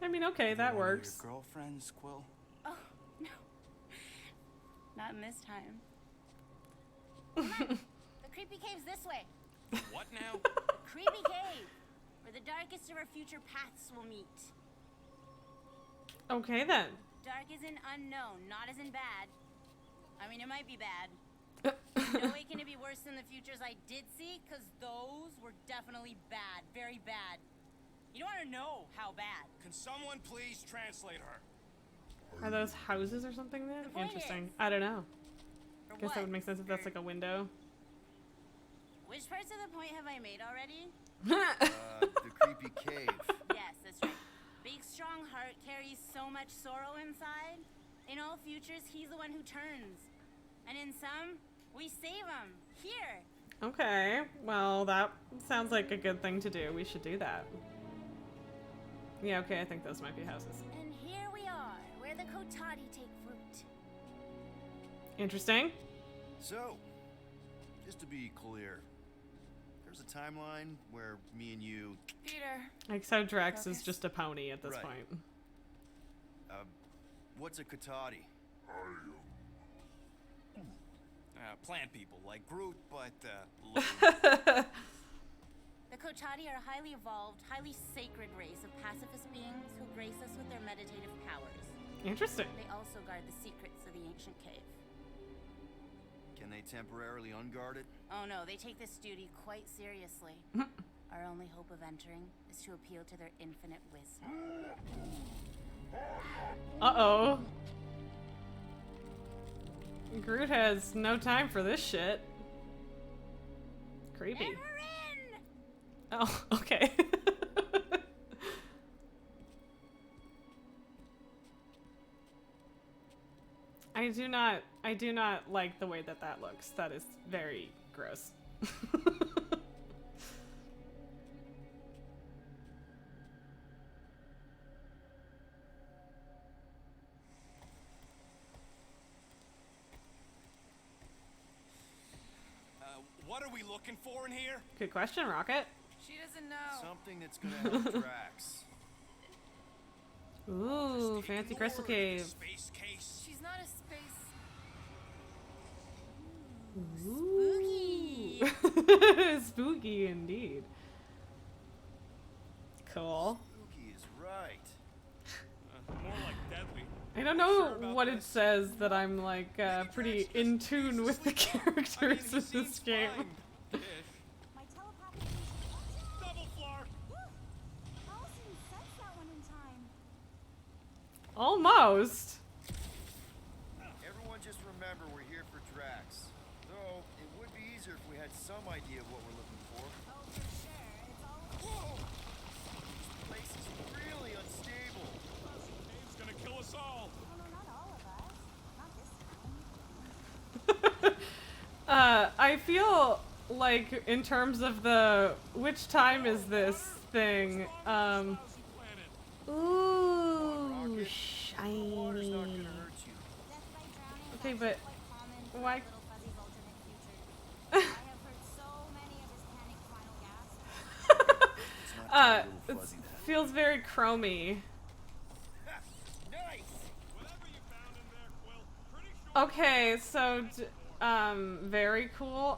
I mean, okay, that works. Your girlfriends, Quill? Oh, no. Not in this time. Come on. The creepy cave's this way. What now? The creepy cave, where the darkest of our future paths will meet. Okay, then. Dark is in unknown, not as in bad. I mean, it might be bad. No way can it be worse than the futures I did see, because those were definitely bad. Very bad. You don't want to know how bad. Can someone please translate her? Are those houses or something then? The point Interesting. is- I don't know. Or Guess that would make sense if that's like a window. Which parts of the point have I made already? The creepy cave. Yes, that's right. Big, strong heart carries so much sorrow inside. In all futures, he's the one who turns. And in some, we save him. Here. Okay, well, that sounds like a good thing to do. We should do that. Yeah, okay, I think those might be houses. And here we are, where the Kotati take fruit. Interesting. So, just to be clear, there's a timeline where me and you... Peter. Except Drax is just a pony at this Right. point. What's a Kotati? Plant people, like Groot, but, The Kotati are a highly evolved, highly sacred race of pacifist beings who grace us with their meditative powers. Interesting. They also guard the secrets of the ancient cave. Can they temporarily unguard it? Oh no, they take this duty quite seriously. Our only hope of entering is to appeal to their infinite wisdom. Uh-oh. Groot has no time for this shit. Creepy. And we're in! Oh, okay. I do not like the way that that looks. That is very gross. What are we looking for in here? Good question, Rocket. She doesn't know. Something that's gonna help Drax. Ooh, fancy crystal cave. Space case. She's not a space. Ooh. Spooky indeed. Cool. Spooky is right. More like deadly. I don't know what it says that I'm like pretty in tune with the characters in this game. My telepathic Double floor. Allison sensed that one in time. Almost. Everyone just remember we're here for Drax. Though, it would be easier if we had some idea of what we're looking for. Oh, for sure. It's all. Whoa! This place is really unstable. Dave's gonna kill us all. Oh, no, not all of us. Not this time. I feel like in terms of the which time is this thing? Ooh, shiny. Water's not gonna hurt you. Death by drowning is Okay, actually but quite common for why? Little Fuzzy's alternate future. I have heard so many of his panicked final gasps. It's not too It little fuzzy that. feels very chromy. Nice! Whatever you found in there, Quill. Pretty sure. Okay, so very cool.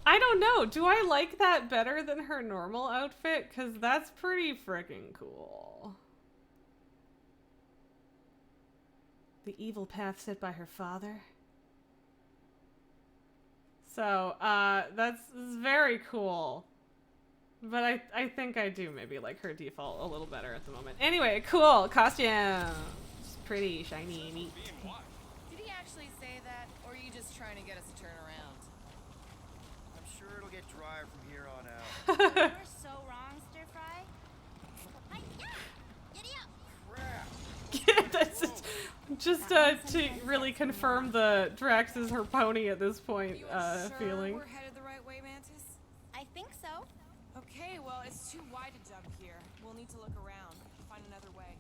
I don't know. Do I like that better than her normal outfit? Cause that's pretty freaking cool. The evil path set by her father. So, that's very cool. But I think I do maybe like her default a little better at the moment. Anyway, cool. Costumes. Pretty, shiny, neat. Did he actually say that, or are you just trying to get us to turn around? I'm sure it'll get drier from here on out. You're so wrong, Stir Fry. Giddy up! Crap! That's just to really confirm the Drax is her pony at this point You are sure feeling. we're headed the right way, Mantis? I think so. Okay, well, it's too wide to jump here. We'll need to look around, find another way.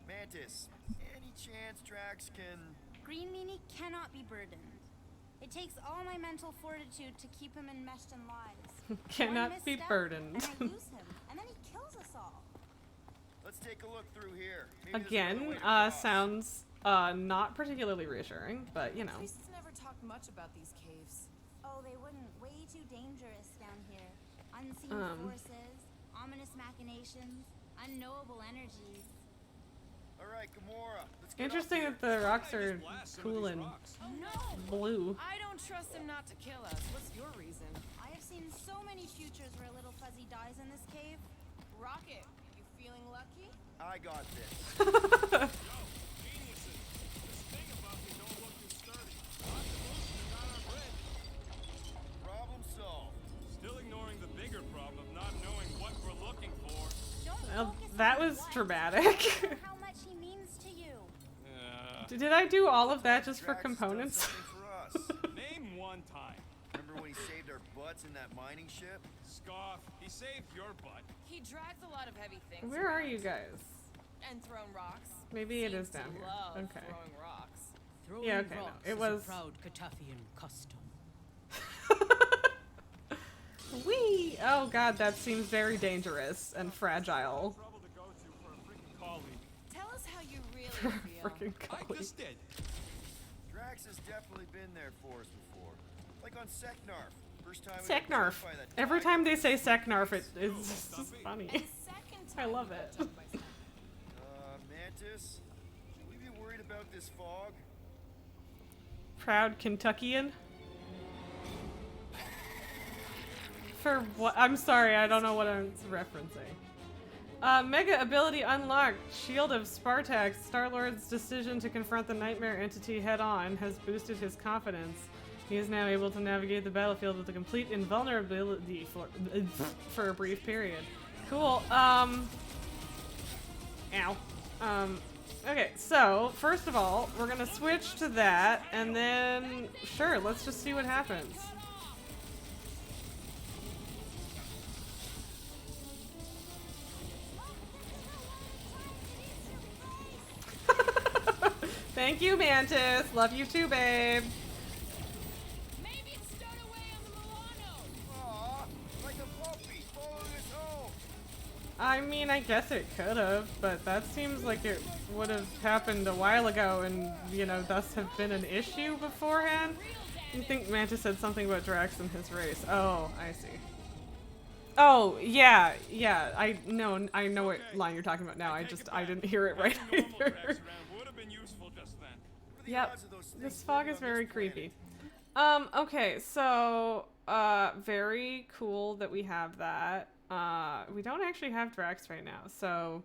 Mantis, any chance Drax can... Green Meanie cannot be burdened. It takes all my mental fortitude to keep him enmeshed in lies. Cannot One be misstep, burdened. And I lose him, and then he kills us all. Let's take a look through here. Maybe there's Again, another way across. sounds not particularly reassuring, but you know. Priests never talked much about these caves. Oh, they wouldn't. Way too dangerous down here. Unseen forces, ominous machinations, unknowable energies. All right, Gamora. Let's get Interesting up that here. the rocks I are just blast some of cool these and rocks. Oh no! blue. I don't trust him not to kill us. What's your reason? I have seen so many futures where Little Fuzzy dies in this cave. Rocket, you feeling lucky? I got this. Yo, geniuses. This thing above me don't look too sturdy. Lots of motion and got our bridge. Problem solved. Still ignoring the bigger problem of not knowing what we're looking for. Don't Well, focus that on was what, dramatic. but how much he means to you. Did I do all of that just for Drax has done components? something for us. Name one time. Remember when he saved our butts in that mining ship? Scoff. He saved your butt. He drags a lot of heavy things. Where are around. you guys? And thrown rocks. Maybe it is Seems to down here. love Okay. throwing rocks. Throwing Yeah, okay, no, rocks it is was- a proud Katafian custom. Whee! Oh god, that seems very dangerous and fragile. Trouble to go to for a freaking colleague. Tell us how you really For feel. freaking I colleague. just did. Drax has definitely been there for us before. Like on Seknarf. First time we got Seknarf. jumped by that Every tiger. time they say Seknarf, it's just funny. And the second I time love we got it. jumped by Stan. Mantis, should we be worried about this fog? Proud Kentuckian? For what? I'm sorry, I don't know what I'm referencing. Mega ability unlocked. Shield of Spartax. Star-Lord's decision to confront the nightmare entity head-on has boosted his confidence. He is now able to navigate the battlefield with a complete invulnerability for a brief period. Cool. Ow. Okay, so, first of all, we're gonna switch to that, and then, sure, let's just see what happens. Thank you, Mantis. Love you too, babe. I mean, I guess it could have, but that seems like it would have happened a while ago and, you know, thus have been an issue beforehand. You think Mantis said something about Drax and his race. Oh, I see. Oh, yeah, yeah, I know what line you're talking about now. I didn't hear it right either. Yep, this fog is very creepy. Okay, so, very cool that we have that. We don't actually have Drax right now, so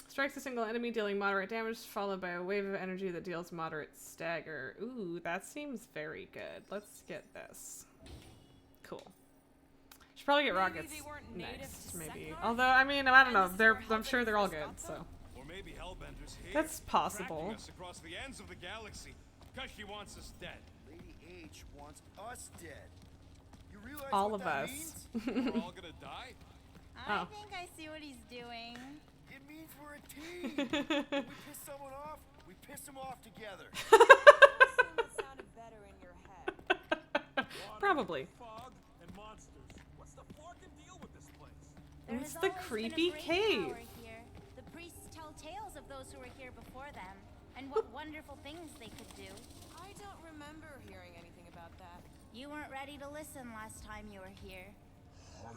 strikes a single enemy dealing moderate damage followed by a wave of energy that deals moderate stagger. Ooh, that seems very good. Let's get this. Cool. Should probably get rockets next, maybe. Although, I mean, I don't know. I'm sure they're all good, so. Or maybe Hellbender's here, that's possible. tracking us across the ends of the galaxy, because she wants us dead. Lady H wants us dead. You realize All what of that us. means? We're all gonna die? I think I see what he's doing. It means we're a team. When we piss someone off, we piss them off together. Sounded better in your head. Probably. Fog and monsters. What's the fucking deal with this place? It's the creepy cave. Here. The priests tell tales of those who were here before them, and what wonderful things they could do. I don't remember hearing anything about that. You weren't ready to listen last time you were here. What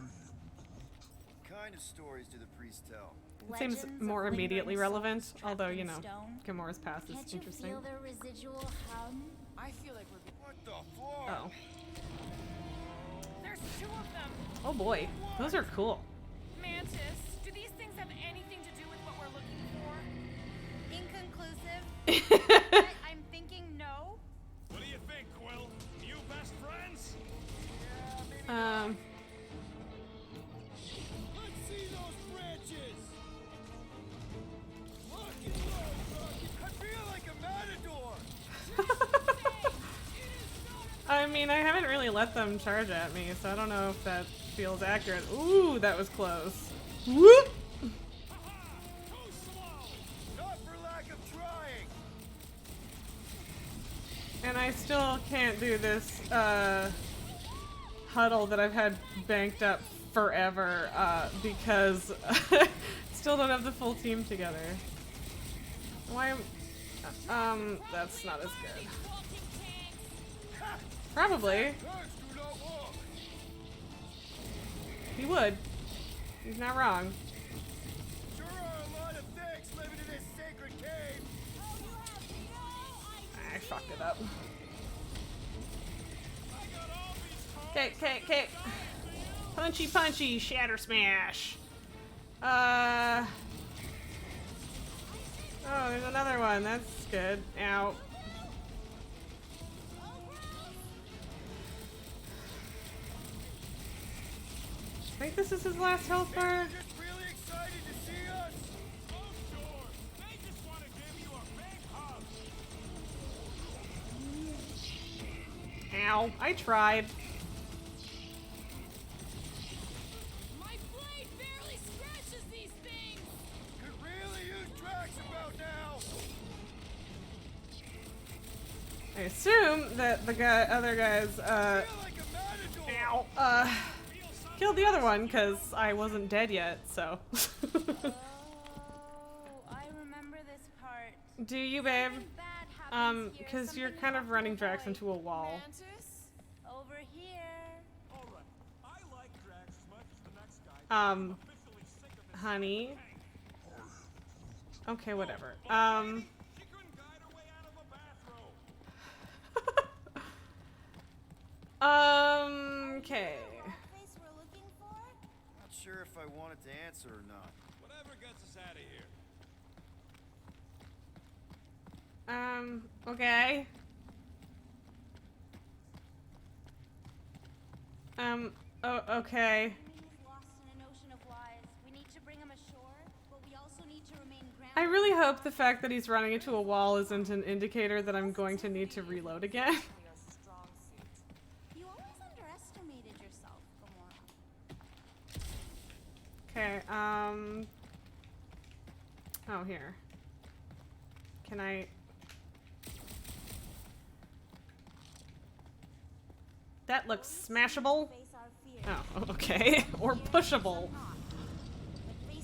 kind of stories do the priests tell? It seems more immediately relevant, although, you know, Gamora's past is interesting. Can't you feel their residual hum? I feel like we're being... What the fuck? Oh. There's 2 of them. Oh boy, those are cool. Mantis, do these things have anything to do with what we're looking for? Inconclusive. I'm thinking no. What do you think, Quill? You best friends? Let's see those branches. Lock and load, Rocket. I feel like a matador. I mean, I haven't really let them charge at me, so I don't know if that feels accurate. Ooh, that was close. Whoop! Not for lack of trying. And I still can't do this huddle that I've had banked up forever because still don't have the full team together. Why am that's not as good. Probably. He would. He's not wrong. Sure are a lot of things living in this sacred cave. I fucked it up. Okay. Punchy, punchy, shatter smash. Oh, there's another one. That's good. Ow. I think this is his last health bar. Just really excited to see us. Oh, sure. They just want to give you a big hug. Ow. I tried. My blade barely scratches these things. Could really use Drax about now. I assume that the other guys, killed the other one because I wasn't dead yet, so. Oh, I remember this part. Do you, babe? Because you're kind of running Drax into a wall. Mantis? Over here. Alright, I like Drax as much as the next guy. I'm officially sick of his Honey. Okay, whatever. She couldn't guide her way out of a bathrobe. Okay. Place we're looking for? Not sure if I wanted to answer or not. Whatever gets us out of here. Okay. Oh, okay. He's lost in an ocean of lies. We need to bring him ashore, but we also need to remain grounded. I really hope the fact that he's running into a wall isn't an indicator that I'm going to need to reload again. You always underestimated yourself, Gamora. Okay, oh, here. Can I... That looks smashable. Face our fears. Oh, okay. Or pushable. But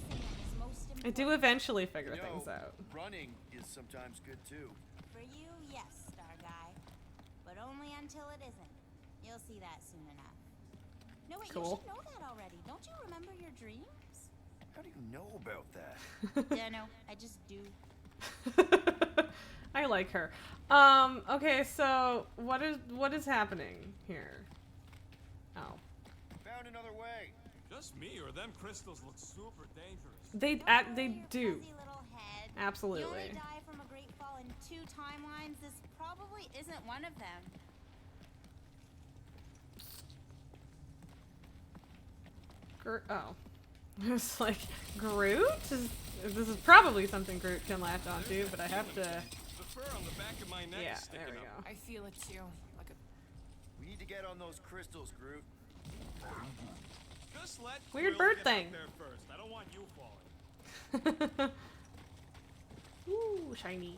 I do eventually figure You know, things out. running is sometimes good too. For you, yes, Star Guy. But only until it isn't. You'll see that soon enough. No, wait, you Cool. should know that already. Don't you remember your dreams? How do you know about that? Dunno, I just do. I like her. Okay, so what is happening here? Oh. Found another way. Just me, or them crystals look super dangerous. They do. Fuzzy little head. Absolutely. You only die from a great fall in 2 timelines. This probably isn't one of them. Oh. It's like, Groot? This is probably something Groot can latch onto, but I have to... The fur on the back of my neck Yeah, is sticking there we up. go. I feel it too. Like a We need to get on those crystals, Groot. Just let Weird Quill bird get thing. up there first. I don't want you falling. Ooh, shiny.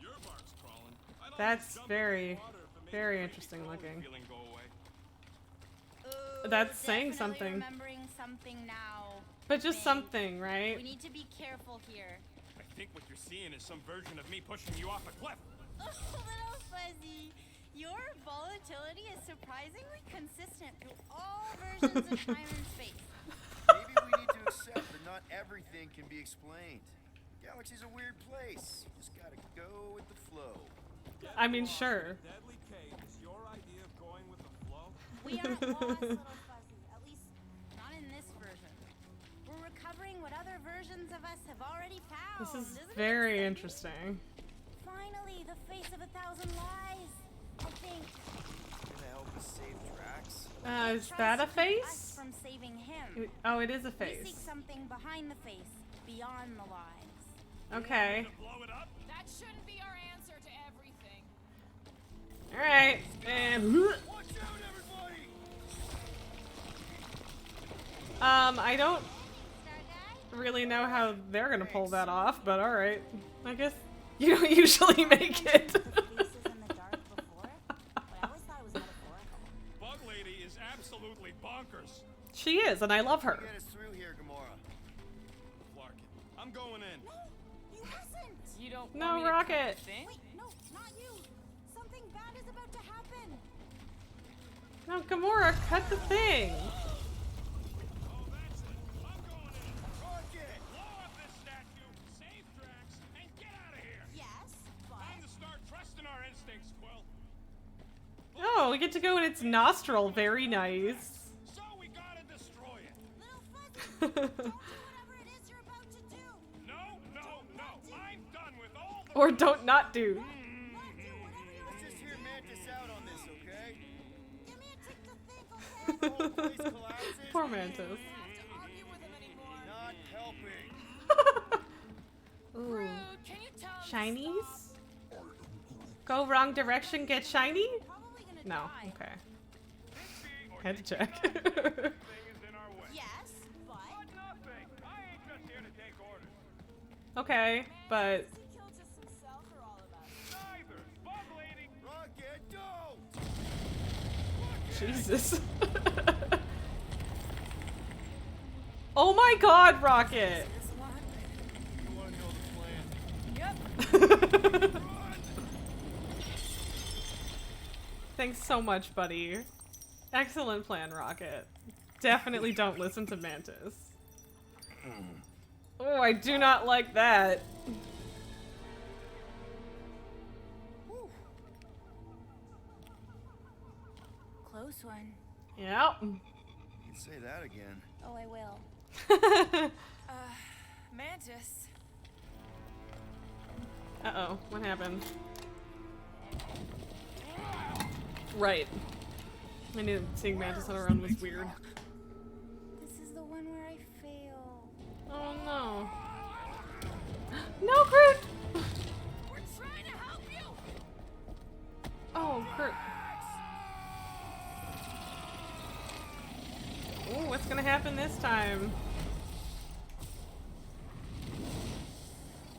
Your bark's crawling. I'd almost That's jump in very, the water if it made very the interesting crazy looking. feeling go away. Ooh, That's saying definitely something. Remembering something now. But just Thing. something, right? We need to be careful here. I think what you're seeing is some version of me pushing you off a cliff. Oh, little Fuzzy. Your volatility is surprisingly consistent through all versions of time and space. Maybe we need to accept that not everything can be explained. The galaxy's a weird place. You just gotta go with the flow. I mean, sure. Deadly cave is your idea of going with the flow? We aren't lost, little Fuzzy. At least, not in this version. We're recovering what other versions of us have already found. This is Isn't it very exciting? interesting. Finally, the face of 1,000 lies. I think. Gonna help us save Drax? Is that a Tries to keep us face? from saving him. Oh, it is a We face. seek something behind the face, beyond the lies. Okay. To blow it up? that shouldn't be our answer to everything. Alright. And... Watch out, everybody! I don't really know how they're gonna pull that off, but alright. I guess you don't usually make it. Faces in the dark before, but I always thought it was metaphorical. Bug Lady is absolutely bonkers. She is, and I love her. Get us through here, Gamora. Larkin, I'm going in. No, you mustn't. You don't No, want me to cut Rocket. the thing? Wait, no, not you. Something bad is about to happen. No, Gamora, cut the thing. Oh, that's it. I'm going in. Rocket! Blow up this statue, save Drax, and get out of here. Yes, but Time to start trusting our instincts, Quill. Oh, we get to go in its nostril. Very nice. So we gotta destroy it. little Fuzzy, don't do whatever it is you're about to do. No, no, no. I'm done with all the. Or don't not do. Not do whatever you're Let's just hear Mantis out on this, okay? Give me a tick to think, okay? The whole place collapses. Poor Mantis. I don't have to argue with him anymore. Not helping. Ooh. Rude, can you tell him to Shinies? stop? Go wrong direction, get shiny? Probably gonna No. die. Okay. Bixby or Had to check. thing is in our way. Yes, but But nothing. I ain't just here to take orders. Okay, but he killed just himself or all of us? Neither. Bug Lady. Rocket, don't! Jesus. Oh my god, Rocket! You wanna know the plan? Yep. Thanks so much, buddy. Excellent plan, Rocket. Definitely don't listen to Mantis. Oh, I do not like that. Close one. Yep. You can say that again. Oh, I will. Mantis. Uh-oh, what happened? Right. I knew seeing Mantis on her own was weird. This is the one where I fail. Oh no. No, Groot! We're trying to help you. Oh, Groot. Oh, what's gonna happen this time?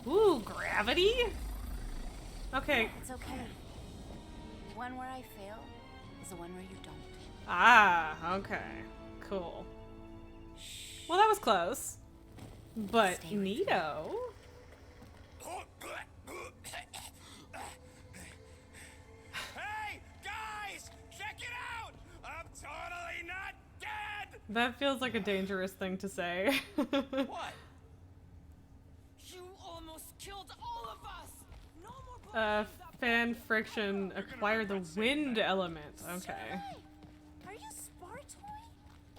Ooh, gravity? Okay. It's okay. The one where I fail is the one where you don't. Ah, okay. Cool. Well, that was close. But neato. Hey, guys! Check it out! I'm totally not dead! That feels like a dangerous thing to say. What? You almost killed all of us! No more Fan friction acquire the wind element. Okay. Are you Spartoy?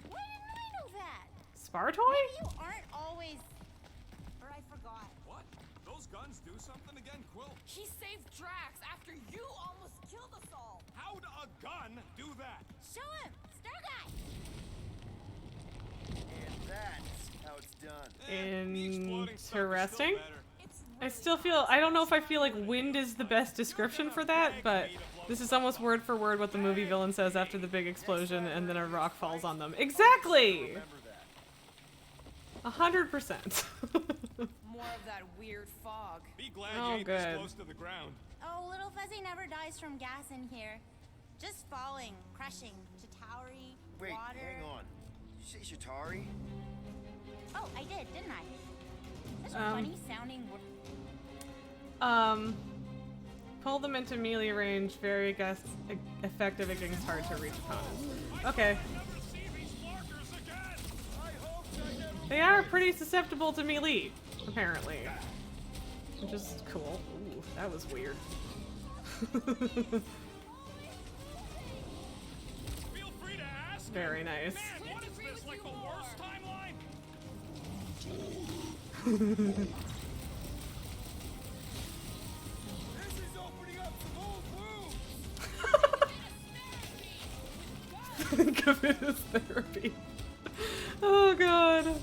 Why didn't I know that? Spartoy? Maybe you aren't always. Or I forgot. What? Those guns do something again, Quill? He saved Drax after you almost killed us all! How'd a gun do that? Show him! Star Guy! And that's how it's done. Interesting. I still feel, I don't know if I feel like wind is the best description for that, but this is almost word for word what the movie villain says after the big explosion and then a rock falls on them. Exactly! 100%. More of that weird fog. Be glad Oh, you ain't this good. close to the ground. Oh, little Fuzzy never dies from gas in here. Just falling, crushing, Chitauri, Wait, water. hang on. You say Shatari? Oh, I did, didn't I? Such a funny sounding word. Pull them into melee range, very effective against hard to reach opponents. Okay. They are pretty susceptible to melee, apparently. Which is cool. Ooh, that was weird. Feel free to ask. Very nice. Man, what is this, like the worst timeline? This is opening up some old wounds! Think of it as therapy. Oh god.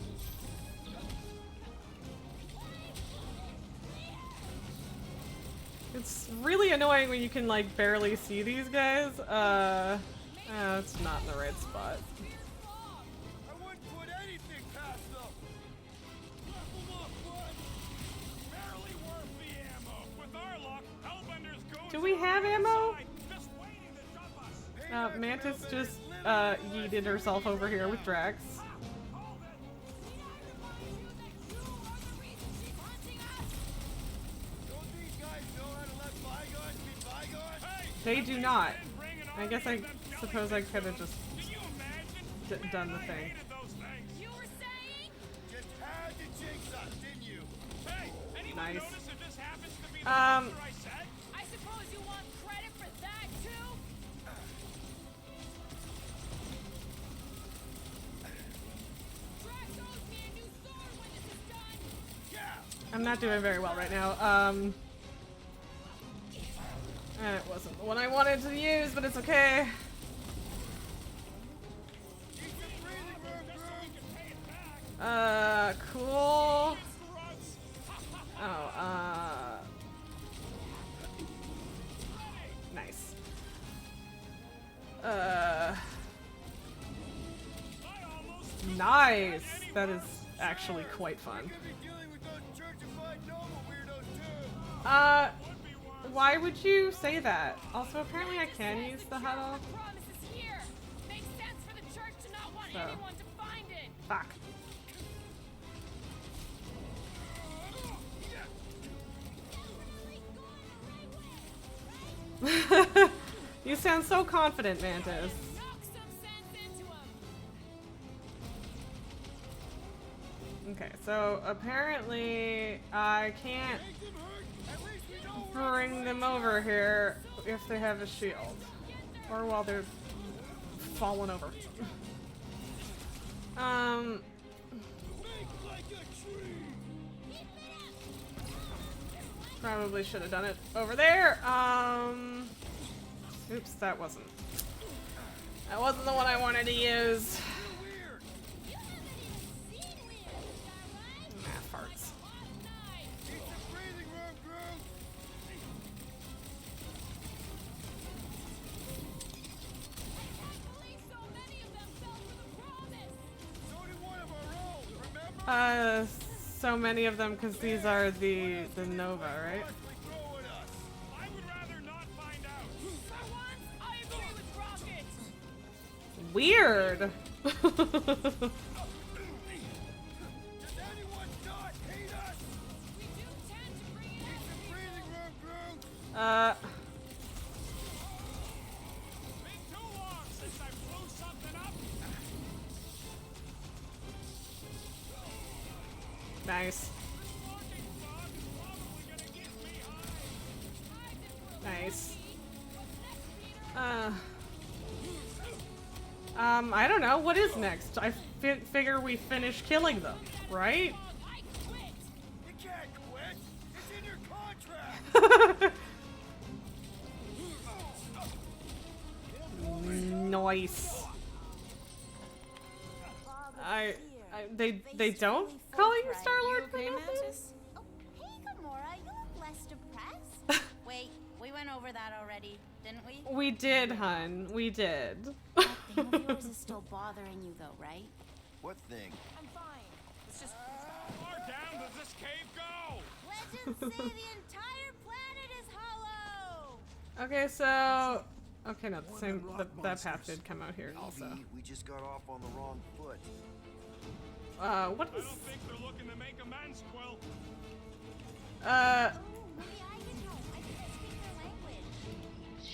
It's really annoying when you can like barely see these guys. It's not in the right spot. I wouldn't put anything past them! Level up, bud! Barely worth the ammo. With our luck, Hellbender's going Do we have ammo? just waiting to jump us. Mantis just yeeted herself over here with Drax. Don't these guys know how to let bygones be bygones? They do not. I guess I suppose I could have just done the thing. You were saying? Just had to jinx us, didn't you? Hey, anyone Nice. notice if this happens to be the monster I said? I suppose you want credit for that too? Drax owes me a new sword when this is done! Yeah! I'm not doing very well right now. It wasn't the one I wanted to use, but it's okay. Cool. Oh, nice. Nice! That is actually quite fun. Why would you say that? Also, apparently I can use the huddle. Promise is here! Makes sense for the church to not want So. anyone to find it! Fuck. You sound so confident, Mantis. Knock some sense into him! Okay, so apparently I can't bring them over here if they have a shield. Or while they're falling over. Probably should have done it over there. Oops, that wasn't the one I wanted to use. Ah, farts. So many of them because these are the Nova, right? I would rather not find out. For once, I agree with Rocket! Weird. Does anyone know Been too long since I blew something up. Nice. Nice. I don't know. What is next? I figure we finish killing them, right? You can't quit. It's in your contract. Nice. They don't call you Star-Lord? Okay, Mantis? Oh, hey, Gamora, you look less depressed. Wait, we went over that already, didn't we? We did, hun. We did. That thing of yours is still bothering you, though, right? What thing? I'm fine. It's just... How far down does this cave go? Legends say the entire planet is hollow! Okay, so... Okay, no, the same... That path did come out here also. We just got off on the wrong foot. What is... I don't think they're looking to make amends, Quill. Maybe I can help. I think I speak their language.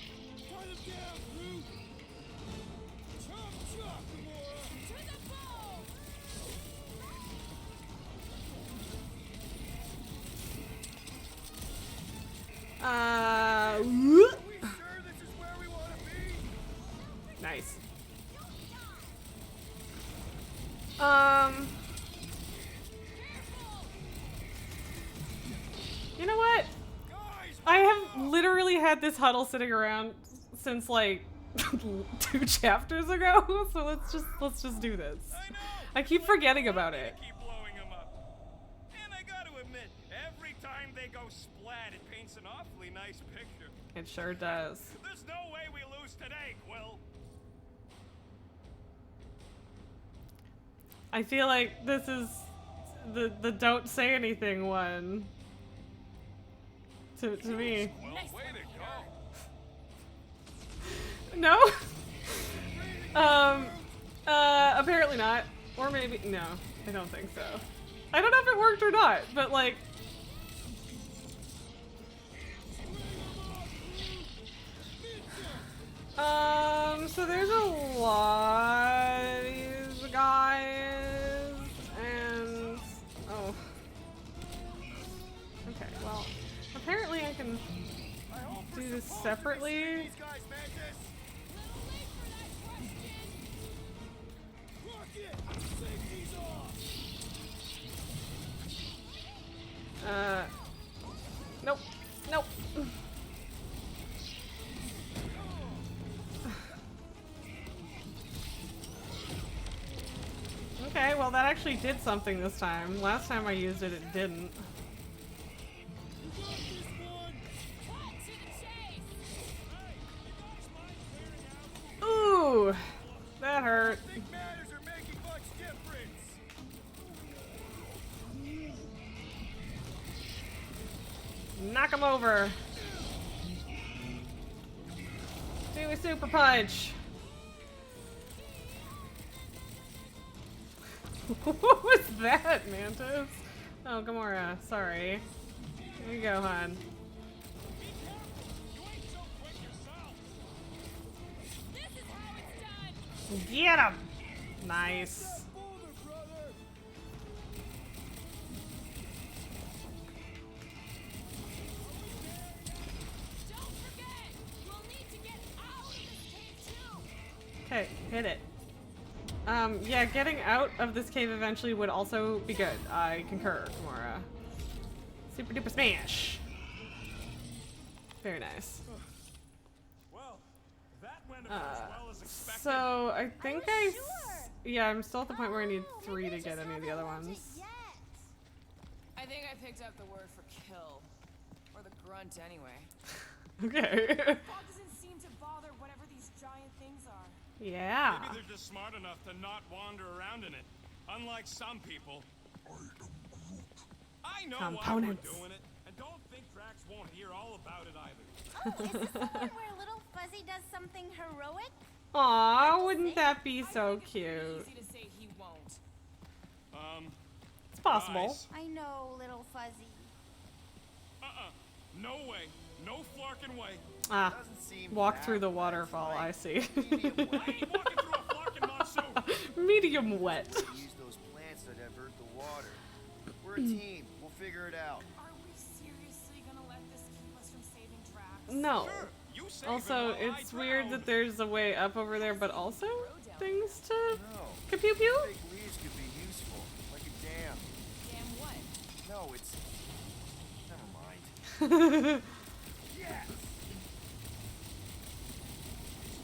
Cut him down, Groot! Chop, chop, Gamora! To the bone! Nice. You know what? I have literally had this huddle sitting around since like 2 chapters ago, so let's just do this. I keep forgetting about it. Keep blowing them up. And I gotta admit, every time they go splat, it paints an awfully nice picture. It sure does. There's no way we lose today, Quill. I feel like this is the don't say anything one. To me. Well, way to go. No? Apparently not. Or maybe, no, I don't think so. I don't know if it worked or not, but like... So there's a lot of these guys, and... Oh. Okay, well, apparently I can do this separately. Nope. Nope. Okay, well that actually did something this time. Last time I used it, it didn't. Ooh, that hurt. Knock him over. Do a super punch. What was that, Mantis? Oh, Gamora, sorry. Here you go, hon. Get him! Nice. Okay, hit it. Yeah, getting out of this cave eventually would also be good. I concur, Gamora. Super duper smash. Very nice. Well, that went about as well as expected. So I think yeah, I'm still at the point where I need 3 to get any of the other ones. I think I picked up the word for kill. Or the grunt, anyway. Okay. Fog doesn't seem to bother whatever these giant things are. Yeah. Maybe they're just smart enough to not wander around in it. Unlike some people. I know why we're doing it. And don't think Drax won't hear all about it either. Oh, is this the one where little Fuzzy does something heroic? Aw, wouldn't that be so cute? Easy to say he won't. It's possible. Guys. I know, little Fuzzy. No way. No flarkin' way. Ah, Doesn't seem walk that through the wet, waterfall, like I see. medium wet. I ain't walking through a flarkin' monsoon. Medium wet. Use those plants to divert the water. We're a team. We'll figure it out. Are we seriously gonna let this keep us from saving Drax? No. Sure, you save Also, him while it's I weird drown. that there's a way up over there, but also things to No. pew pew. Big leaves could be useful, like a dam. Damn what? No, it's. Never mind. Yes.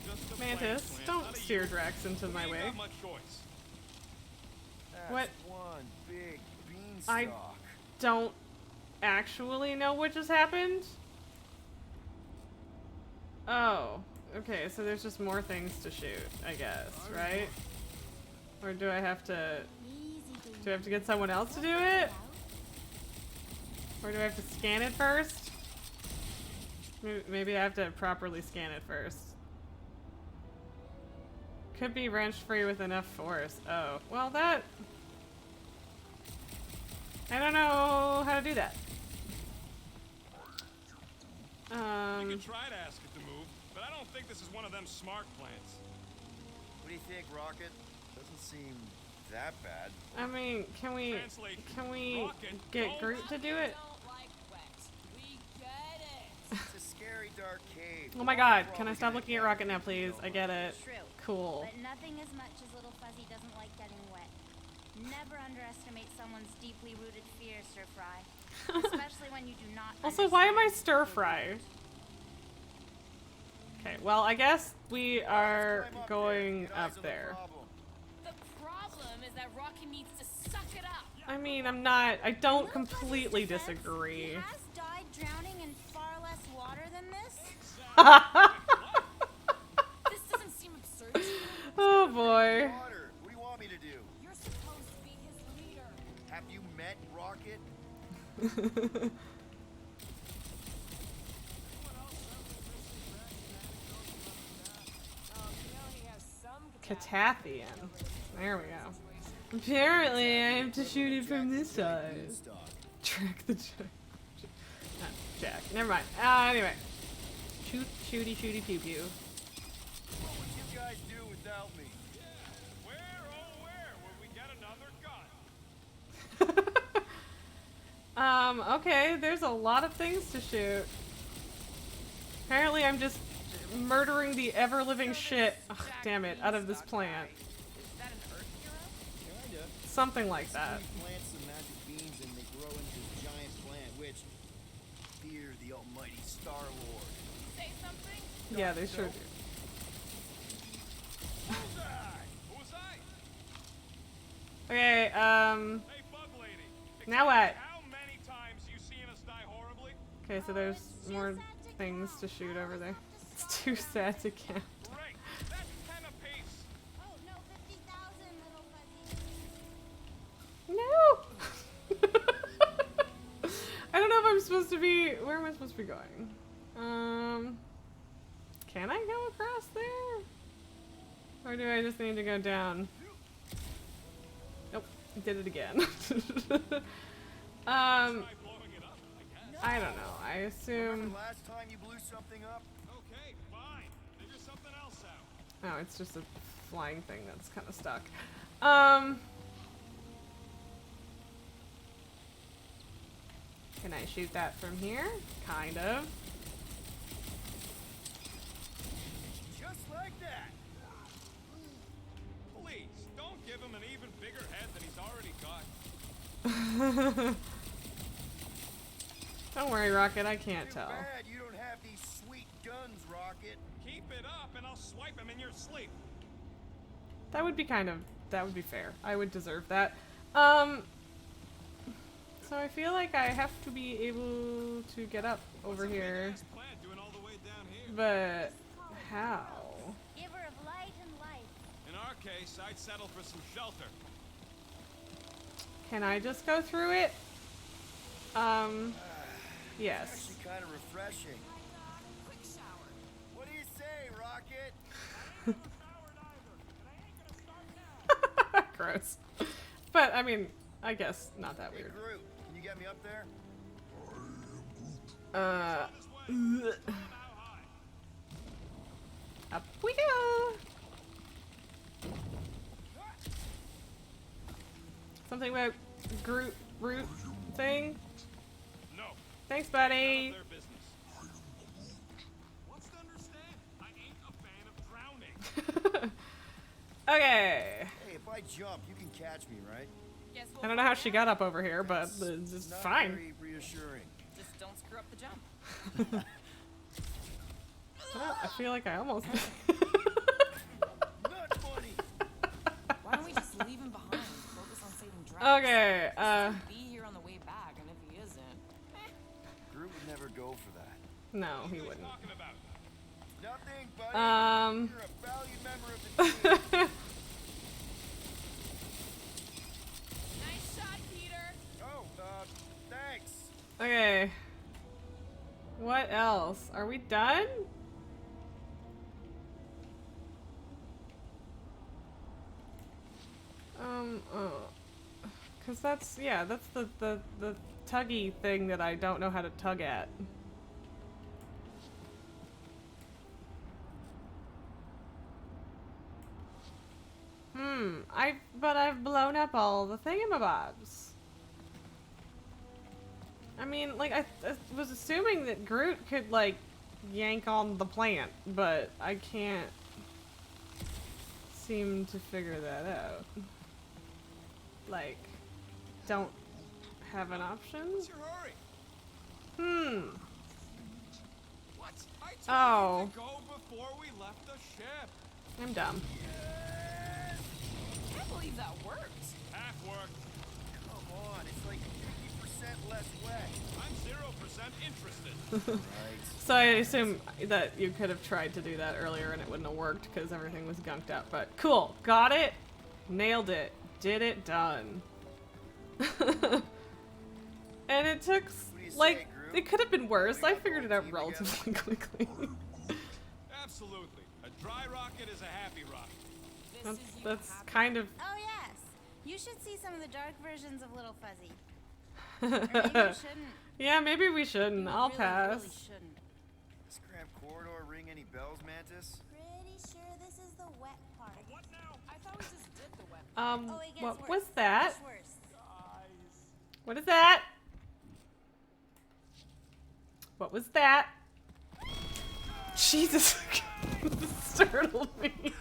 Just a Mantis, plant, don't not a steer you. Drax into We my ain't way. got much choice. That's What? one big beanstalk. I don't actually know what just happened. Oh, okay, so there's just more things to shoot, I guess, right? Or do I have to get someone else to do it? Or do I have to scan it first? Maybe I have to properly scan it first. Could be wrenched free with enough force. Oh, well that... I don't know how to do that. You could try to ask it to move, but I don't think this is one of them smart plants. What do you think, Rocket? Doesn't seem that bad. I mean, can we Rocket, get don't- Groot to do it? Don't like wet. We get it. It's a scary dark cave. Oh my god, can I stop looking at Rocket now, please? I get it. True. Cool. But nothing as much as Little Fuzzy doesn't like getting wet. Never underestimate someone's deeply rooted fears, Stir Fry. Especially when you do not. Also, why am I stir fry? Okay, well, I guess we are going up there. The problem is that Rocky needs to suck it up. I mean, I don't completely disagree. He has died drowning in far less water than this. This doesn't seem absurd to you. Oh boy. Water. What do you want me to do? You're supposed to be his leader. Have you met Rocket? Catathian. There we go. Apparently, I have to shoot it from this side. Track the Jack. Jack. Never mind. Anyway. Shoot, shooty, shooty, pew pew. What would you guys do without me? Where, oh where, will we get another gun? Okay, there's a lot of things to shoot. Apparently I'm just murdering the ever-living shit, ugh, damn it, out of this plant. Is that an Earth hero? Kinda. Something like that. We plant some magic beans and they grow into this giant plant, which fear the almighty Star-Lord. Say something? Yeah, they sure do. Bullseye! Who was I? Okay, Hey, Bug Lady. now what? How many times you seen us die horribly? Okay, so there's more things to shoot over there. It's too sad to count. Great. That's 10 apiece. Oh no, 50,000 Little Fuzzy. No! I don't know if I'm supposed to be... Where am I supposed to be going? Can I go across there? Or do I just need to go down? Nope, did it again. Try blowing it up, I guess. I don't know. I Remember assume... the last time you blew something up? Okay, fine. Figure something else out. Oh, it's just a flying thing that's kind of stuck. Can I shoot that from here? Kind of. Just like that. Please, don't give him an even bigger head than he's already got. Don't worry, Rocket, I can't Too tell. bad you don't have these sweet guns, Rocket. Keep it up and I'll swipe him in your sleep. That would be that would be fair. I would deserve that. So I feel like I have to be able to get up over here. Plant doing all the way down here. But how? Giver of light and life. In our case, I'd settle for some shelter. Can I just go through it? Yes. Actually kind of refreshing. Quick shower. What do you say, Rocket? Gross. But, I mean, I guess not that Hey, weird. Groot, can you get me up there? Ugh. Up we go. Something about Groot root thing. No. Thanks, buddy. Their business. What's to understand? I ain't a fan of drowning. Okay. Hey, if I jump, you can catch me, right? Guess I don't know how she got up over here, but it's Not fine. very reassuring. Just don't screw up the jump. Well, I feel like I almost. Not funny. Why don't we just leave him behind? Focus on saving Drax. Okay. Be here on the way back, and if he isn't, Groot would never go for that. No, he wouldn't. Talking about Nothing, buddy. You're a valued member of the team. nice shot, Peter. Oh, thanks. Okay. What else? Are we done? Cause that's the tuggy thing that I don't know how to tug at. But I've blown up all the thingamabobs. I mean, like, I was assuming that Groot could, like, yank on the plant, but I can't seem to figure that out. Like, don't have an option? what's your hurry? What? I told you to go before we left the ship. I'm dumb. I can't believe that worked. Half worked. Come on, it's like 50% less wet. I'm 0% interested. Right. So I assume that you could have tried to do that earlier and it wouldn't have worked because everything was gunked up. But cool, got it, nailed it, did it, done. And it took, like, it could have been worse. I figured it out relatively quickly. Absolutely. A dry rocket is a happy rocket. That's kind of. Oh yes, you should see some of the dark versions of Little Fuzzy. Or maybe you shouldn't. Yeah, maybe we shouldn't. I'll really, pass. Really shouldn't. This cramped corridor ring any bells, Mantis? Pretty sure this is the wet part. What now? I thought we just did the web. Oh, it gets What worse. was that? Much worse. What is that? What was that? Jesus, this startled me.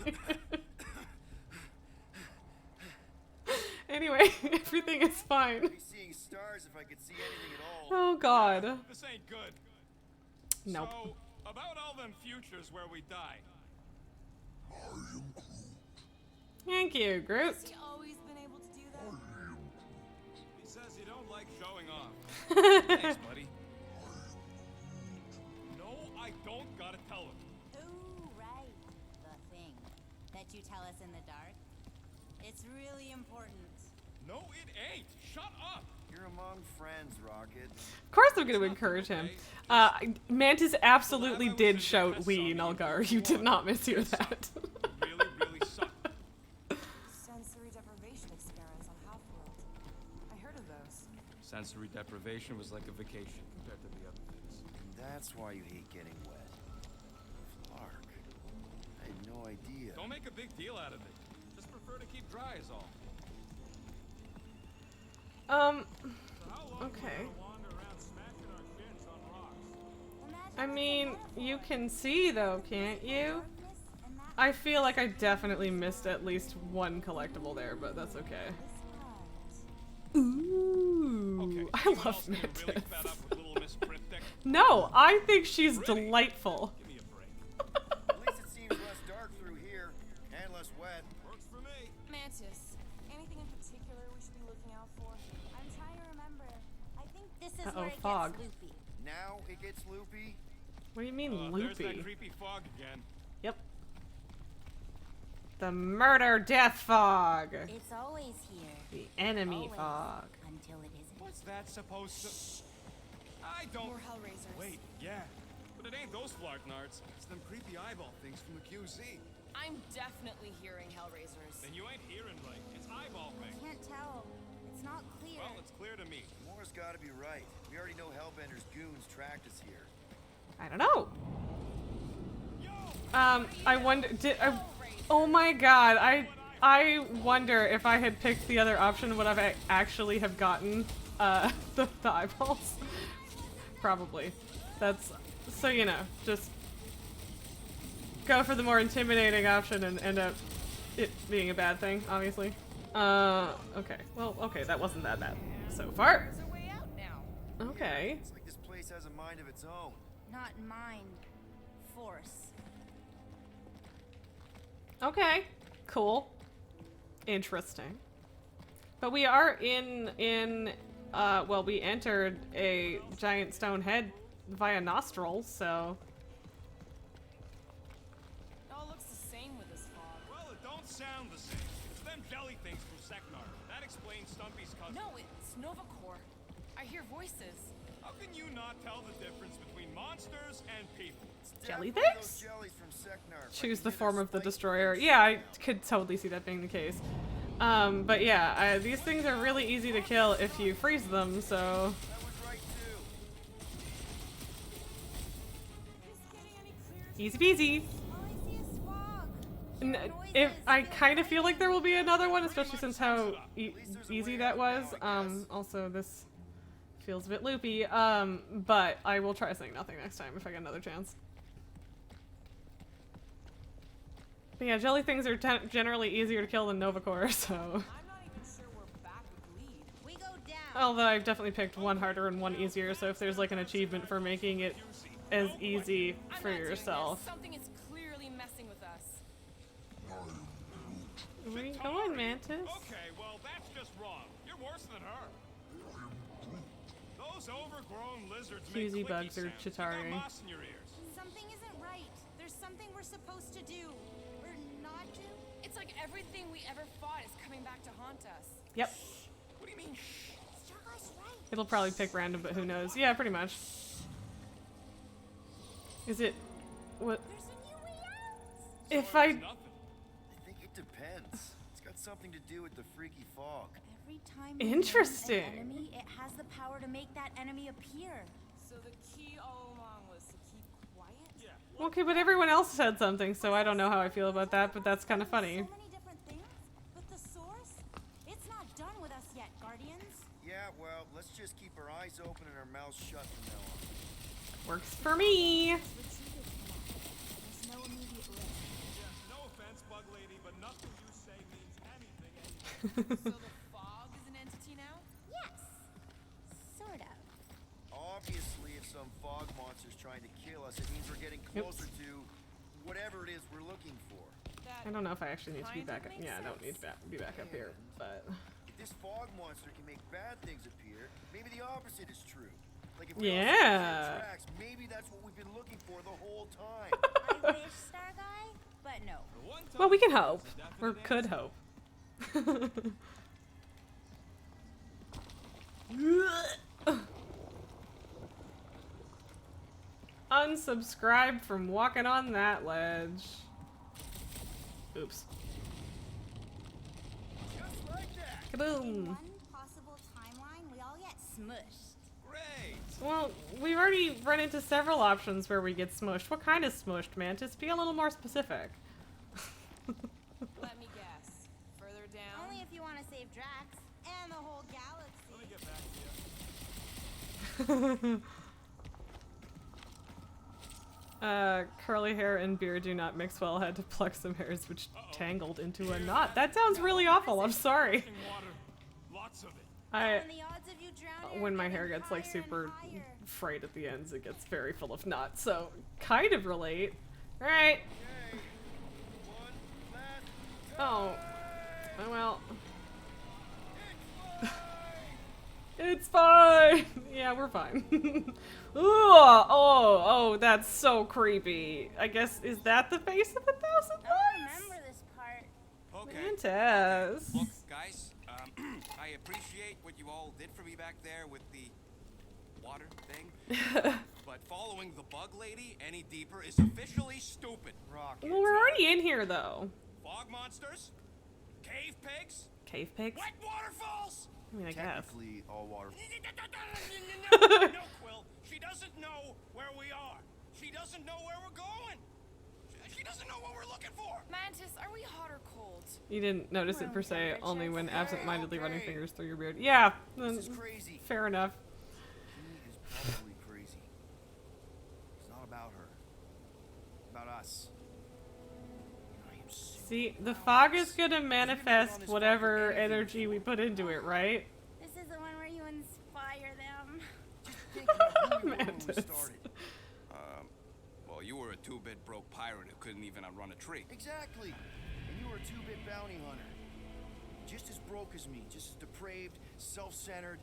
Anyway, everything is fine. I'd be seeing stars if I could see anything at all. Oh God. This ain't good. Nope. So, about all them futures where we die. Thank you, Groot. Has he always been able to do that? He says you don't like showing off. Thanks, buddy. No, I don't gotta tell him. Ooh, right. The thing that you tell us in the dark. It's really important. No, it ain't. Shut up. You're among friends, Rocket. Of course I'm going to encourage him. Mantis absolutely did shout "we" Nulgar. You did not mishear that. Really suck. Sensory deprivation experiments on Half-World. I heard of those. Sensory deprivation was like a vacation compared to the other things. And that's why you hate getting wet. Clark. I had no idea. Don't make a big deal out of it. Just prefer to keep dry is all. Okay. I mean, you can see though, can't you? I feel like I definitely missed at least one collectible there, but that's okay. Ooh, I love Mantis. No, I think she's delightful. At least it seems less dark through here, and less wet. Works for me. Mantis, anything in particular we should be looking out for? I'm trying to remember. I think this is Uh-oh, where it fog. gets loopy. Now it gets loopy. What do you mean There's that loopy? creepy fog again. Yep. The murder death fog. It's always here. The enemy Always. fog. Until it isn't. What's that supposed to... I don't... More Hellraisers. Wait, yeah. But it ain't those Flarknards. It's them creepy eyeball things from the QZ. I'm definitely hearing Hellraisers. Then you ain't hearing right. It's eyeball I things. can't tell. It's not clear. Well, it's clear to me. Moore's gotta be right. We already know Hellbender's goons tracked us here. I don't know. I wonder, oh my god, I wonder if I had picked the other option, would I actually have gotten, the eyeballs? Probably. That's, so you know, just go for the more intimidating option and end up it being a bad thing, obviously. Okay. Well, okay, that wasn't that bad so far. There's a way out now. Okay. It's like this place has a mind of its own. Not mind. Force. Okay. Cool. Interesting. But we are well, we entered a giant stone head via nostrils, so... It all looks the same with this fog. Well, it don't sound the same. It's them jelly things from Seknar. That explains Stumpy's cousin. No, it's Novacore. I hear voices. How can you not tell the difference between monsters and people? Jelly Definitely things? those jellies from Seknar. If I Choose can the hear form their of the spiky destroyer. voice. Yeah, I could totally see that being the case. But yeah, these things are really easy to kill if you freeze them, so... That was right too. Easy peasy. All I see is fog. If I kind of feel like there will be another one, especially since how easy that was. Also, this feels a bit loopy. But I will try saying nothing next time if I get another chance. But yeah, jelly things are generally easier to kill than Novacore, so... I'm not even sure we're back with lead. We go down. Although I've definitely picked one harder and one easier, so if there's like an achievement for making it as easy for yourself. Something is clearly messing with us. Where are you going, Mantis? Okay, well, that's just wrong. You're worse than her. Those overgrown lizards make Husey clicky bugs or sounds. You got Chitauri. moss in your ears. Something isn't right. There's something we're supposed to do. Or not do. It's like everything we ever fought is coming back to haunt us. Yep. What do you mean, shh? Starguy's right. It'll probably pick random, but who knows? Yeah, pretty much. Is it... what? There's a new way out. If Sorry, I... it's nothing. I think it depends. It's got something to do with the freaky fog. Every time we Interesting. name an enemy, it has the power to make that enemy appear. So the key all along was to keep quiet? Yeah. Okay, but everyone else said something, so I don't know how I feel about that, but that's kind of funny. So many different things, but the source, it's not done with us yet, Guardians. Yeah, well, let's just keep our eyes open and our mouths shut from now on. Works for me. Retreated from us. There's no immediate risk. Yeah, no offense, Bug Lady, but nothing you say means anything anymore. So the fog is an entity now? Yes, sort of. Obviously, if some fog monster's trying to kill us, it means we're getting closer to whatever it is we're looking for. That I don't know if I actually need to be kind of back up. makes Yeah, I don't need to be back up here, but... If this fog monster can make bad things appear, maybe the opposite is true. Like if we all Yeah. see the same tracks, maybe that's what we've been looking for the whole time. I wish, Starguy, but no. The one Well, we can time hope. is a Or definite could answer. hope. Unsubscribe from walking on that ledge. Oops. Just like that. In Kaboom. one possible timeline, we all get smushed. Great. Well, we've already run into several options where we get smushed. What kind of smushed, Mantis? Be a little more specific. Let me guess. Further down? Only if you want to save Drax and the whole galaxy. Let me get back to you. Curly hair and beard do not mix well. Had to pluck some hairs which tangled into a knot. That sounds really awful. I'm sorry. Drinking water. Lots of it. I And the odds of you drowning when are my getting hair gets like higher and super higher. frayed at the ends, it gets very full of knots. So kind of relate. All right. Okay. One last Oh. Oh well. It's It's fine. Yeah, we're fine. Ooh, oh, that's so creepy. I guess, is that the face of 1,000 I Lights? remember this part. Okay. Mantis. Look, guys, I appreciate what you all did for me back there with the water thing. But following the bug lady any deeper is officially stupid. rocket. Well, we're already in here, though. Fog monsters? Cave pigs? Cave pigs? Wet waterfalls? I mean, I guess. Technically, all water. No, Quill. She doesn't know where we are. She doesn't know where we're going. She doesn't know what we're looking for. Mantis, are we hot or cold? You didn't notice it Room per se, only temperature. when absent-mindedly running fingers through your beard. Yeah, This is crazy. fair enough. He is probably crazy. It's not about her. It's about us. I am so See, the fog is gonna manifest whatever energy we put into it, right? This is the one where you inspire them. think about who we were when we Mantis. started. Well, you were a two-bit broke pirate who couldn't even outrun a tree. Exactly. And you were a two-bit bounty hunter. Just as broke as me, just as depraved, self-centered.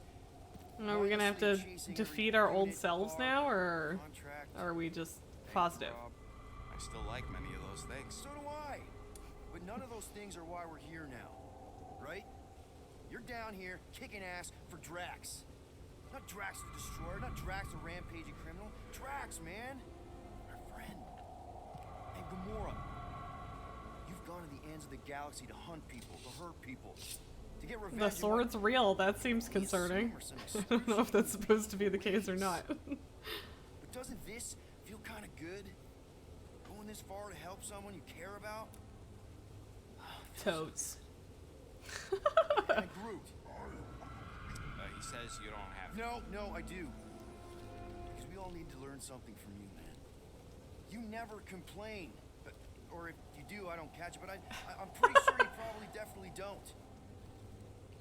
Are we gonna have to defeat our old selves now, or are we just positive? I still like many of those things. So do I. But none of those things are why we're here now. Right? You're down here kicking ass for Drax. Not Drax the Destroyer, not Drax the rampaging criminal. Drax, man. Our friend. And Gamora. You've gone to the ends of the galaxy to hunt people, to hurt people. To get revenge. The sword's real. That seems concerning. I don't know if that's supposed to be the case or not. But doesn't this feel kind of good? Going this far to help someone you care about? Totes. And Groot. He says you don't have to. No, I do. Because we all need to learn something from you, man. You never complain. Or if you do, I don't catch it, but I'm pretty sure you probably definitely don't.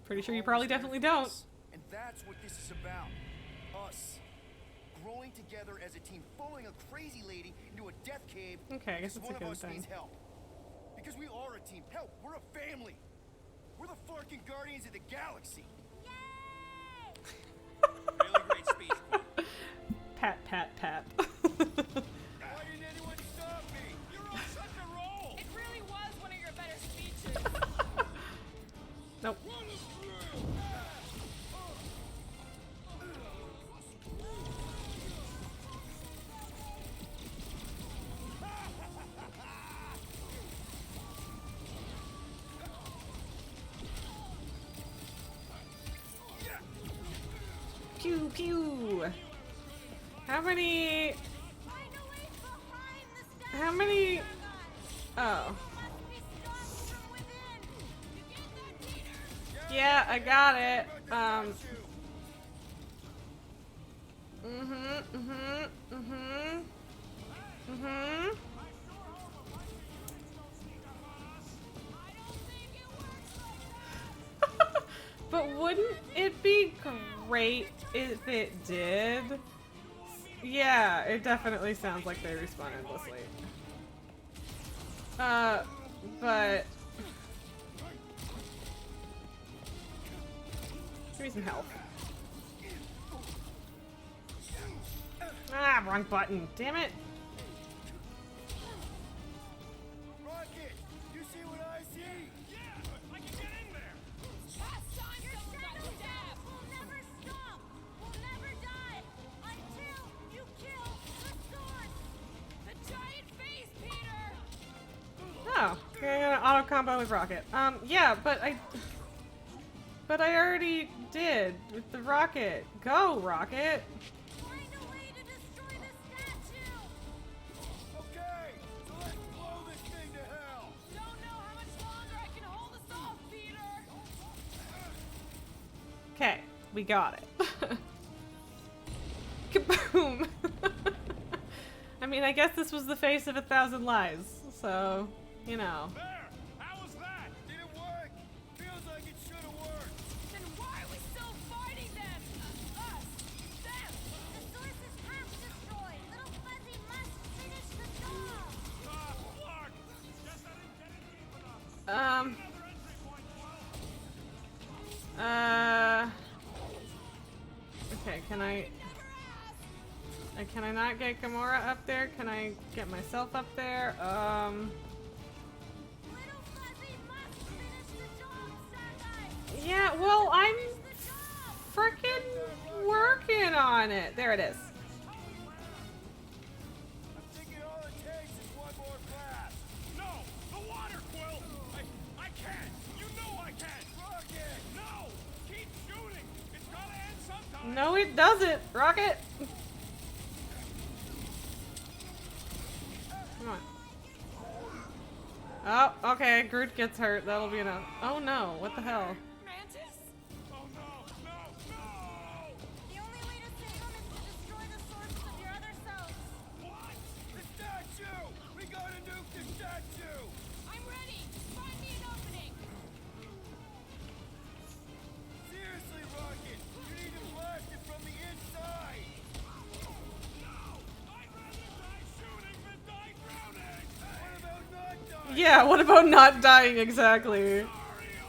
Pretty sure you probably definitely don't. And that's what this is about. Us. Growing together as a team, following a crazy lady into a death cave. Okay, I guess because that's a one good of us thing. needs help. Because we are a team. Help, we're a family. We're the fucking guardians of the galaxy. Really great speech, Quill. Pat, pat, pat. Why didn't anyone stop me? You're on such a roll. It really was one of your better speeches. Nope. Pew pew. How many? How many? Oh. Yeah, I got it. But wouldn't it be great if it did? Yeah, it definitely sounds like they respawn endlessly. But give me some health. Ah, wrong button. Damn it. Rocket, you see what I see? Yeah, I can get in there. Last time someone got stabbed. We'll never stop. We'll never die until you kill the source. The giant face, Peter. Oh, okay, I'm gonna auto combo with Rocket. Yeah, but I already did with the Rocket. Go, Rocket. Find a way to destroy the statue. Okay, so let's blow this thing to hell. Don't know how much longer I can hold us off, Peter. Okay, we got it. Kaboom! I mean, I guess this was the face of 1,000 lies, so, you know. There. How was that? Did it work? Feels like it should have worked. Then why are we still fighting them? Us. Them. The source is half destroyed. Little Fuzzy must finish the job. Clark. Guess I didn't get it deep enough. Another entry point, Quill. Okay, can I not get Gamora up there? Can I get myself up there? Little Fuzzy must finish the job, Star Guy. Yeah, well, I'm frickin' working on it. There it is. I'm thinking all it takes is one more blast. No, the water, Quill. I can't. You know I can't. Rocket! No, keep shooting. It's gotta end sometime. No, it doesn't, Rocket. Oh, okay. Groot gets hurt. That'll be enough. Oh no! What the hell? Mantis? Oh no, no, no! The only way to save them is to destroy the sources of your other selves. What? The statue! We gotta nuke the statue! I'm ready! Find me an opening! Seriously, Rocket! You need to blast it from the inside! No! I'd rather die shooting than die drowning! What about not dying? Yeah. What about not dying exactly? Sorry,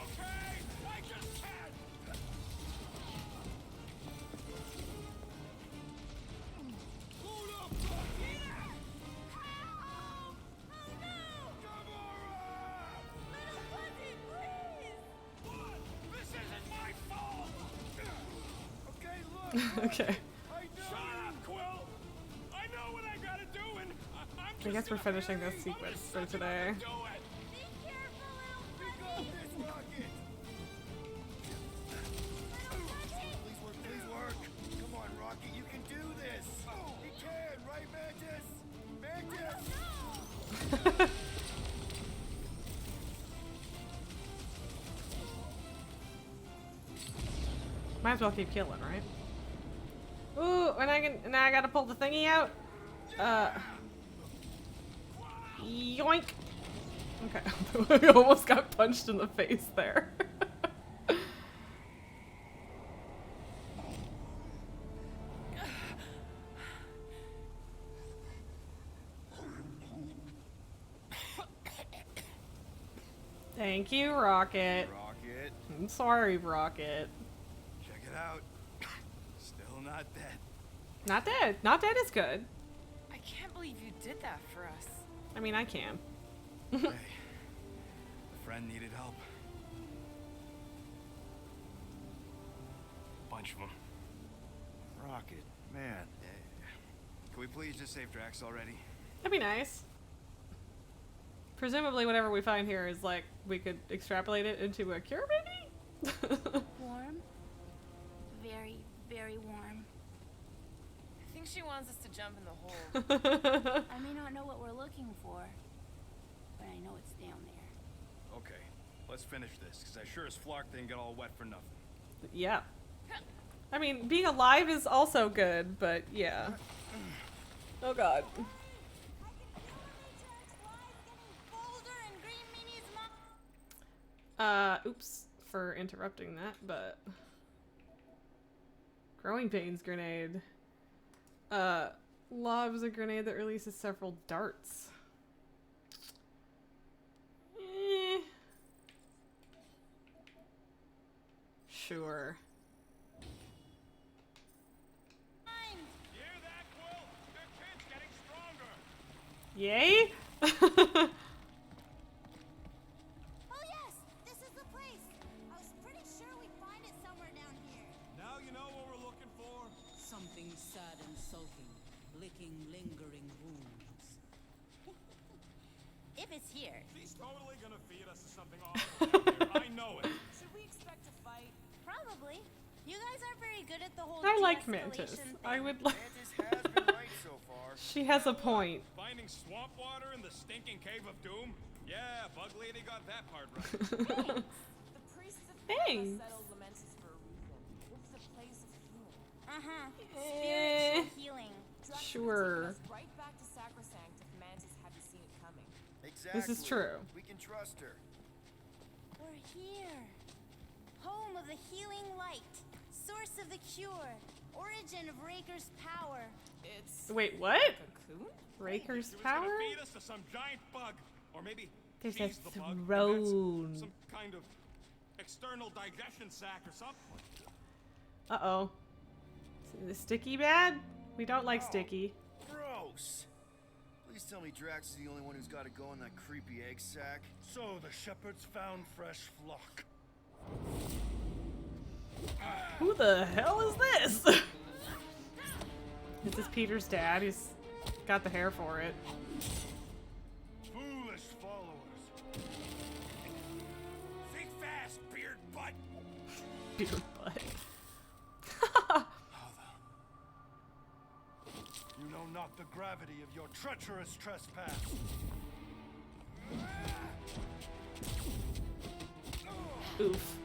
okay? I just can't! Hold up, Rocket! What? This isn't my fault! Okay, look! Okay. Shut up, Quill! I know what I gotta do, and I'm just I guess we're gonna finishing this I'm sequence for just today. gonna do it. Be careful, little We got this, Rocket! Please work, please work! Come on, Rocket, you can do this! You can, right, Mantis? Mantis! Might as well keep killing, right? Ooh, and I gotta pull the thingy out. Yoink. Okay, I almost got punched in the face there. Thank you, Rocket. Rocket, I'm sorry, Rocket. check it out. Still not dead. Not dead. Not dead is good. I can't believe you did that for us. I mean, I can. Hey, a friend needed help. Bunch of them. Rocket, man. Can we please just save Drax already? That'd be nice. Presumably, whatever we find here is like we could extrapolate it into a cure, maybe. Warm? Very, very warm. I think she wants us to jump in the hole. I may not know what we're looking for, but I know it's down there. Okay, let's finish this, because I sure as Flark didn't get all wet for nothing. Yeah. I mean, being alive is also good, but yeah. Oh god. Oops for interrupting that, but Growing Pains grenade. Lob's a grenade that releases several darts. Sure. You hear that, Quill? Your kid's getting stronger. Yay? Oh yes, this is the place. I was pretty sure we'd find it somewhere down here. Now you know what we're looking for? Something sad and sulking, licking lingering wounds. If it's here. She's totally gonna feed us to something awful down here. I know it. Should we expect a fight? Probably. You guys aren't very good at the whole I like de-escalation Mantis. thing. I would like. Mantis has been right so far. She has a point. Finding swamp water in the stinking cave of doom? Yeah, Bug Lady got that part right. The priests of Thanks. Florida settled Lamentis for a reason. It's a place of healing. Spiritual healing. Drax Sure. would take us right back to Sacrosanct if Mantis hadn't seen it coming. Exactly. This is true. We can trust her. We're here. Home of the healing light. Source of the cure. Origin of Raker's power. It's Wait, what? cocoon? Raker's She was power? gonna feed us to some giant bug. Or maybe There's a she's the bug. and throne. that's some kind of external digestion sac or something. Uh-oh. Is the sticky bad? We don't like sticky. Gross. Please tell me Drax is the only one who's got to go in that creepy egg sack. So the shepherds found fresh flock. Who the hell is this? Is this Peter's dad? He's got the hair for it. Foolish followers. Think fast, beard butt. Beard butt. You know not the gravity of your treacherous trespass. Oof.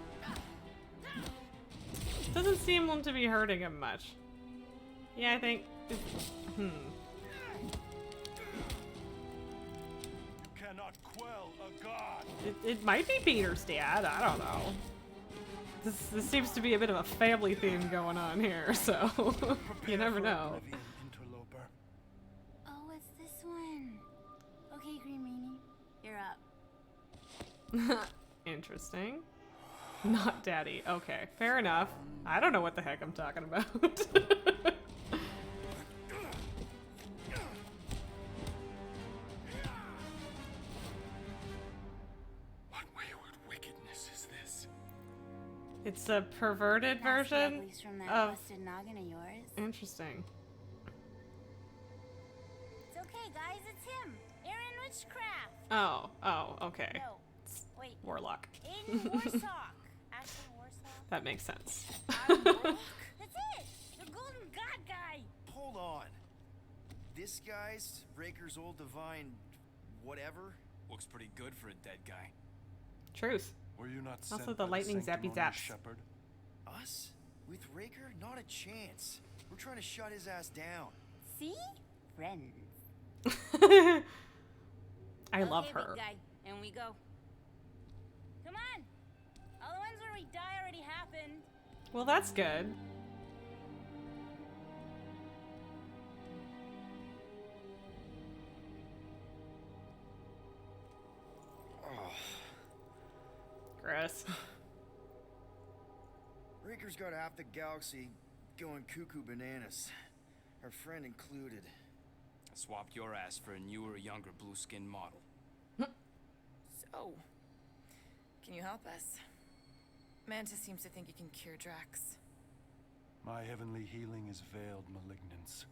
Doesn't seem to be hurting him much. Yeah, I think. You cannot quell a god. It might be Peter's dad. I don't know. This seems to be a bit of a family theme going on here, so you never know. Interloper. Oh, it's this one. Okay, Green Meanie, you're up. Interesting. Not daddy. Okay, fair enough. I don't know what the heck I'm talking about. What wayward wickedness is this? It's a perverted version Uglies from that of. busted noggin of yours. Interesting. It's okay, guys. It's him, Aaron Witchcraft. Oh, okay. No, wait. Warlock. Aiden Warsock. Ashley Warsock. That makes sense. That's it. The Golden God guy. Hold on. This guy's Raker's old divine whatever? Looks pretty good for a dead guy. Truth. Were you not Also sent the by lightning zappy sanctimonious zaps. shepherd? Us? With Raker? Not a chance. We're trying to shut his ass down. See? Friends. I love Okay, her. Big guy, and we go. Come on. All the ones where we die already happened. Well, that's good. Gross. Raker's got half the galaxy going cuckoo bananas. Our friend included. I swapped your ass for a newer, younger blue-skinned model. So, can you help us? Mantis seems to think he can cure Drax. My heavenly healing is veiled malignance.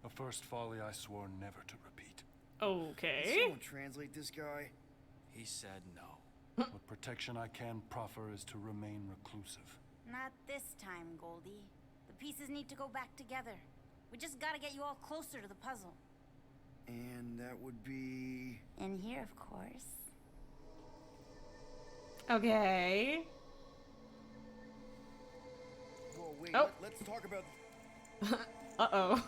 A first folly I swore never to repeat. Can Okay. someone translate this guy? He said no. What protection I can proffer is to remain reclusive. Not this time, Goldie. The pieces need to go back together. We just gotta get you all closer to the puzzle. And that would be... In here, of course. Okay. Whoa, wait, Oh. let's talk about... Uh-oh.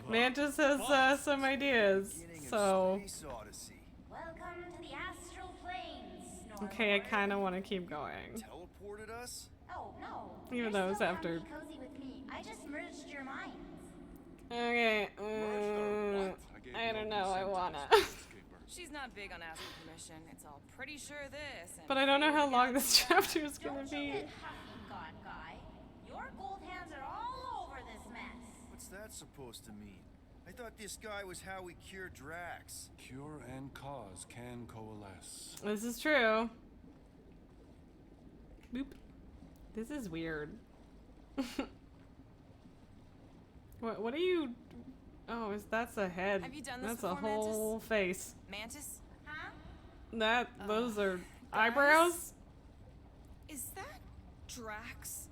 Mantis has some ideas, so... Space Odyssey. Welcome to the astral planes. Okay, I kind of want to keep going. Teleported us? Oh, no. Even You're though it's still after... comfy cozy with me. I just merged your minds. Okay, I don't know, I wanna. She's not big on asking permission. It's all pretty sure this. And But I don't know how long this chapter is gonna Don't you be. get huffy, God guy. Your gold hands are all over this mess. What's that supposed to mean? I thought this guy was how we cured Drax. Cure and cause can coalesce. This is true. Boop. This is weird. What are you... Oh, that's a head. Have you done this That's a before, whole face. Mantis? Huh? Those are eyebrows? Is that Drax?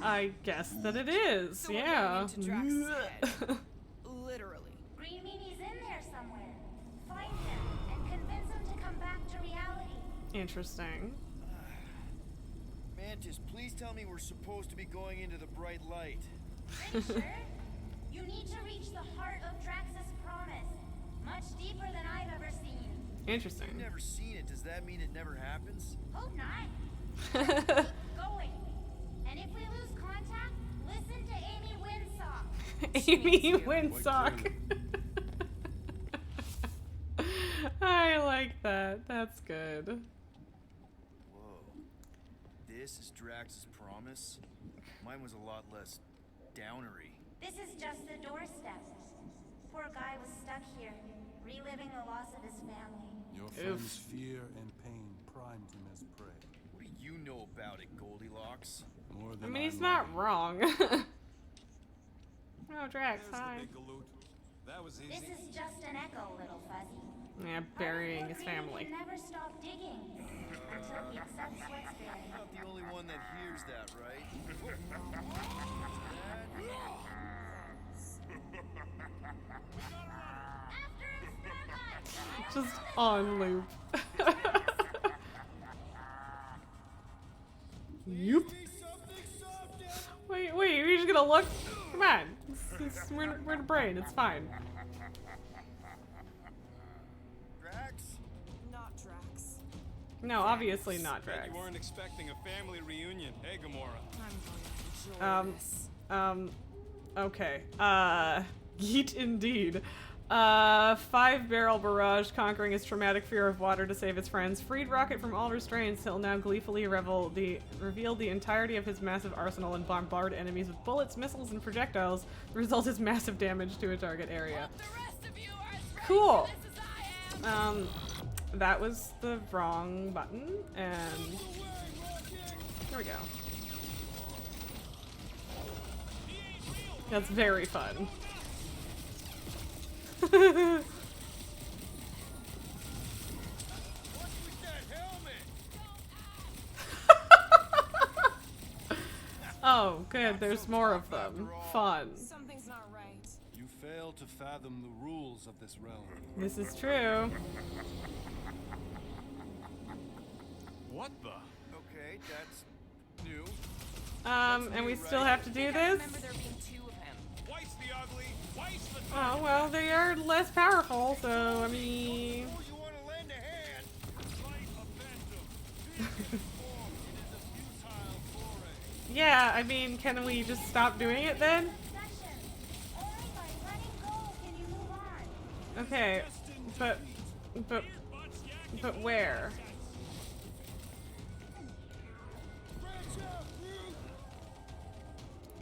I guess that it is, So we're yeah. going into Drax's head. Literally. Green Meanie's in there somewhere. Find him and convince him to come back to reality. Interesting. Mantis, please tell me we're supposed to be going into the bright light. Pretty sure? You need to reach the heart of Drax's promise. Much deeper than I've ever seen. Interesting. You've never seen it. Does that mean it never happens? Hope not. Keep going. And if we lose contact, listen to Amy Winsock. Amy Winsock. I like that. That's good. Whoa. This is Drax's promise? Mine was a lot less downery. This is just the doorstep. Poor guy was stuck here, reliving the loss of his family. Your friend's fear and pain primed him as prey. What do you know about it, Goldilocks? More I than mean, he's not wrong. Oh, Drax, hi. That was This is just an echo, little fuzzy. Yeah, burying his family. He never stop digging until he accepts what's there. You're not the only one that hears that, right? Just on loop. Yup. Wait, you're just gonna look? Come on. We're in a brain, it's fine. Drax? Not Drax. No, obviously not Bet Drax. you weren't expecting a family reunion, hey Gamora? I'm going to enjoy this. Okay. Yeet indeed. 5-barrel barrage conquering his traumatic fear of water to save his friends. Freed Rocket from all restraints. He'll now gleefully reveal the entirety of his massive arsenal and bombard enemies with bullets, missiles, and projectiles. The result is massive damage to a target area. Cool. That was the wrong button, and here we go. That's very fun. Oh, good. There's more of them. Fun. Something's not right. You fail to fathom the rules of this realm. This is true. What the? Okay, that's new. And we still have to do this? Remember there being 2 of him. Twice the ugly, twice the Oh, well, they are less powerful, so, I mean... Suppose you want to lend a hand. Yeah, I mean, can we just stop doing it then? Okay, but where?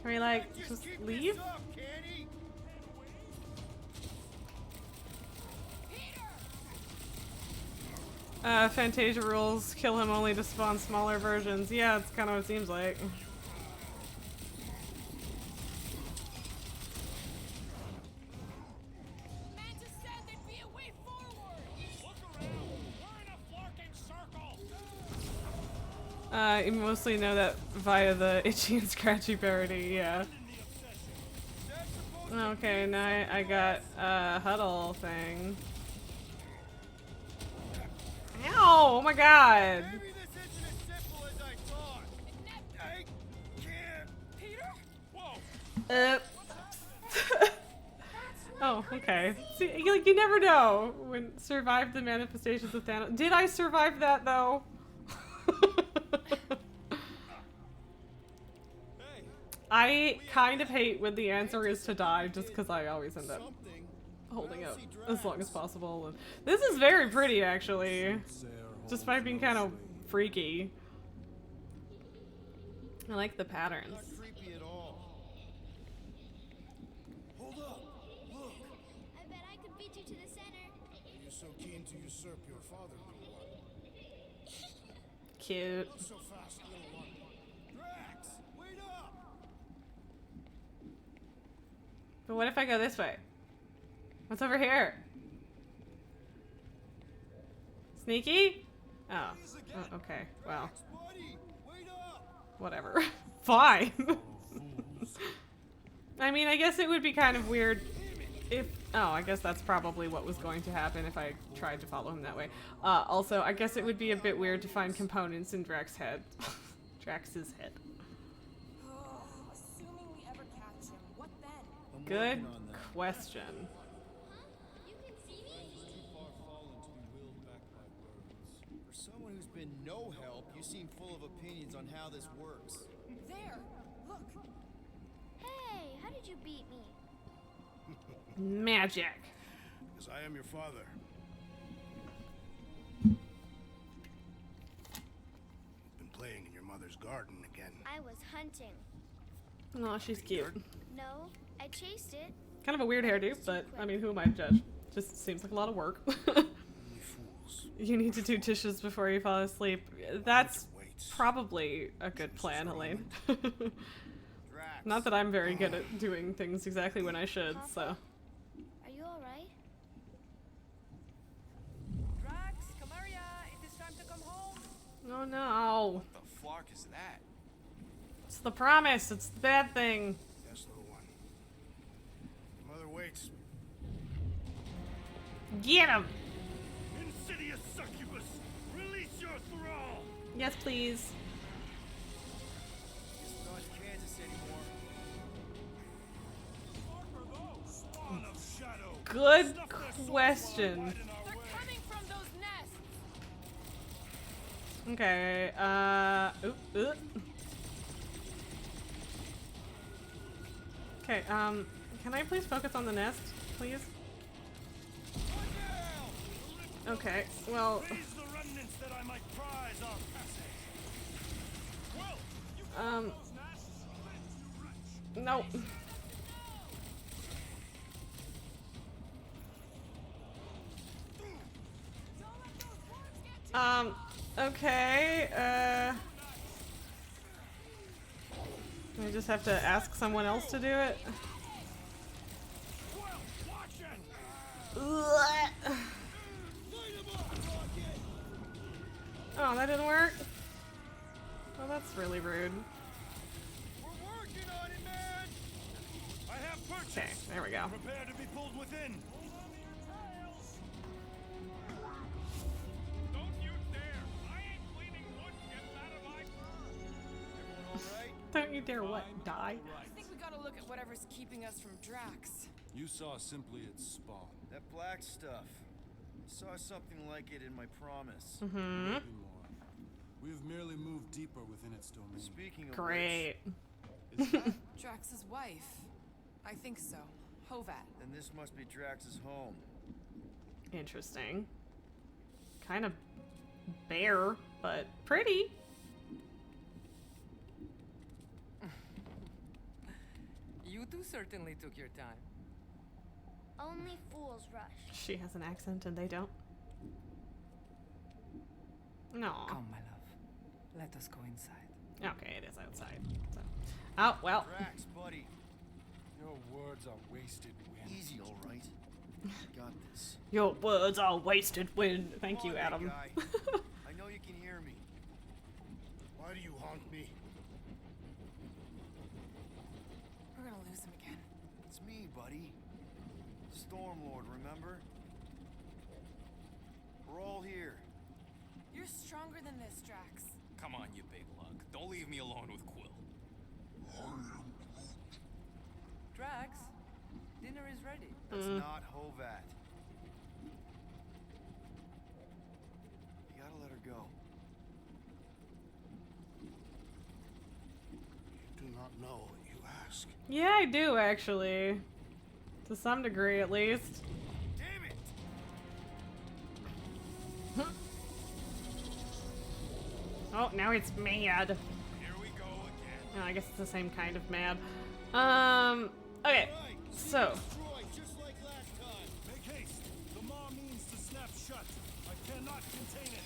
Can we, like, just leave? Fantasia rules, kill him only to spawn smaller versions. Yeah, it's kind of what it seems like. You mostly know that via the Itchy and Scratchy parody, yeah. Okay, now I got a huddle thing. Ow! Oh my god! Maybe this isn't as simple as I thought. I can't. Peter? Whoa! Oh, okay. See, you never know when survived the manifestations of Thanos. Did I survive that though? I kind of hate when the answer is to die, just because I always end up holding up as long as possible. And this is very pretty, actually, despite being kind of freaky. I like the patterns. Not creepy at all. Hold up! Look! I bet I could beat you to the center. Are you so keen to usurp your father, little one? Cute. Not so fast, little one. Drax, wait up! But what if I go this way? What's over here? Sneaky? Oh. Oh, okay. Well. Buddy, wait up! Whatever. Fine. I mean, I guess it would be kind of weird if... Oh, I guess that's probably what was going to happen if I tried to follow him that way. Also, I guess it would be a bit weird to find components in Drax's head. Drax's head. Assuming we ever catch him, what then? Good question. You can see me? For someone who's been no help, you seem full of opinions on how this works. There! Look! Hey, how did you beat me? Magic. Because I am your father. You've been playing in your mother's garden again. I was hunting. Oh, she's cute. No, I chased it. Kind of a weird hairdo, but I mean, who am I to judge? Just seems like a lot of work. Only fools. You need to do dishes before you fall asleep. That's probably a good plan, Elaine. Not that I'm very good at doing things exactly when I should, so. Are you alright? Drax, come here, it is time to come home. Oh no. What the flark is that? It's the promise. It's the bad thing. Yes, little one. Your mother waits. Get him. Insidious succubus, release your thrall! Yes, please. good question. They're coming from those nests. Okay, Okay, can I please focus on the nest, please? Okay, well, These the remnants that I might prize our passage. Quill, you those nests? no. Okay, I just have to ask someone else to do it. Oh, that didn't work? Oh, that's really rude. We're working on it, man. I have purchased. Okay, there we go. Prepare to be pulled within. Don't you dare! I ain't cleaning wood chips out of my fur. Everyone all right? Don't you dare what? Die? I think we gotta look at whatever's keeping us from Drax. You saw simply its spawn. That black stuff. Saw something like it in my promise. Mm-hmm. Maybe more. We have merely moved deeper within its domain. Speaking of Great. Is that Drax's wife. I think so. Hovat. which, then this must be Drax's home. Interesting. Kind of bare, but pretty. You two certainly took your time. Only fools rush. She has an accent and they don't. No. Come, my love. Let us go inside. Okay, it is outside. So. Oh, well. Drax, buddy. Your words are wasted wind. Easy, all right. Got this. Your words are wasted wind. Thank you, Come on, Adam. big guy. I know you can hear me. Why do you haunt me? We're gonna lose him again. It's me, buddy. Stormlord, remember? We're all here. You're stronger than this, Drax. Come on, you big lug. Don't leave me alone with Quill. Drax, dinner is ready. That's not Hovat. You gotta let her go. You do not know what you ask. Yeah, I do, actually. To some degree, at least. Damn it! Oh, now it's mad. Here we go again. Oh, I guess it's the same kind of mad. Okay. So. Destroy just like last time. Make haste. The maw means to snap shut. I cannot contain it.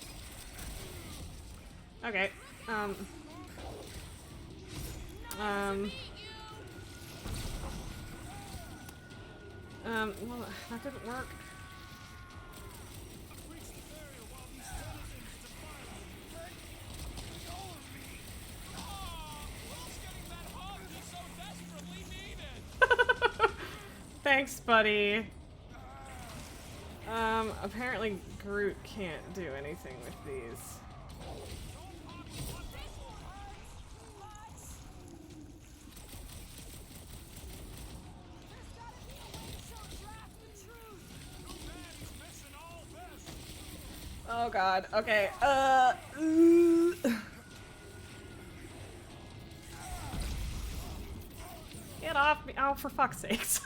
Okay. Well, that didn't work. Thanks, buddy. Apparently Groot can't do anything with these. Oh god, okay, Get off me! Oh, for fuck's sakes.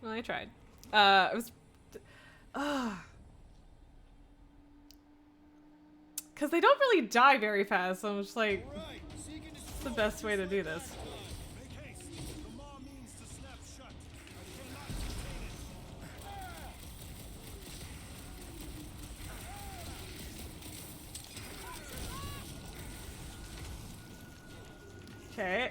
Well, I tried. It was... Because they don't really die very fast, so I'm just like... It's the best way to do this. Make haste. The maw means to snap shut. I cannot contain it. Okay.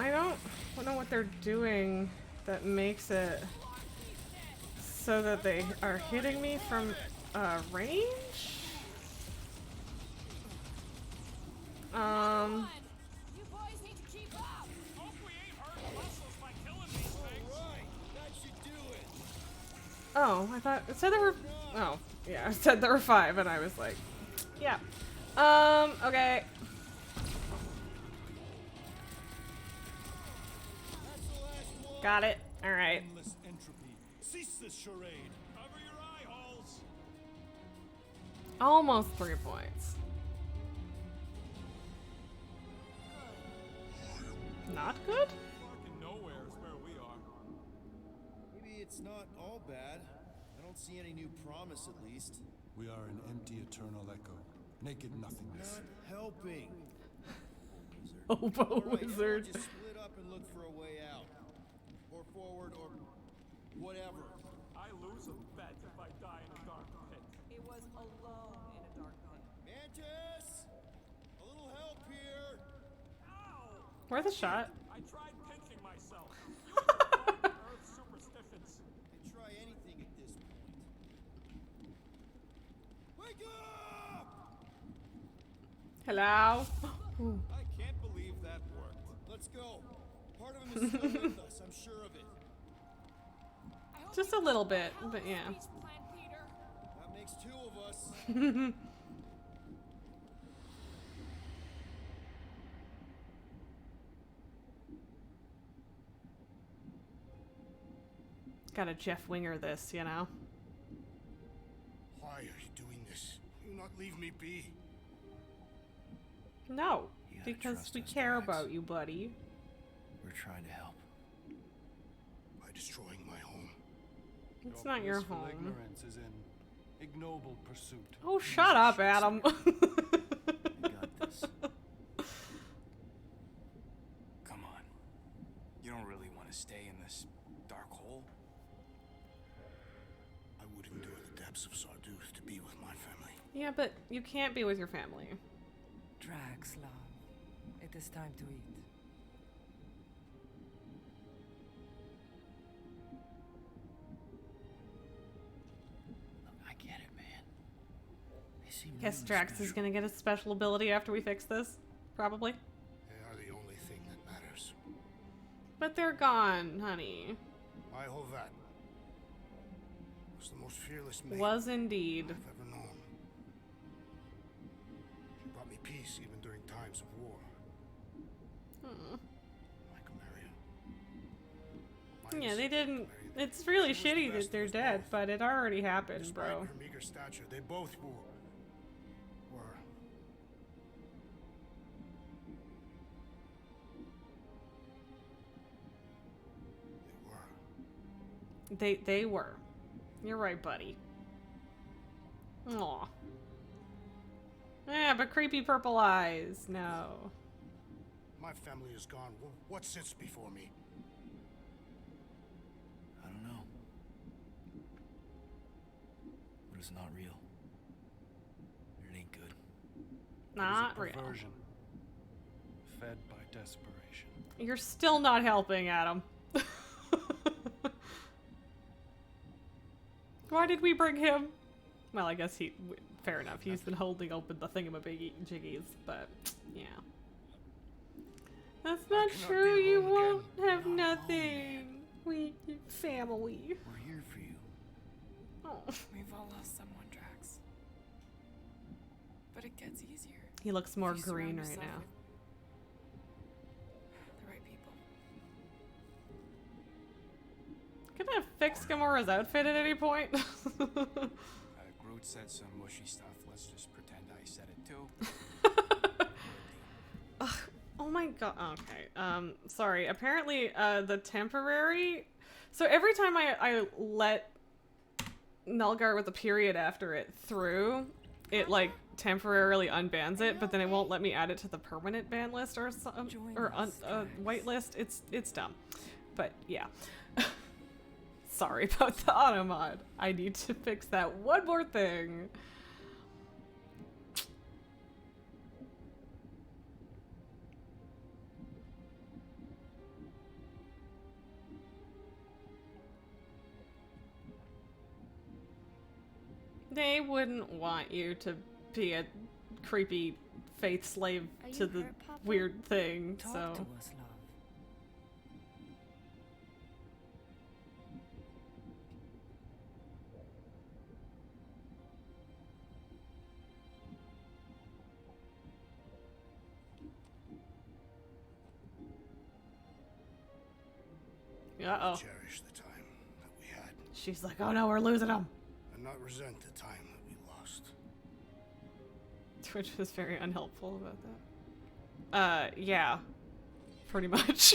I don't know what they're doing that makes it so that they are hitting me from range? You boys need to keep up. Hope we ain't hurting muscles by killing these things. Right, that should do it. Oh, I thought it said there were. Oh, yeah, it said there were 5, and I was like, yeah. Okay. Got it. All right. Endless entropy. Cease this charade. Cover your eye holes. Almost 3 points. Not good? Fucking nowhere is where we are. Maybe it's not all bad. I don't see any new promise, at least. We are an empty eternal echo. Naked nothingness. Not helping. Oboe All right, wizard. Just split up and look for a way out. Or forward, or whatever. I lose a bet if I die in a dark pit. It was alone in a dark pit. Mantis! A little help here! Ow! Worth a shot. I tried pinching myself. You and your Earth superstitions. Can try anything at this point. Wake up! Hello? I can't believe that worked. Let's go. Part of him is still with us, I'm sure of it. Just a little bit, but yeah. That makes 2 of us. Gotta Jeff Winger this, you know? Why are you doing this? Will you not leave me be? No, You gotta because trust we us, care Max. about you, buddy. We're trying to help. By destroying my home. It's not your blissful home. ignorance is an ignoble pursuit. Oh, shut up, Adam. You got this. Come on. You don't really want to stay in this dark hole? I would endure the depths of Sarduth to be with my family. Yeah, but you can't be with your family. Drax, love. It is time to eat. Look, I get it, man. They seem Guess really Drax is special. gonna get a special ability after we fix this. Probably. They are the only thing that matters. But they're gone, honey. My Hovat was the most fearless maiden Was indeed. I've ever known. She brought me peace even during times of war. Like Amaria. Yeah, they didn't. It's really shitty that they're dead, but it already happened, Despite bro. her meager stature, they both were. They were. You're right, buddy. Aw. Yeah, but creepy purple eyes. No. My family is gone. What sits before me? I don't know. But it's not real. It ain't good. Not It is a real. perversion, fed by desperation. You're still not helping, Adam. Why did we bring him? Well, I guess fair enough. He's been holding open the thingamajiggies, but yeah. That's not cannot true. be You alone won't again. have nothing. We family. We're here for you. Oh. We've all lost someone, Drax. But it gets easier. He looks more if you surround green right yourself now. with the right people. Could I fix Gamora's outfit at any point? Groot said some mushy stuff. Let's just pretend I said it too. Oh my god. Okay. Sorry. Apparently, the temporary. So every time I let Nulgar with a period after it through, it like temporarily unbans it, but then it won't let me add it to the permanent ban list or something, or white list. It's dumb. But yeah. Sorry about the auto mod. I need to fix that one more thing. They wouldn't want you to be a creepy faith slave Are to you the hurt, Papa? weird thing, Talk so... to us, love. Uh-oh. Cherish the time that we had. She's like, oh no, we're losing him. And not resent the time that we lost. Which was very unhelpful about that. Yeah. Pretty much.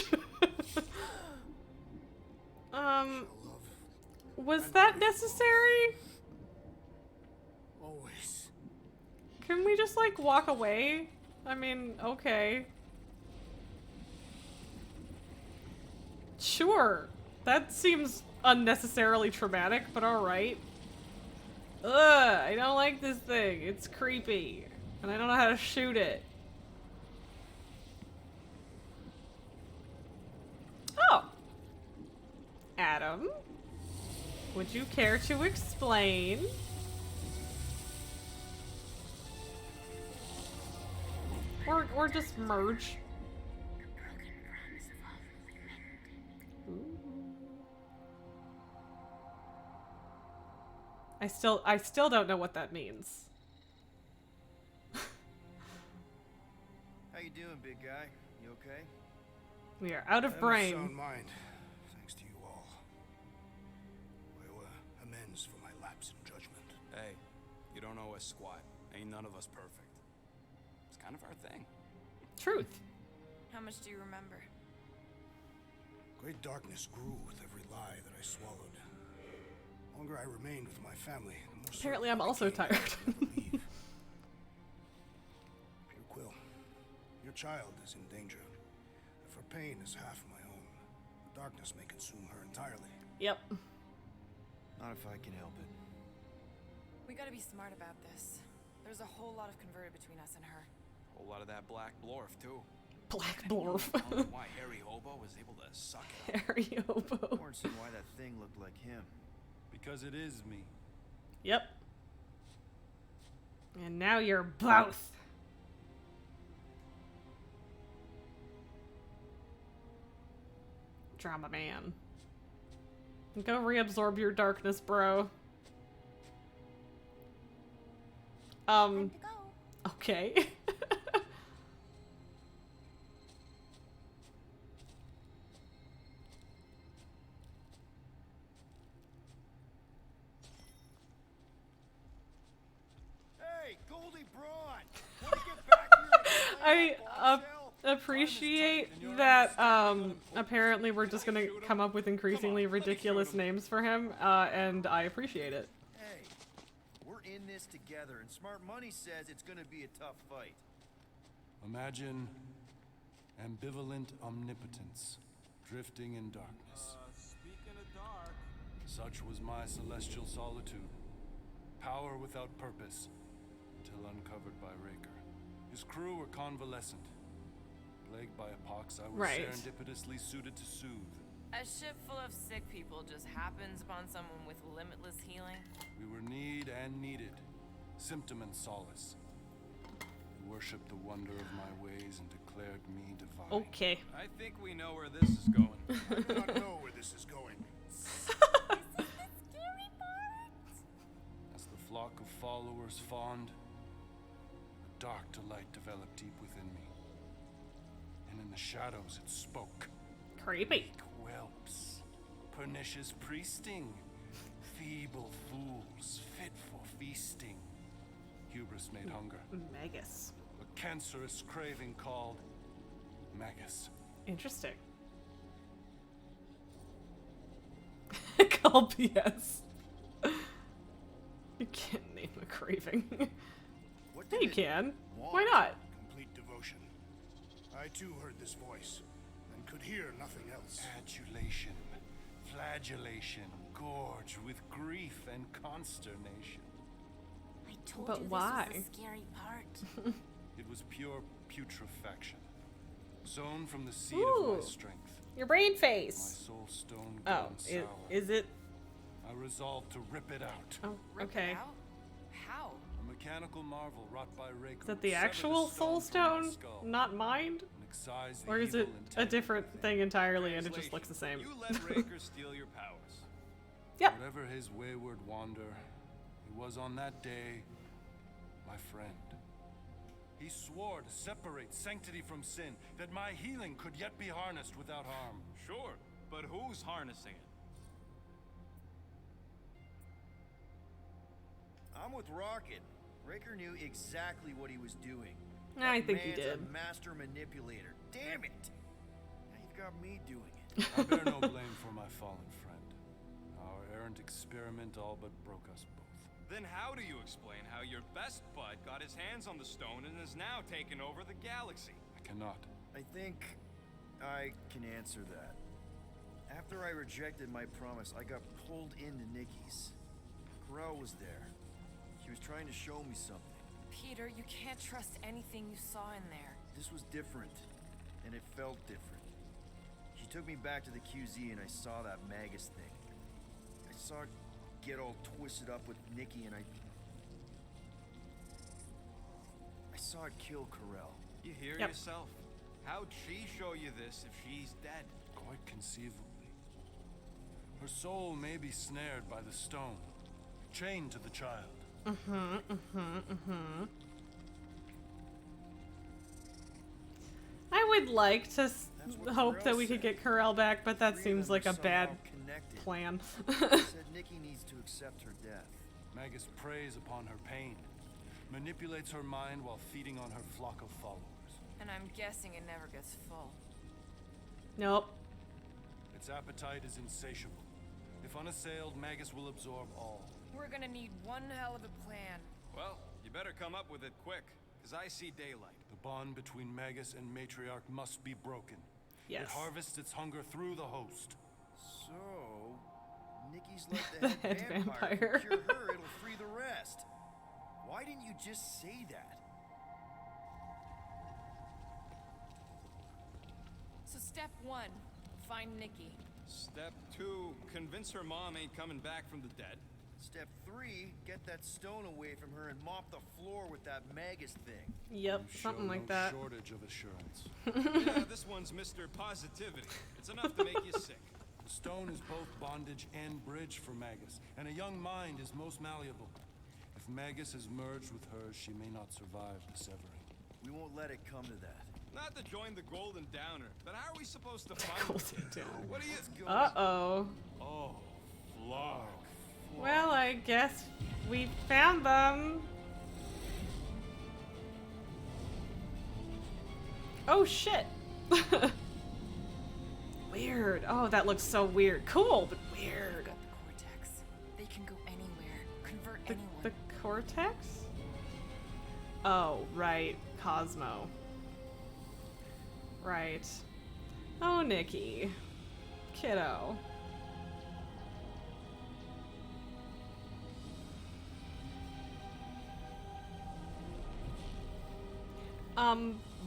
Was that necessary? Always. Can we just, like, walk away? I mean, okay. Sure. That seems unnecessarily traumatic, but alright. Ugh, I don't like this thing. It's creepy. And I don't know how to shoot it. Oh! Adam? Would you care to explain? Or just merge? Ooh. I still don't know what that means. How you doing, big guy? You okay? We are out of I brain. have a sound mind, thanks to you all. I owe amends for my lapse in judgment. Hey, you don't owe us squat. Ain't none of us perfect. It's kind of our thing. Truth. How much do you remember? Great darkness grew with every lie that I swallowed. The longer I remained with my family, the more Apparently I'm also tired. Dear Quill, your child is in danger. If her pain is half my own, the darkness may consume her entirely. Yep. Not if I can help it. We gotta be smart about this. There's a whole lot of converted between us and her. A whole lot of that black blorf, too. Black blorf. I don't know why Harry Hobo was able to suck it. Harry Hobo. Warren why that thing looked like him. Because it is me. Yep. And now you're both. Drama man. Go reabsorb your darkness, bro. Okay. Hey, Goldie Braun! Wanna get back here I appreciate that apparently we're just gonna come up with increasingly ridiculous names for him, and I appreciate it. Hey, we're in this together, and Smart Money says it's gonna be a tough fight. Imagine ambivalent omnipotence, drifting in darkness. Speaking of dark. Such was my celestial solitude. Power without purpose, until uncovered by Raker. His crew were convalescent. Plagued by a pox, I was serendipitously suited to soothe. A ship full of sick people just happens upon someone with limitless healing. We were need and needed, symptom and solace. He worshipped the wonder of my ways and declared me divine. Okay. I think we know where this is going. I do not know where this is going. As the flock of followers fawned, a dark delight developed deep within me. And in the shadows it spoke. Creepy. Weak whelps, pernicious priesting, feeble fools, fit for feasting. Hubris made hunger. Magus. A cancerous craving called Magus. Interesting. Call BS. You can't name a craving. Yeah, you can. Why not? Complete devotion. I too heard this voice, and could hear nothing else. Adulation, flagellation, gorged with grief and consternation. I told But you why? this was the scary part. It was pure putrefaction, sown from the seed Ooh, of my strength. your brain My face. soul stone Oh, grown sour. is it? I resolved to rip it out. Oh, okay. How? A mechanical marvel wrought by Raker. Is that the actual soul stone, not mind? Or is it a different thing entirely and it just looks the same? You let Raker steal your powers. Yep. Whatever his wayward wander, he was on that day my friend. He swore to separate sanctity from sin, that my healing could yet be harnessed without harm. Sure, But who's harnessing it? I'm with Rocket. Raker knew exactly what he was doing. I That think he man's did. a master manipulator. Damn it! Now you've got me doing it. I bear no blame for my fallen friend. Our errant experiment all but broke us both. Then how do you explain how your best bud got his hands on the stone and is now taking over the galaxy? I cannot. I think I can answer that. After I rejected my promise, I got pulled into Nikki's. Corel was there. She was trying to show me something. Peter, you can't trust anything you saw in there. This was different, and it felt different. She took me back to the QZ and I saw that Magus thing. I saw it get all twisted up with Nikki and I saw it kill Corel. You hear yourself? How'd she show you this if she's dead? Quite conceivably. Her soul may be snared by the stone, chained to the child. I would like to hope that we could get Corel back, but that seems like a bad plan. Said Nikki needs to accept her death. Magus preys upon her pain, manipulates her mind while feeding on her flock of followers. And I'm guessing it never gets full. Nope. Its appetite is insatiable. If unassailed, Magus will absorb all. We're gonna need one hell of a plan. Well, you better come up with it quick, because I see daylight. The bond between Magus and Matriarch must be broken. Yes. It harvests its hunger through the host. So, Nikki's like the head vampire. If you cure her, it'll free the rest. Why didn't you just say that? So step 1, find Nikki. Step 2, convince her mom ain't coming back from the dead. Step 3, get that stone away from her and mop the floor with that Magus thing. Yep, You something show like no that. shortage of assurance. Yeah, this one's Mr. Positivity. It's enough to make you sick. The stone is both bondage and bridge for Magus, and a young mind is most malleable. If Magus is merged with hers, she may not survive the severing. We won't let it come to that. Not to join the Golden Downer, but how are we supposed to find her? What are you... Uh-oh. Oh, Flark. Well, I guess we found them. Oh, shit. Weird. Oh, that looks so weird. Cool, but weird. Got the cortex. They can go anywhere, convert anyone. The cortex? Oh, right. Cosmo. Right. Oh, Nikki. Kiddo.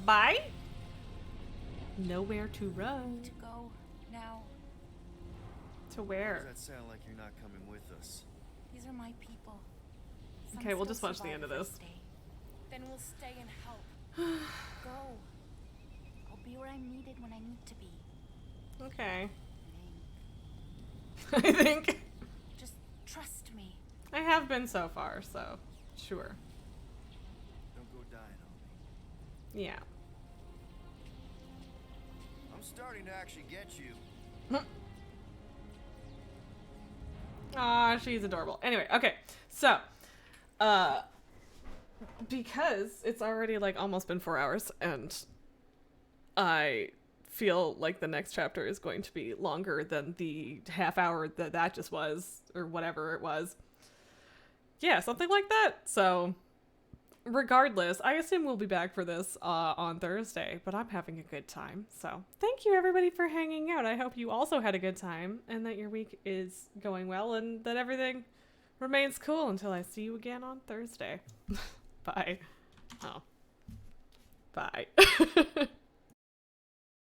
Bye? Nowhere to run. To go now. To where? Does that sound like you're not coming with us? These are my people. Some Okay, we'll still just watch the survive end of if I this. stay. Then we'll stay and help. Go. I'll be where I'm needed when I need to be. Okay. I think. Just trust me. I have been so far, so sure. Don't go dying on me. Yeah. I'm starting to actually get you. Aw, she's adorable. Anyway, okay. So, because it's already like almost been 4 hours and I feel like the next chapter is going to be longer than the half hour that just was, or whatever it was. Yeah, something like that. So regardless, I assume we'll be back for this on Thursday, but I'm having a good time. So thank you everybody for hanging out. I hope you also had a good time and that your week is going well and that everything remains cool until I see you again on Thursday. Bye. Oh. Bye.